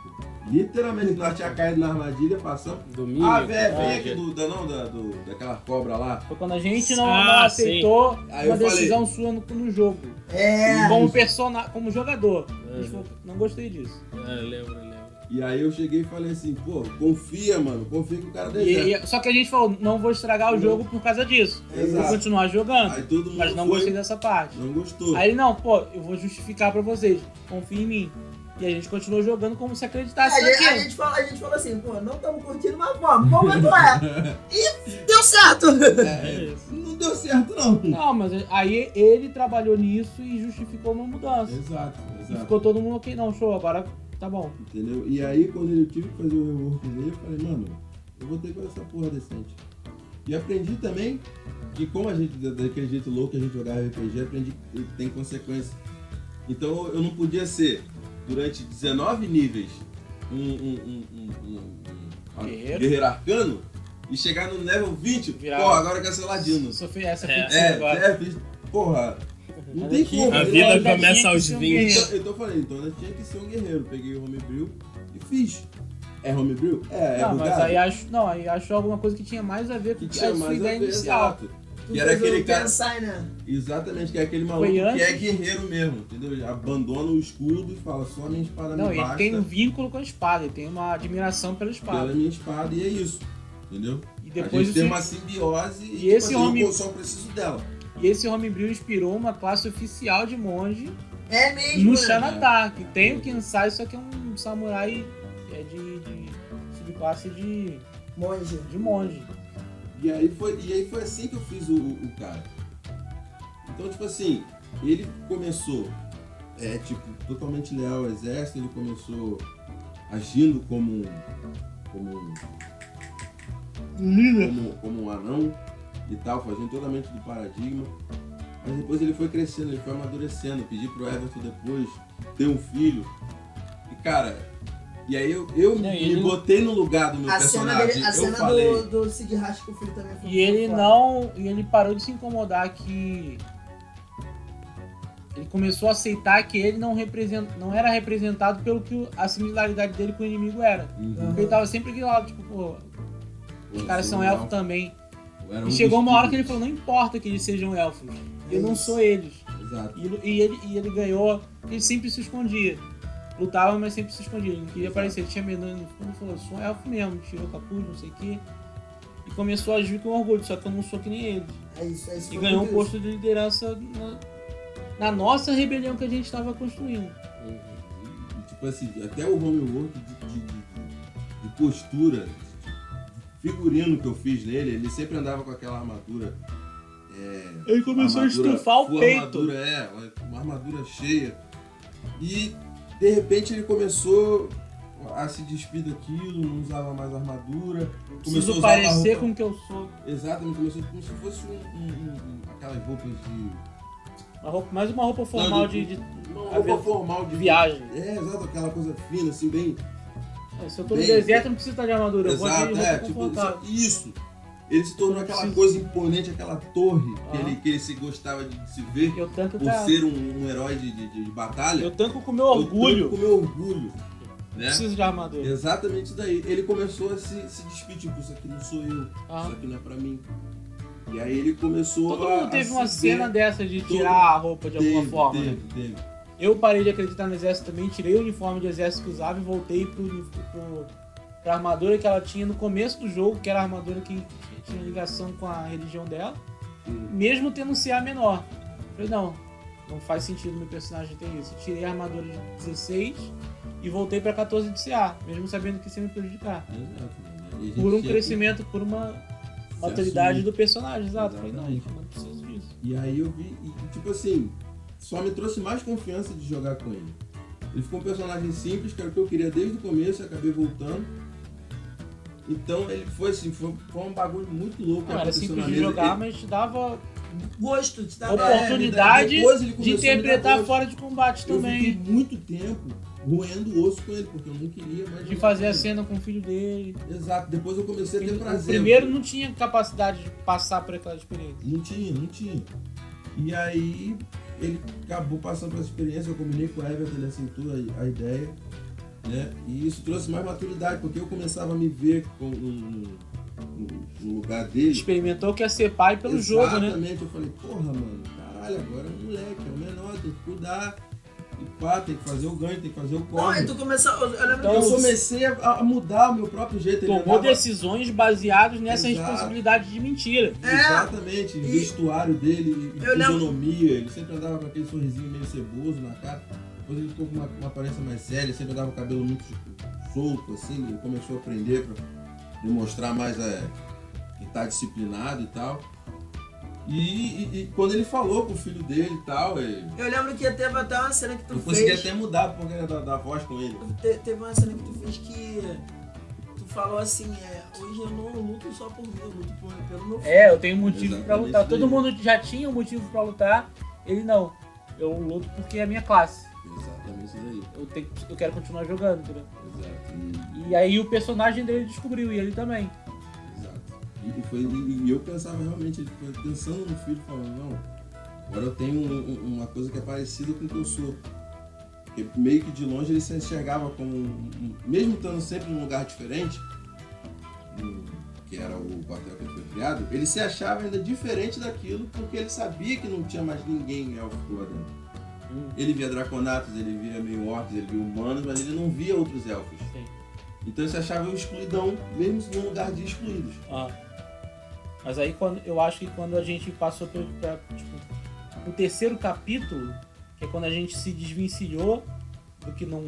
Literalmente, nós tínhamos caído na armadilha, passamos. Domingo. Ah, velho, vem aqui daquela cobra lá. Foi quando a gente não Ah, aceitou Aí uma eu falei- decisão sua no jogo. É. Como jogador. A gente falou, não gostei disso. Lembro. E aí eu cheguei e falei assim, pô, confia, mano, confia que o cara deu E, certo. só que a gente falou, não vou estragar o jogo por causa disso. Exato. Vou continuar jogando. Aí todo mundo Mas não foi, gostei dessa parte. não gostou. Aí ele, não, pô, eu vou justificar pra vocês. Confia em mim. E a gente continuou jogando como se acreditasse A naquilo. gente falou assim, pô, não estamos curtindo, mas vamos ver qual é. E deu certo. É, não deu certo, não. Não, mas aí ele trabalhou nisso e justificou uma mudança. Exato, E exato. ficou todo mundo ok, não, show, agora tá bom. Entendeu? E aí, quando eu tive que fazer o rework dele, eu falei, mano, eu vou ter que fazer essa porra decente. E aprendi também que como a gente, daquele jeito louco que a gente jogava RPG, aprendi que tem consequência. Então eu não podia ser, durante 19 níveis, um guerreiro arcano e chegar no level 20, Virar- porra, agora eu quero ser ladino. Essa feiticeira agora. Porra, não Mas tem aqui- como. A Eu- vida ainda começa tinha que aos ser um 20. guerreiro. Então eu falei, então eu tinha que ser um guerreiro. Peguei o homebrew e fiz. É homebrew? É Não, mas bugado? aí acho alguma coisa que tinha mais a ver com Que a tinha sua mais a ideia ver, inicial. exato. Que era aquele cara... Pensar, né? Exatamente, que é aquele maluco Foi que antes? é guerreiro mesmo, entendeu? Ele abandona o escudo e fala, só a minha espada Não, me ele basta tem um vínculo com a espada, ele tem uma admiração pela espada. pela minha espada e é isso, entendeu? E A depois gente tem isso- uma simbiose E tipo esse assim, homem- eu só preciso dela. E esse homebrew inspirou uma classe oficial de monge É mesmo, no né? Xanatá, que tem o Kensai, só que é um samurai de subclasse de Monge. monge. E aí foi assim que eu fiz o cara. Então, tipo assim, ele começou totalmente leal ao exército, ele começou agindo como um anão e tal, fazendo totalmente do paradigma. Mas depois ele foi crescendo, ele foi amadurecendo, pedi pro Everton depois ter um filho. E cara, e aí eu me botei no lugar do meu personagem. A cena falei, do Sid Hash com o filho também foi E ele parou de se incomodar que ele começou a aceitar que ele não era representado pelo que a similaridade dele com o inimigo era. Porque ele tava sempre aquele lado, tipo, pô, os caras são elfos também. E chegou uma hora que ele falou, não importa que eles sejam elfos, eu não sou eles. Exato. E ele ganhou, ele sempre se escondia. Lutava, mas sempre se escondia, ele não queria aparecer, ele tinha medo, ele falou, eu sou um elfo mesmo, tirou o capuz, não sei o quê. E começou a agir com orgulho, só que eu não sou que nem eles. É isso. E ganhou um posto de liderança na nossa rebelião que a gente estava construindo. Tipo assim, até o homework de postura, de figurino que eu fiz nele, ele sempre andava com aquela armadura. Ele começou a estufar o peito. Uma armadura cheia. E de repente ele começou a se despir daquilo, não usava mais armadura. Começou a usar parecer com o que eu sou. Exatamente, começou como se fosse aquelas roupas de. Mais uma roupa formal uma roupa formal de viagem. Exato, aquela coisa fina, assim, bem. Se eu tô no deserto, eu não preciso estar de armadura. Exato, eu vou de isso. Ele se tornou aquela coisa imponente, aquela torre que ele se gostava de se ver por ser um herói de batalha. Eu tanco com o meu orgulho. Né? Preciso de armadura. Exatamente isso daí. Ele começou a se despir, tipo, isso aqui não sou eu, isso aqui não é pra mim. E aí ele começou Todo mundo teve uma cena dessa de tirar a roupa de alguma forma. Teve. Eu parei de acreditar no exército também, tirei o uniforme de exército que usava e voltei pra armadura que ela tinha no começo do jogo, que era a armadura que tinha ligação com a religião dela, mesmo tendo um CA menor. Falei, não faz sentido meu personagem ter isso. Tirei a armadura de 16 e voltei pra 14 de CA, mesmo sabendo que isso ia me prejudicar. Exato. Por um crescimento, por uma maturidade do personagem, exato. Falei, não preciso disso. E aí eu vi, tipo assim, só me trouxe mais confiança de jogar com ele. Ele ficou um personagem simples, que era o que eu queria desde o começo, e acabei voltando. Então ele foi assim, foi um bagulho muito louco. Não era simples de jogar, mas te dava gosto, te dava oportunidade de interpretar fora de combate também. Eu fiquei muito tempo roendo o osso com ele, porque eu não queria mais. De fazer a cena com o filho dele. Exato, depois eu comecei a ter prazer. O primeiro não tinha capacidade de passar por aquela experiência. Não tinha. E aí ele acabou passando por essa experiência, eu combinei com o Everton, ele aceitou a ideia, né? E isso trouxe mais maturidade, porque eu começava a me ver no lugar dele. Experimentou que ia ser pai pelo jogo, né? Exatamente, eu falei, porra, mano, caralho, agora é um moleque, é o menor, tem que cuidar. E pá, tem que fazer o ganho, tem que fazer o corre. Não, tu começou, eu lembro então, eu comecei a mudar o meu próprio jeito. Tomou decisões baseadas nessa responsabilidade de mentira. Exatamente, vestuário dele, fisionomia, ele sempre andava com aquele sorrisinho meio ceboso na cara. Depois ele ficou com uma aparência mais séria, sempre andava com o cabelo muito solto, assim, ele começou a aprender pra demonstrar mais que tá disciplinado e tal. E quando ele falou pro filho dele e tal... Eu lembro que teve até uma cena que tu fez... Eu consegui até mudar porque era da voz com ele. Teve uma cena que tu fez que... Tu falou assim, hoje eu não luto só por mim, eu luto pelo meu filho. Eu tenho motivo pra lutar. Todo mundo já tinha um motivo pra lutar, ele não. Eu luto porque é a minha classe. Exatamente isso daí. Eu quero continuar jogando, entendeu? Exato. E aí o personagem dele descobriu, e ele também. E eu pensava realmente, ele foi pensando no filho, falando, não, agora eu tenho uma coisa que é parecida com o que eu sou. Porque meio que de longe ele se enxergava como, mesmo estando sempre num lugar diferente, que era o quartel que ele foi criado, ele se achava ainda diferente daquilo, porque ele sabia que não tinha mais ninguém élfico lá dentro. Ele via draconatos, ele via meio orcs, ele via humanos, mas ele não via outros elfos. Sim. Então ele se achava excluidão, mesmo num lugar de excluídos. Mas aí eu acho que quando a gente passou para o terceiro capítulo, que é quando a gente se desvencilhou do que não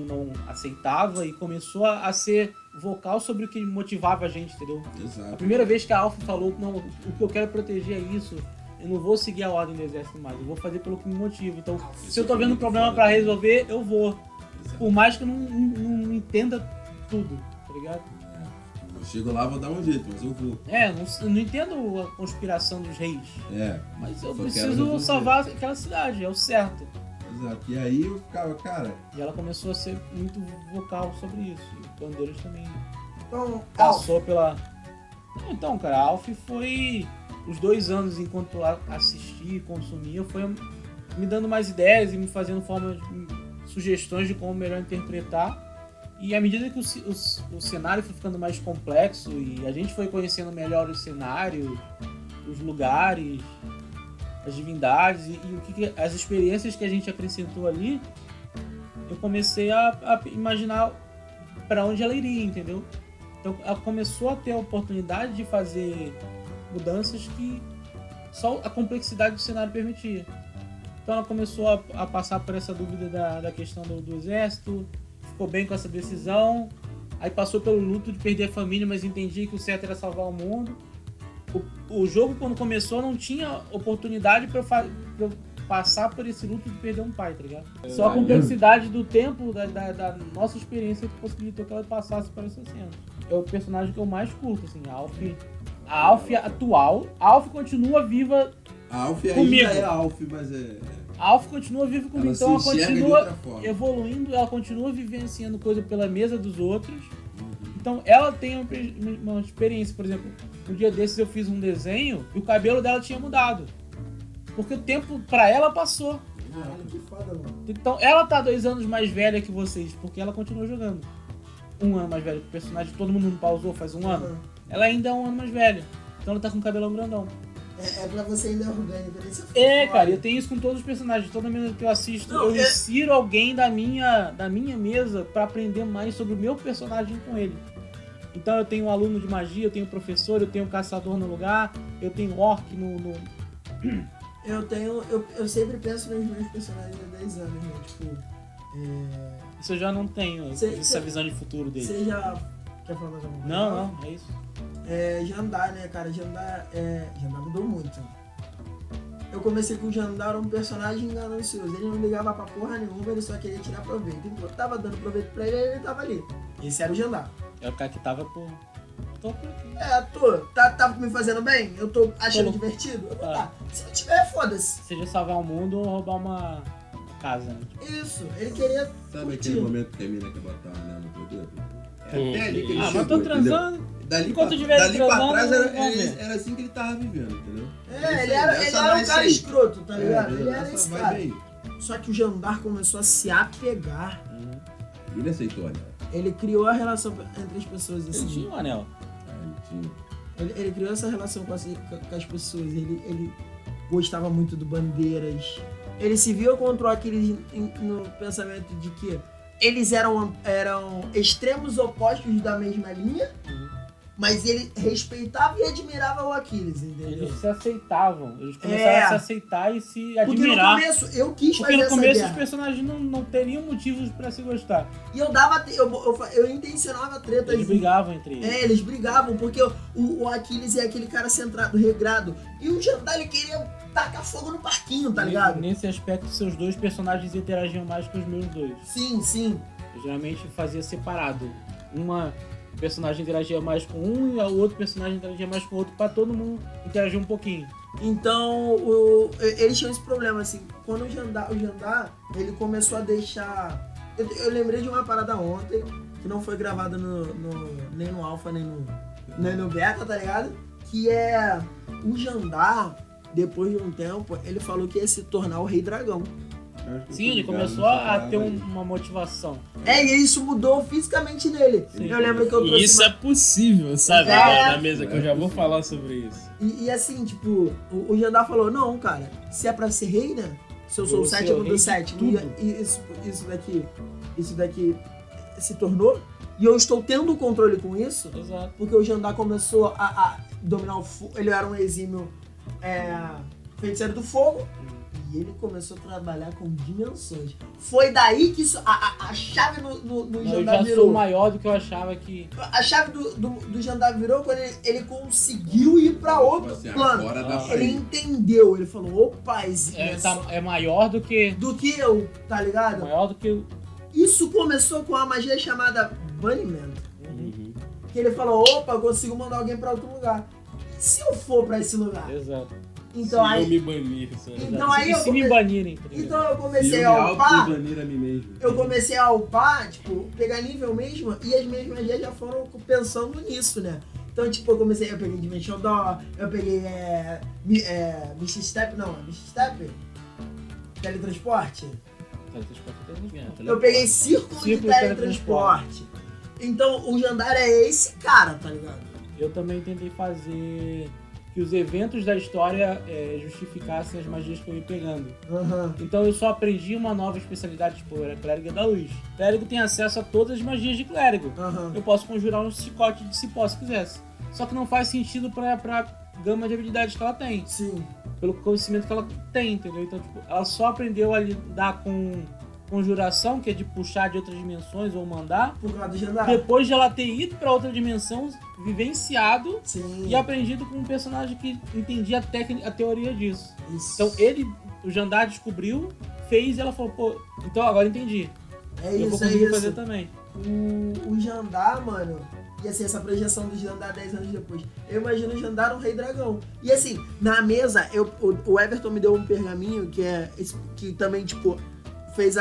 aceitava e começou a ser vocal sobre o que motivava a gente, entendeu? A Exato. primeira vez que a Alpha falou, não, o que eu quero proteger é isso, eu não vou seguir a ordem do exército mais, eu vou fazer pelo que me motiva. Então, se eu tô vendo um problema pra resolver, eu vou. Exato. Por mais que eu não entenda tudo, tá ligado? Eu chego lá, vou dar um jeito, mas eu vou. Eu não entendo a conspiração dos reis, mas eu Só quero preciso resolver. salvar aquela cidade, é o certo. Exato. E aí eu ficava, cara, E ela começou a ser muito vocal sobre isso. E o Bandeiras também Então, passou pela... Então, cara, a Alf foi... Os 2 anos enquanto eu assistia e consumia, foi me dando mais ideias e me fazendo sugestões de como melhor interpretar. E à medida que o cenário foi ficando mais complexo e a gente foi conhecendo melhor os cenários, os lugares, as divindades e as experiências que a gente acrescentou ali, eu comecei a imaginar para onde ela iria, entendeu? Então ela começou a ter a oportunidade de fazer mudanças que só a complexidade do cenário permitia. Então ela começou a passar por essa dúvida da questão do exército, ficou bem com essa decisão, aí passou pelo luto de perder a família, mas entendia que o certo era salvar o mundo. O jogo, quando começou, não tinha oportunidade pra eu passar por esse luto de perder um pai, tá ligado? Só a complexidade do tempo, da nossa experiência, que possibilitou que ela passasse por essa cena. É o personagem que eu mais curto, assim, a Alf atual. A Alf continua viva a Alf comigo. ainda é Alf, mas A Alf continua viva comigo, ela então ela se enxerga de continua outra forma. evoluindo, ela continua vivenciando coisa pela mesa dos outros. Então ela tem uma experiência, por exemplo, um dia desses eu fiz um desenho e o cabelo dela tinha mudado. Porque o tempo pra ela passou. caralho, que foda, mano. Então ela tá 2 anos mais velha que vocês, porque ela continua jogando. 1 ano mais velha, que o personagem todo mundo não pausou faz 1 ano. Ela ainda é 1 ano mais velha. Então ela tá com o cabelão grandão. É pra você ainda orgânico, né? Isso Cara, eu tenho isso com todos os personagens. Toda mesa que eu assisto, Não, eu insiro alguém da minha mesa pra aprender mais sobre o meu personagem com ele. Então eu tenho um aluno de magia, eu tenho um professor, eu tenho um caçador no lugar, eu tenho um orc no... Eu sempre penso nos meus personagens há 10 anos, né? Tipo, Isso eu já não tenho, essa visão de futuro dele. você já quer falar mais alguma coisa? Não, é isso. Jandar, né, cara? Jandar mudou muito. Eu comecei com o Jandar, um personagem ganancioso. Ele não ligava pra porra nenhuma, ele só queria tirar proveito. Então eu tava dando proveito pra ele, ele tava ali. Esse era o Jandar. É o cara que tava por... Tô por aqui. Tá me fazendo bem? Eu tô achando divertido? Eu vou tá. Se não tiver, foda-se. Seja salvar o mundo ou roubar uma casa, né? Isso, ele queria Sabe curtir. aquele momento que a mina quer botar uma anel no teu dedo? Até ali que ele Mas chegou, tô transando. entendeu? Dali Enquanto pra, tiver dali pra transando, trás vamos ver. era assim que ele tava vivendo, entendeu? Ele era um cara escroto, tá ligado? Ele era essa esse vibe cara. aí. Só que o Jandar começou a se apegar. Ele aceitou, né? Ele criou a relação entre as pessoas Ele assim. tinha um anel. Ele criou essa relação com as pessoas. Ele gostava muito do Bandeiras. Ele se viu contra o Aquiles no pensamento de que eles eram extremos opostos da mesma linha, mas ele respeitava e admirava o Aquiles, entendeu? Eles se aceitavam. Eles começaram a se aceitar e se Porque no admirar. começo eu quis Porque fazer no essa começo guerra. os personagens não teriam motivos pra se gostar. E eu intencionava tretas. Eles brigavam entre eles. Eles brigavam, porque o Aquiles é aquele cara centrado, regrado. E o Jandar, ele queria tacar fogo no parquinho, tá ligado? Nesse aspecto, seus 2 personagens interagiam mais que os meus 2. Sim. Eu geralmente fazia separado. Uma personagem interagia mais com um e o outro personagem interagia mais com o outro, pra todo mundo interagir um pouquinho. Então, eles tinham esse problema, assim. Quando o Jandar ele começou a deixar... Eu lembrei de uma parada ontem, que não foi gravada nem no Alpha, nem no Beta, tá ligado? Que é o Jandar, depois de um tempo, ele falou que ia se tornar o Rei Dragão. Sim, ele começou a ter uma motivação. E isso mudou fisicamente nele. Sim. Eu lembro que eu trouxe E isso é possível, sabe? É. Na mesa, que eu já vou falar sobre isso. E assim, tipo, o Jandar falou, não, cara, se é pra ser rei, né? Se eu sou o Você é o sétimo rei do de sétimo, tudo. e isso daqui se tornou, e eu estou tendo controle com isso, Exato. porque o Jandar começou a dominar o fogo, ele era um exímio feiticeiro do fogo, E ele começou a trabalhar com dimensões. Foi daí que a chave no Eu Jandar já virou. sou maior do que eu achava que... A chave do Jandar virou quando ele conseguiu ir pra outro Tipo assim, plano. agora dá pra Ele ir. entendeu, ele falou, opa, É maior do que... do que eu, tá ligado? Maior do que... Isso começou com uma magia chamada Bunnyman. Uhum. Que ele falou, opa, eu consigo mandar alguém pra outro lugar. E se eu for pra esse lugar? Exato. Então Se aí... eu me banir, sabe? Então aí E eu se me banirem, tá ligado? Então eu comecei E a eu me upar, autobanir a mim mesmo. eu comecei a upar, tipo, pegar nível mesmo, e as minhas magias já foram pensando nisso, né? Então, tipo, eu peguei Dimension Door, eu peguei Misty Step, Teletransporte. Eu peguei Círculo de Círculo de Teletransporte. Então, o Jandar é esse cara, tá ligado? Eu também tentei fazer que os eventos da história justificassem as magias que eu ia pegando. Aham. Então eu só aprendi uma nova especialidade, tipo, eu era clérigo da luz. Clérigo tem acesso a todas as magias de clérigo. Aham. Eu posso conjurar um chicote de cipó se quisesse. Só que não faz sentido pra gama de habilidades que ela tem. Sim. Pelo conhecimento que ela tem, entendeu? Então, tipo, ela só aprendeu a lidar com conjuração, que é de puxar de outras dimensões ou mandar, Por causa do Jandar. depois de ela ter ido pra outra dimensão, vivenciado Sim. e aprendido com um personagem que entendia a teoria disso. Isso. Então o Jandar descobriu, fez e ela falou, pô, então agora entendi. É Eu vou isso, é conseguir isso. fazer também. O Jandar, mano, e assim, essa projeção do Jandar 10 anos depois. Eu imagino o Jandar um rei dragão. E assim, na mesa, o Everton me deu um pergaminho que também, tipo, fez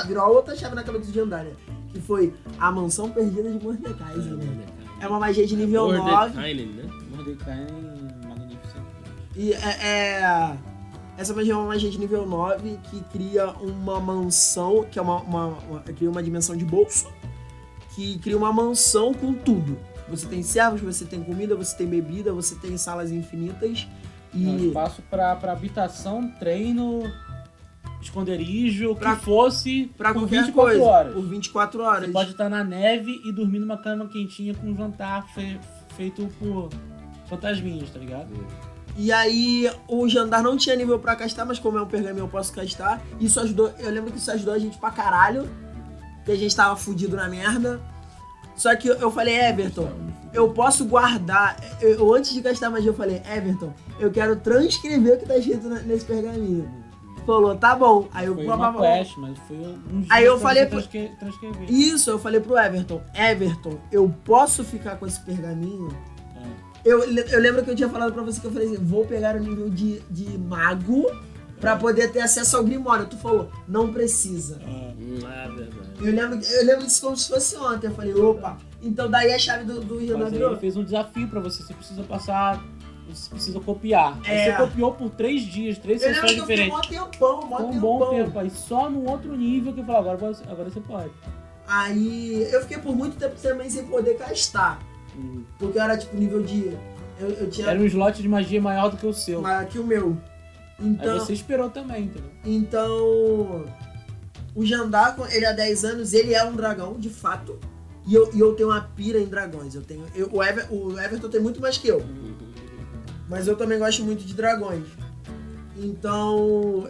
virou a outra chave na cabeça do Jandar, né? Que foi a mansão perdida de Mordekaiser, né? É uma magia de nível 9. Mordekainen, né? Mordecai magnífico. E essa magia é uma magia de nível 9 que cria uma mansão, que é cria uma dimensão de bolso, que cria uma mansão com tudo. Você tem servos, você tem comida, você tem bebida, você tem salas infinitas Um e espaço pra habitação, treino, esconderijo, Pra- que fosse pra por qualquer 24 coisa, horas. por 24 horas. Você pode estar na neve e dormir numa cama quentinha com um jantar feito por fantasminhas, tá ligado? E aí o Jandar não tinha nível pra castar, mas como é um pergaminho eu posso castar. Isso ajudou, eu lembro que isso ajudou a gente pra caralho, que a gente tava fudido na merda. Só que eu falei, Everton, eu posso guardar. Eu antes de gastar magia, eu falei, Everton, eu quero transcrever o que tá escrito nesse pergaminho. Falou, tá bom. Aí eu Foi uma quest, mas foi uns Aí dias eu pra falei você transcrever. Isso, eu falei pro Everton, eu posso ficar com esse pergaminho? Eu lembro que eu tinha falado pra você que eu falei assim, vou pegar o nível de mago pra poder ter acesso ao Grimório. Tu falou, não precisa. Verdade. Eu lembro disso como se fosse ontem. Eu falei, opa, então daí a chave do Jandar Mas aí virou. ele fez um desafio pra você, você precisa passar, você precisa copiar. Aí É. você copiou por 3 dias, 3 Eu lembro sessões que eu fiquei diferentes. mó tempão, Foi um bom tempo, aí só no outro nível que eu falei, agora você pode. Aí eu fiquei por muito tempo também sem poder castar. Porque eu era tipo nível de... Eu tinha Era um slot de magia maior do que o seu. maior que o meu. Aí Então... você esperou também, entendeu? Então, o Jandar, ele há 10 anos, ele é um dragão, de fato. E eu tenho uma pira em dragões. O Everton tem muito mais que eu. Mas eu também gosto muito de dragões. Então,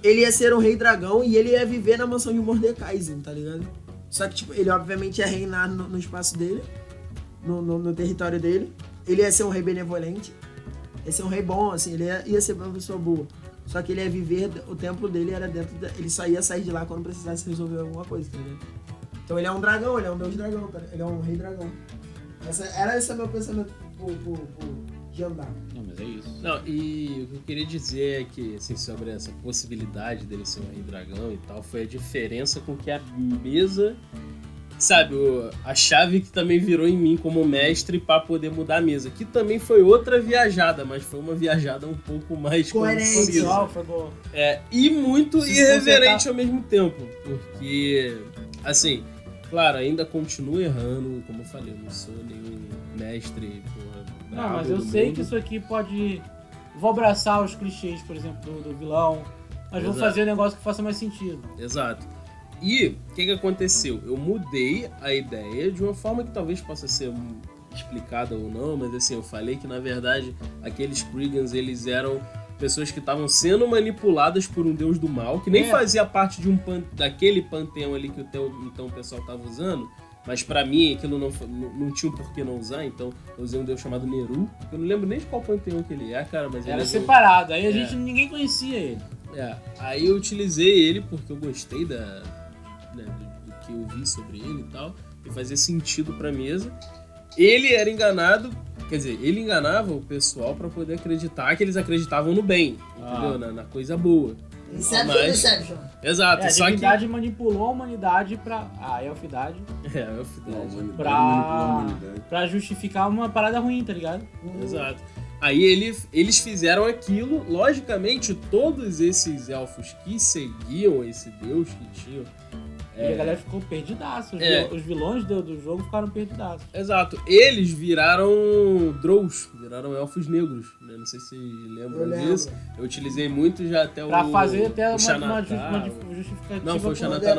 ele ia ser um rei dragão e ele ia viver na mansão de Mordekaiser, tá ligado? Só que, tipo, ele obviamente ia reinar no espaço dele, no território dele. Ele ia ser um rei benevolente. Ia ser um rei bom, assim, ele ia ser uma pessoa boa. Só que ele ia viver, o templo dele era dentro ele só ia sair de lá quando precisasse resolver alguma coisa, tá ligado? Então ele é um dragão, ele é um deus dragão, tá? Ele é um rei dragão. Esse é meu pensamento pro Jandar. Não, mas é isso. Não, e o que eu queria dizer é que, assim, sobre essa possibilidade dele ser um rei dragão e tal, foi a diferença com que a mesa, sabe, a chave que também virou em mim como mestre pra poder mudar a mesa, que também foi outra viajada, mas foi uma viajada um pouco mais Coerente, concisa. Pessoal, foi bom. E muito Se irreverente consertar. ao mesmo tempo, porque, assim, claro, ainda continuo errando, como eu falei, eu não sou nenhum mestre, porra, Não, mas brabo eu do sei mundo. que isso aqui pode... Vou abraçar os clichês, por exemplo, do vilão, mas vou Exato. fazer um negócio que faça mais sentido. Exato. E o que aconteceu? Eu mudei a ideia de uma forma que talvez possa ser explicada ou não, mas assim, eu falei que na verdade aqueles Kriggans, eles eram pessoas que estavam sendo manipuladas por um deus do mal, que nem fazia parte de daquele panteão ali que então o pessoal tava usando, mas pra mim aquilo não tinha um porquê não usar, então eu usei um deus chamado Neru, que eu não lembro nem de qual panteão que ele é, cara, mas ele Era é separado, aí ninguém conhecia ele. Aí eu utilizei ele porque eu gostei do que eu vi sobre ele e tal, e fazia sentido pra mesa. Ele era enganado, quer dizer, ele enganava o pessoal pra poder acreditar que eles acreditavam no bem, entendeu? Na coisa boa. Inception. Exato, A só que... divindade manipulou a humanidade a elfidade a elfidade. pra justificar uma parada ruim, tá ligado? Exato. Aí eles fizeram aquilo, logicamente todos esses elfos que seguiam esse deus que tinham... E a galera ficou perdidaço, os vilões do jogo ficaram perdidaços. Exato, eles viraram Drows, viraram elfos negros, né? Não sei se vocês lembram disso. Eu utilizei muito já até pra fazer até uma Xanatar. justificativa. Não, foi o Xanatar,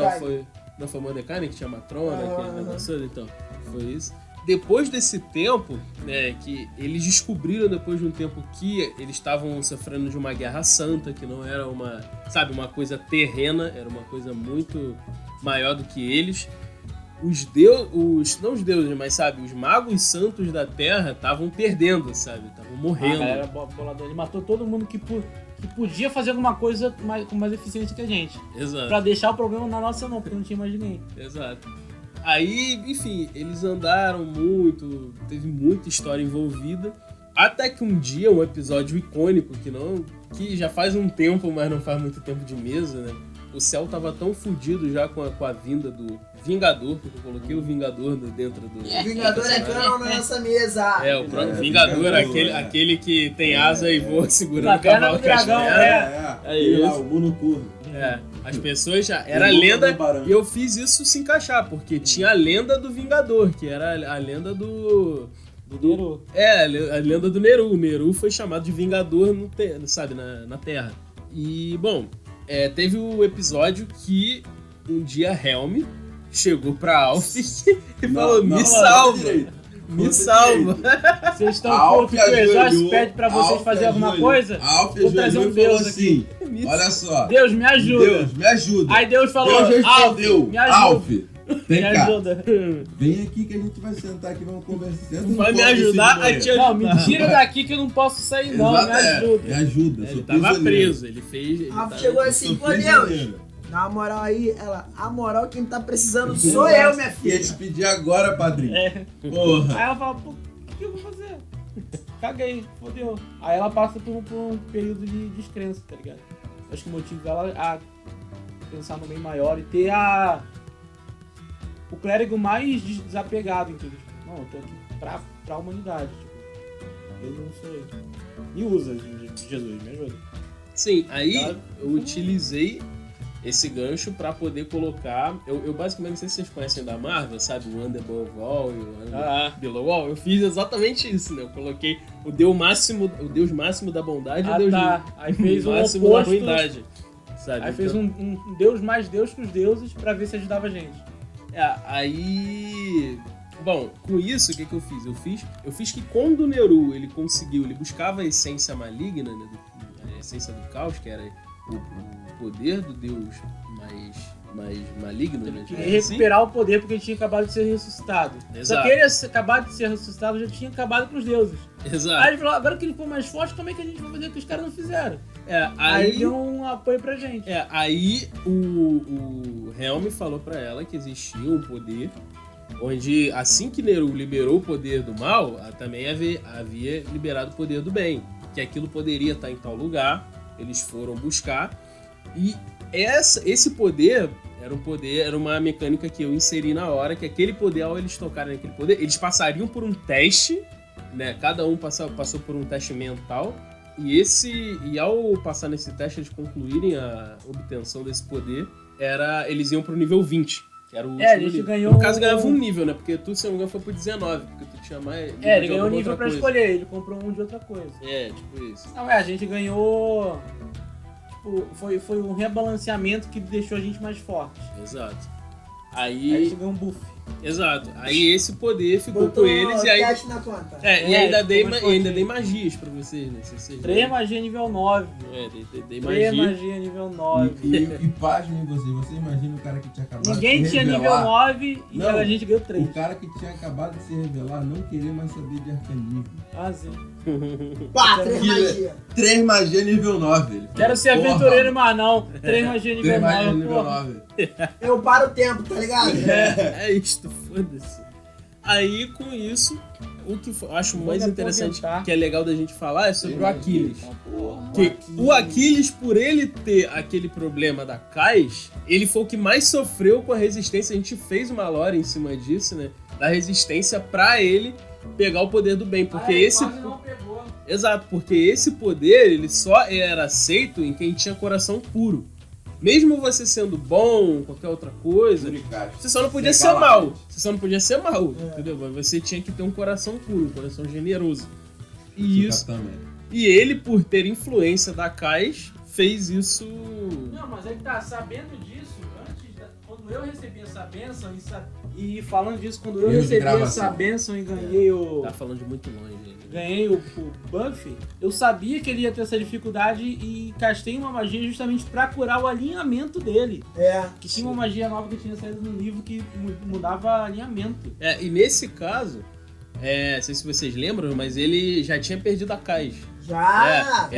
não foi o Mordecai que tinha Matrona, que era negociando, então, foi isso. Depois desse tempo, né, que eles descobriram depois de um tempo que eles estavam sofrendo de uma guerra santa, que não era uma coisa terrena, era uma coisa muito maior do que eles. Não os deuses, mas os magos santos da Terra estavam perdendo, estavam morrendo. Galera bolador, ele matou todo mundo que podia fazer alguma coisa com mais eficiência que a gente. Exato. Pra deixar o problema na nossa mão, porque não tinha mais ninguém. Exato. Aí, enfim, eles andaram muito, teve muita história envolvida, até que um dia, um episódio icônico, que já faz um tempo, mas não faz muito tempo de mesa, né? O céu tava tão fudido já com a vinda do Vingador, porque eu coloquei o Vingador dentro do... O Vingador é cano na nossa mesa. O próprio Vingador, aquele que tem asa e voa segurando o cavalo do dragão, é isso. O Munukuro. As pessoas já... Era lenda, e eu fiz isso se encaixar, porque tinha a lenda do Vingador, que era a lenda do Neru. a lenda do Neru. O Neru foi chamado de Vingador na Terra. E, bom, teve o episódio que um dia Helm chegou pra Alf e falou, me salva! Me salva! Vocês estão putos que o exército pede pra vocês fazer alguma coisa? Vou trazer um Deus aqui. Olha só. Deus, me ajuda. Deus, me ajuda. Aí Deus falou, Deus respondeu, me ajuda. Alf, vem Me cá. ajuda. Vem aqui que a gente vai sentar aqui e vamos conversar. Vai me ajudar a te ajudar. Não, me tira daqui que eu não posso sair não, me ajuda. Me ajuda. Ele tava preso, ele fez... Alf chegou assim, pô Deus, dá uma moral aí, a moral quem tá precisando sou eu, minha filha. Ia te pedir agora, padrinho. Porra. Aí ela fala, pô, o que eu vou fazer? Caguei, fodeu. Aí ela passa por um período de descrença, tá ligado? Acho que o motivo dela a pensar no bem maior e ter o clérigo mais desapegado, entendeu? Não, eu tô aqui pra humanidade, eu não sou eu. Me usa, Jesus, me ajuda. Sim, aí eu utilizei esse gancho pra poder colocar... Eu basicamente, não sei se vocês conhecem da Marvel, sabe? O Under Above All e o Under Below All. Eu fiz exatamente isso, né? Eu coloquei o Deus máximo da bondade e o Deus Aí fez máximo da ruindade. Sabe? Aí fez um Deus mais Deus que os deuses pra ver se ajudava a gente. Aí... Bom, com isso, o que eu fiz? Eu fiz que quando o Neru, ele buscava a essência maligna, né? A essência do caos, que era o poder do Deus mais maligno, né? Queria recuperar o poder porque ele tinha acabado de ser ressuscitado. Exato. Só que ele acabado de ser ressuscitado já tinha acabado com os deuses. Exato. Aí ele falou, agora que ele for mais forte, como é que a gente vai fazer o que os caras não fizeram? Aí ele deu um apoio pra gente. Aí o Helm falou pra ela que existia um poder onde assim que Neru liberou o poder do mal, também havia liberado o poder do bem. Que aquilo poderia estar em tal lugar, eles foram buscar. E esse poder era uma mecânica que eu inseri na hora, que aquele poder, ao eles tocarem naquele poder, eles passariam por um teste, né? Cada um passou por um teste mental, e ao passar nesse teste, eles concluírem a obtenção desse poder, eles iam pro nível 20. Que era o último a gente nível. ganhou... No caso, ganhava um nível, né? Porque tu, se não me engano, foi pro 19, porque tu tinha mais... ele ganhou um nível pra escolher, ele comprou um de outra coisa. Tipo isso. Não, a gente ganhou... Tipo, foi um rebalanceamento que deixou a gente mais forte. Exato. Aí Aí, você ganha um buff. exato. Aí esse poder ficou Botou com eles e aí... cash na conta. E ainda dei, como é que ainda foi? dei magias pra vocês, né? Se vocês 3 magia nível 9. dei 3 magia. magia nível 9. E pasmem você imagina o cara que tinha acabado Ninguém de se tinha nível revelar. 9 e Não, a gente ganhou 3. O cara que tinha acabado de se revelar não queria mais saber de arcanismo. Ah, sim. Pá, 3 Que- magia. 3 magia nível 9. Ele Quero falou, ser "Porra, aventureiro, mas não. 3 magia nível 3 magia 9. nível Porra. 9. Eu paro o tempo, tá ligado? É isto, foda-se. Aí, com isso, o que eu acho Vou mais me interessante, aposentar. que é legal da gente falar, é sobre o Aquiles. Porra. Que o Aquiles, por ele ter aquele problema da Cais, ele foi o que mais sofreu com a resistência. A gente fez uma lore em cima disso, né? Da resistência pra ele pegar o poder do bem. Porque esse... Quase não pegou. Exato, porque esse poder, ele só era aceito em quem tinha coração puro. Mesmo você sendo bom, qualquer outra coisa, você só não podia ser mal. Você só não podia ser mal, entendeu? Você tinha que ter um coração puro, um coração generoso. E isso... Também. E ele, por ter influência da Cais, fez isso... Não, mas aí tá, sabendo disso, quando eu recebi essa bênção e falando disso, quando eu Erro de recebi gravação. essa bênção e ganhei Tá falando de muito longe. Né? ganhei o buff, eu sabia que ele ia ter essa dificuldade e castei uma magia justamente pra curar o alinhamento dele. É. Que tinha uma magia nova que tinha saído no livro que mudava alinhamento. E nesse caso, não sei se vocês lembram, mas ele já tinha perdido a Cais. Já!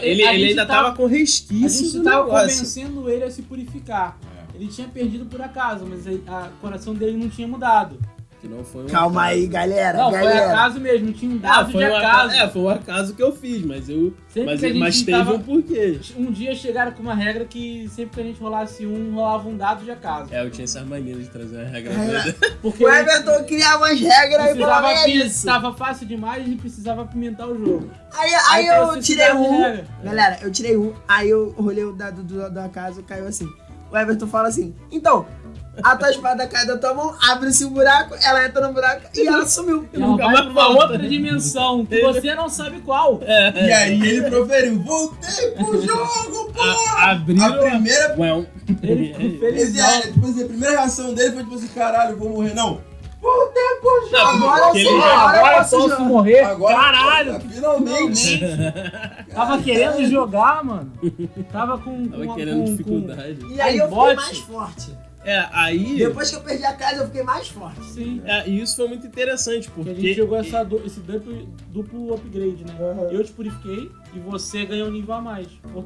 Ele ainda tava com A resquícios gente do tava negócio. convencendo ele a se purificar. Ele tinha perdido por acaso, mas o coração dele não tinha mudado. Que não foi um Calma acaso. aí, galera. Não, foi galera. acaso mesmo, tinha um dado de foi um acaso. foi um acaso que eu fiz, mas Sempre que a gente mas teve tava- um porquê. Um dia chegaram com uma regra que sempre que a gente rolasse rolava um dado de acaso. Eu tinha essas maneiras de trazer uma regra É. doida. Porque O Everton criava umas regras e falava é isso. tava fácil demais e precisava apimentar o jogo. Aí pra eu você tirei tirar de um. regra. Galera, eu tirei um, aí eu rolei o dado da casa e caiu assim. O Everton fala assim, então, a tua espada cai da tua mão, abre-se um buraco, ela entra no buraco e ela sumiu. Ela nunca vai mais pra uma volta, outra né? dimensão que você não sabe qual. E aí ele proferiu, voltei pro jogo, porra! Abriram A primeira... Well, Ele ficou Esse felizão. tipo assim, a primeira reação dele foi tipo assim, caralho, vou morrer, não. Voltei pro jogo! Não, Agora porque sim, ele- agora eu Agora posso posso jogar. morrer. Agora, Caralho, porra, finalmente! tava querendo jogar, mano. Tava com tava querendo dificuldade. E aí eu fiquei bote. mais forte. Aí... Depois que eu perdi a casa, eu fiquei mais forte. Sim. E isso foi muito interessante, Porque porque... a gente jogou esse duplo upgrade, né? Uhum. Eu te purifiquei e você ganhou um nível a mais. Por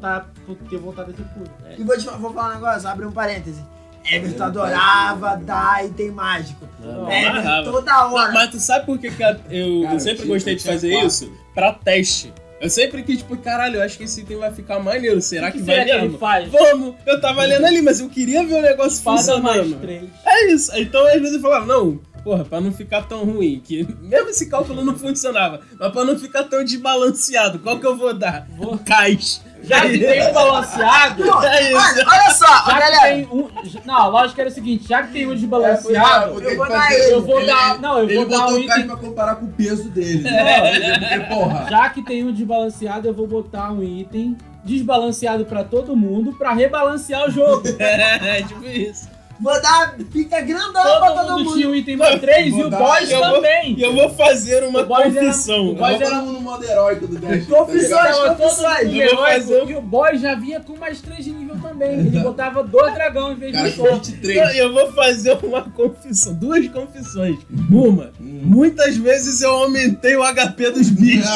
ter voltado esse puro. E vou falar um negócio, abre um parêntese. Everton adorava dar item mágico. Não, Everton amarrava. toda hora. Mas tu sabe por que que eu Cara, sempre eu gostei de tinha fazer quatro. isso? Pra teste. Eu sempre quis, tipo, caralho, eu acho que esse item vai ficar maneiro. Será que será vai que ele mesmo? faz? Vamos! Eu tava lendo ali, mas eu queria ver o negócio Espada mais funcionando. 3. É isso. Então, às vezes eu falava, não, porra, pra não ficar tão ruim, que mesmo esse cálculo não funcionava, mas pra não ficar tão desbalanceado, qual que eu vou dar? Vou- Cais. Já que tem um balanceado, Não, É isso. olha só, já que galera. tem um. Não, a lógica era o seguinte, já que tem um desbalanceado, eu vou dar ele. eu vou dar. Não, eu Ele vou dar botou um o cara item. pra comparar com o peso dele. Porque, porra, Já que tem um desbalanceado, eu vou botar um item desbalanceado pra todo mundo pra rebalancear o jogo. É, tipo isso. Vou dar pica grandão pra Todo todo mundo mundo. tinha um item mais 3 e Vou o dar- boss eu vou- também. E eu vou fazer uma O boss era- confissão. o boss Vamos era- todo mundo no modo heróico do Dash. Confissões, tá ligado? confissões. E Eu vou fazer- o boss já vinha com mais 3 de nível também. Ele botava 2 dragão em vez Cara, de com só. 23. Eu vou fazer uma confissão, 2 confissões. Uma, muitas vezes eu aumentei o HP dos bichos.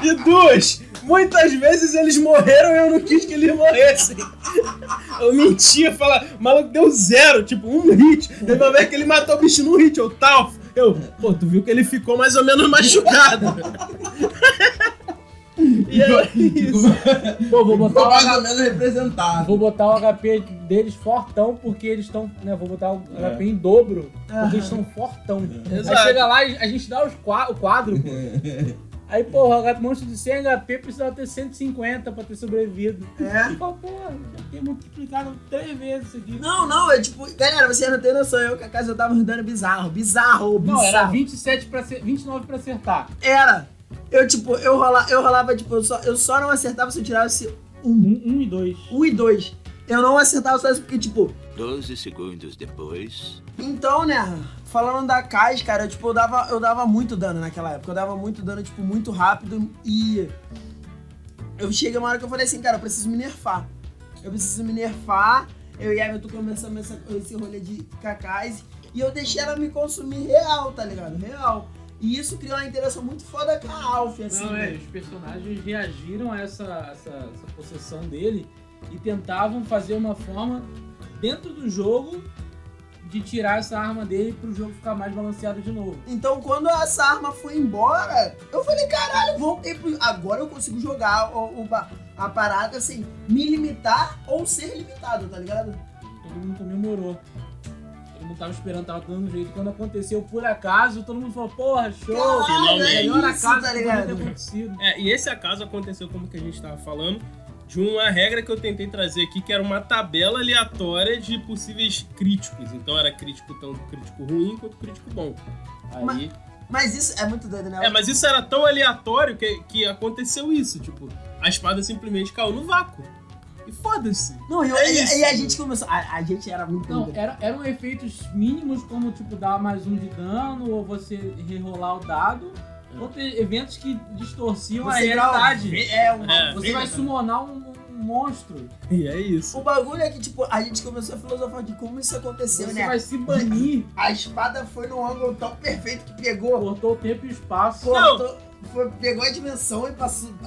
E 2, muitas vezes eles morreram e eu não quis que eles morressem. Eu mentia, falava, o maluco deu 0, tipo, 1 hit. Teve uma vez que ele matou o bicho num hit, eu tal. Pô, tu viu que ele ficou mais ou menos machucado. E é isso. Pô, vou Ficou botar mais ou menos representado. Vou botar o HP deles fortão, porque eles estão, né, vou botar o HP em dobro, porque eles estão fortão. Exato. Aí chega lá e a gente dá o quadro, pô. Aí, porra, o monstro de 100 HP precisava ter 150 pra ter sobrevivido. É. E, pô, porra, já tem multiplicado 3 vezes isso aqui. Não, é tipo, galera, você não tem noção, eu que a casa eu tava rodando bizarro. Não, era 27 29 pra acertar. Era. Eu rolava, tipo, eu só não acertava se eu tirasse 1 e 2. 1 e 2. Eu não acertava só isso porque, tipo, 12 segundos depois. Então, né, falando da Kais, cara, eu dava muito dano naquela época. Eu dava muito dano, muito rápido. E eu cheguei uma hora que eu falei assim, cara, eu preciso me nerfar. Eu e a Everton começamos esse rolê de Kais. E eu deixei ela me consumir real, tá ligado? Real. E isso criou uma interação muito foda com a Alf, assim. Não, né? os personagens reagiram a essa possessão dele e tentavam fazer uma forma dentro do jogo de tirar essa arma dele pro jogo ficar mais balanceado de novo. Então, quando essa arma foi embora, eu falei, caralho, voltei pro... Agora eu consigo jogar a parada, assim, me limitar ou ser limitado, tá ligado? Todo mundo comemorou. Todo mundo tava esperando, tava dando jeito. Quando aconteceu por acaso, todo mundo falou, porra, show! Caralho, é Melhor isso, acaso tá que ligado? podia ter acontecido. E esse acaso aconteceu, como que a gente tava falando, de uma regra que eu tentei trazer aqui, que era uma tabela aleatória de possíveis críticos. Então era crítico tanto crítico ruim quanto crítico bom. Aí... Mas isso é muito doido, né? mas isso era tão aleatório que aconteceu isso. Tipo, a espada simplesmente caiu no vácuo. E foda-se. Não, isso. E a gente começou... A gente era muito Não, doido. eram efeitos mínimos, como tipo dar mais um de dano, ou você rerolar o dado. Outros eventos que distorciam a realidade. Você vai summonar um monstro. E é isso. O bagulho é que, tipo, a gente começou a filosofar de como isso aconteceu, Você né? vai se banir. A espada foi num ângulo tão perfeito que pegou... Cortou o tempo e o espaço. Pegou a dimensão e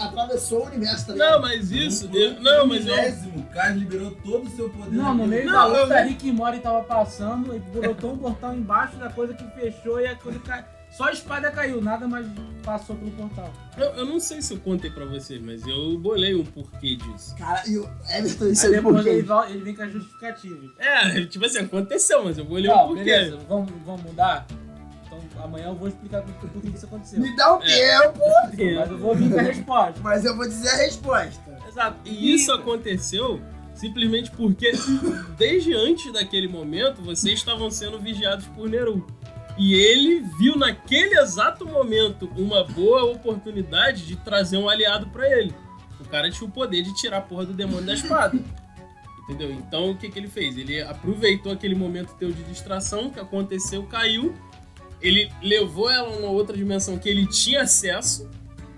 atravessou o universo, tá ligado? Não, mas isso... O Kais liberou todo o seu poder. Não, no meio da luta, Rick e Morty tava passando e botou um portal embaixo da coisa que fechou e a coisa caiu. Só a espada caiu, nada mais passou pelo portal. Eu não sei se eu contei pra vocês, mas eu bolei um porquê disso. Cara, e o Everton, isso Aí é depois porque... ele vem com a justificativa. Tipo assim, aconteceu, mas eu bolei um Não, porquê. beleza, vamos mudar? Então amanhã eu vou explicar por que isso aconteceu. Me dá um tempo, Mas eu vou vir com a resposta. mas eu vou dizer a resposta. Exato. E isso aconteceu simplesmente porque, desde antes daquele momento, vocês estavam sendo vigiados por Neru. E ele viu naquele exato momento uma boa oportunidade de trazer um aliado pra ele. O cara tinha o poder de tirar a porra do demônio da espada. Entendeu? Então o que ele fez? Ele aproveitou aquele momento teu de distração que aconteceu, caiu. Ele levou ela a uma outra dimensão que ele tinha acesso.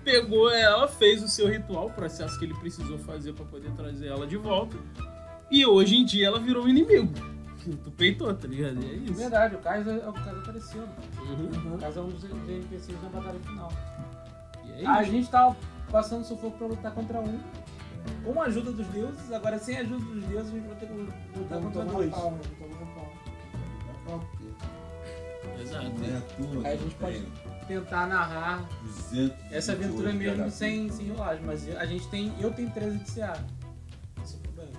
Pegou ela, fez o seu ritual, o processo que ele precisou fazer pra poder trazer ela de volta. E hoje em dia ela virou um inimigo. Tu peitou, tá ligado? E é isso. Verdade, o Kais apareceu. Né? Uhum. O Kais é um dos NPCs na batalha final. E é isso. A gente tava passando sufoco pra lutar contra um. Com a ajuda dos deuses, agora sem a ajuda dos deuses a gente vai ter que lutar contra dois. Exato. Aí a gente pode tentar narrar essa aventura mesmo sem rolagem, mas eu tenho 13 de CA. Esse é o problema.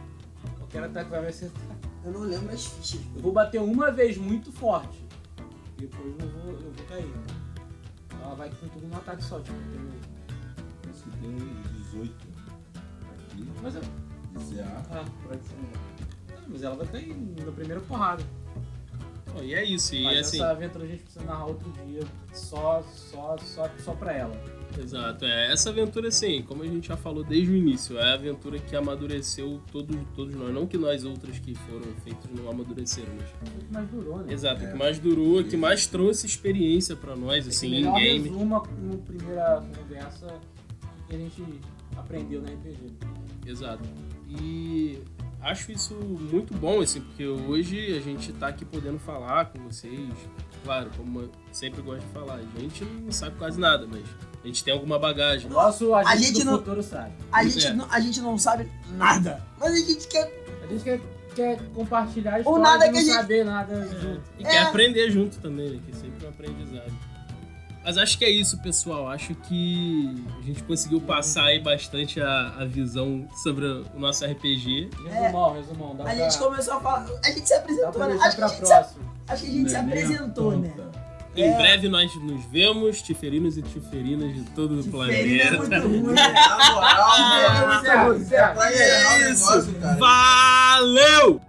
Qualquer ataque vai me acertar. Eu não lembro as fichas. Eu vou bater uma vez muito forte. Depois eu vou cair. Ela vai com tudo no ataque só, tipo, Esse tem 18 aqui. Mas eu... De CA. Mas ela vai cair na primeira porrada. Bom, e é isso. E Mas assim, essa aventura a gente precisa narrar outro dia. Só pra ela. exato. Essa aventura, assim, como a gente já falou desde o início, é a aventura que amadureceu todos nós. Não que nós outras que foram feitas não amadureceram, mas... O que mais durou, né? Exato, o que mais durou, o que mais trouxe experiência pra nós, assim, em game. Uma primeira conversa que a gente aprendeu na RPG. Exato. E acho isso muito bom, assim, porque hoje a gente tá aqui podendo falar com vocês. Claro, como eu sempre gosto de falar, a gente não sabe quase nada, mas a gente tem alguma bagagem. Nosso agente gente do não- futuro sabe. A gente não sabe nada, mas a gente quer... A gente quer compartilhar Ou histórias nada e que não a gente- saber nada junto. E quer aprender junto também, né? Que é sempre um aprendizado. Mas acho que é isso, pessoal. Acho que a gente conseguiu passar aí bastante a visão sobre o nosso RPG. Resumão. Dá A pra, gente começou a falar... A gente se dá apresentou, pra né? deixar Acho que pra a gente próxima. se apresentou, né? Em breve nós nos vemos, tiferinos e tiferinas de todo o Ferina é planeta. muito ruim. Na moral, Ferina é muito ruim. é pra encerrar o negócio, cara. Valeu!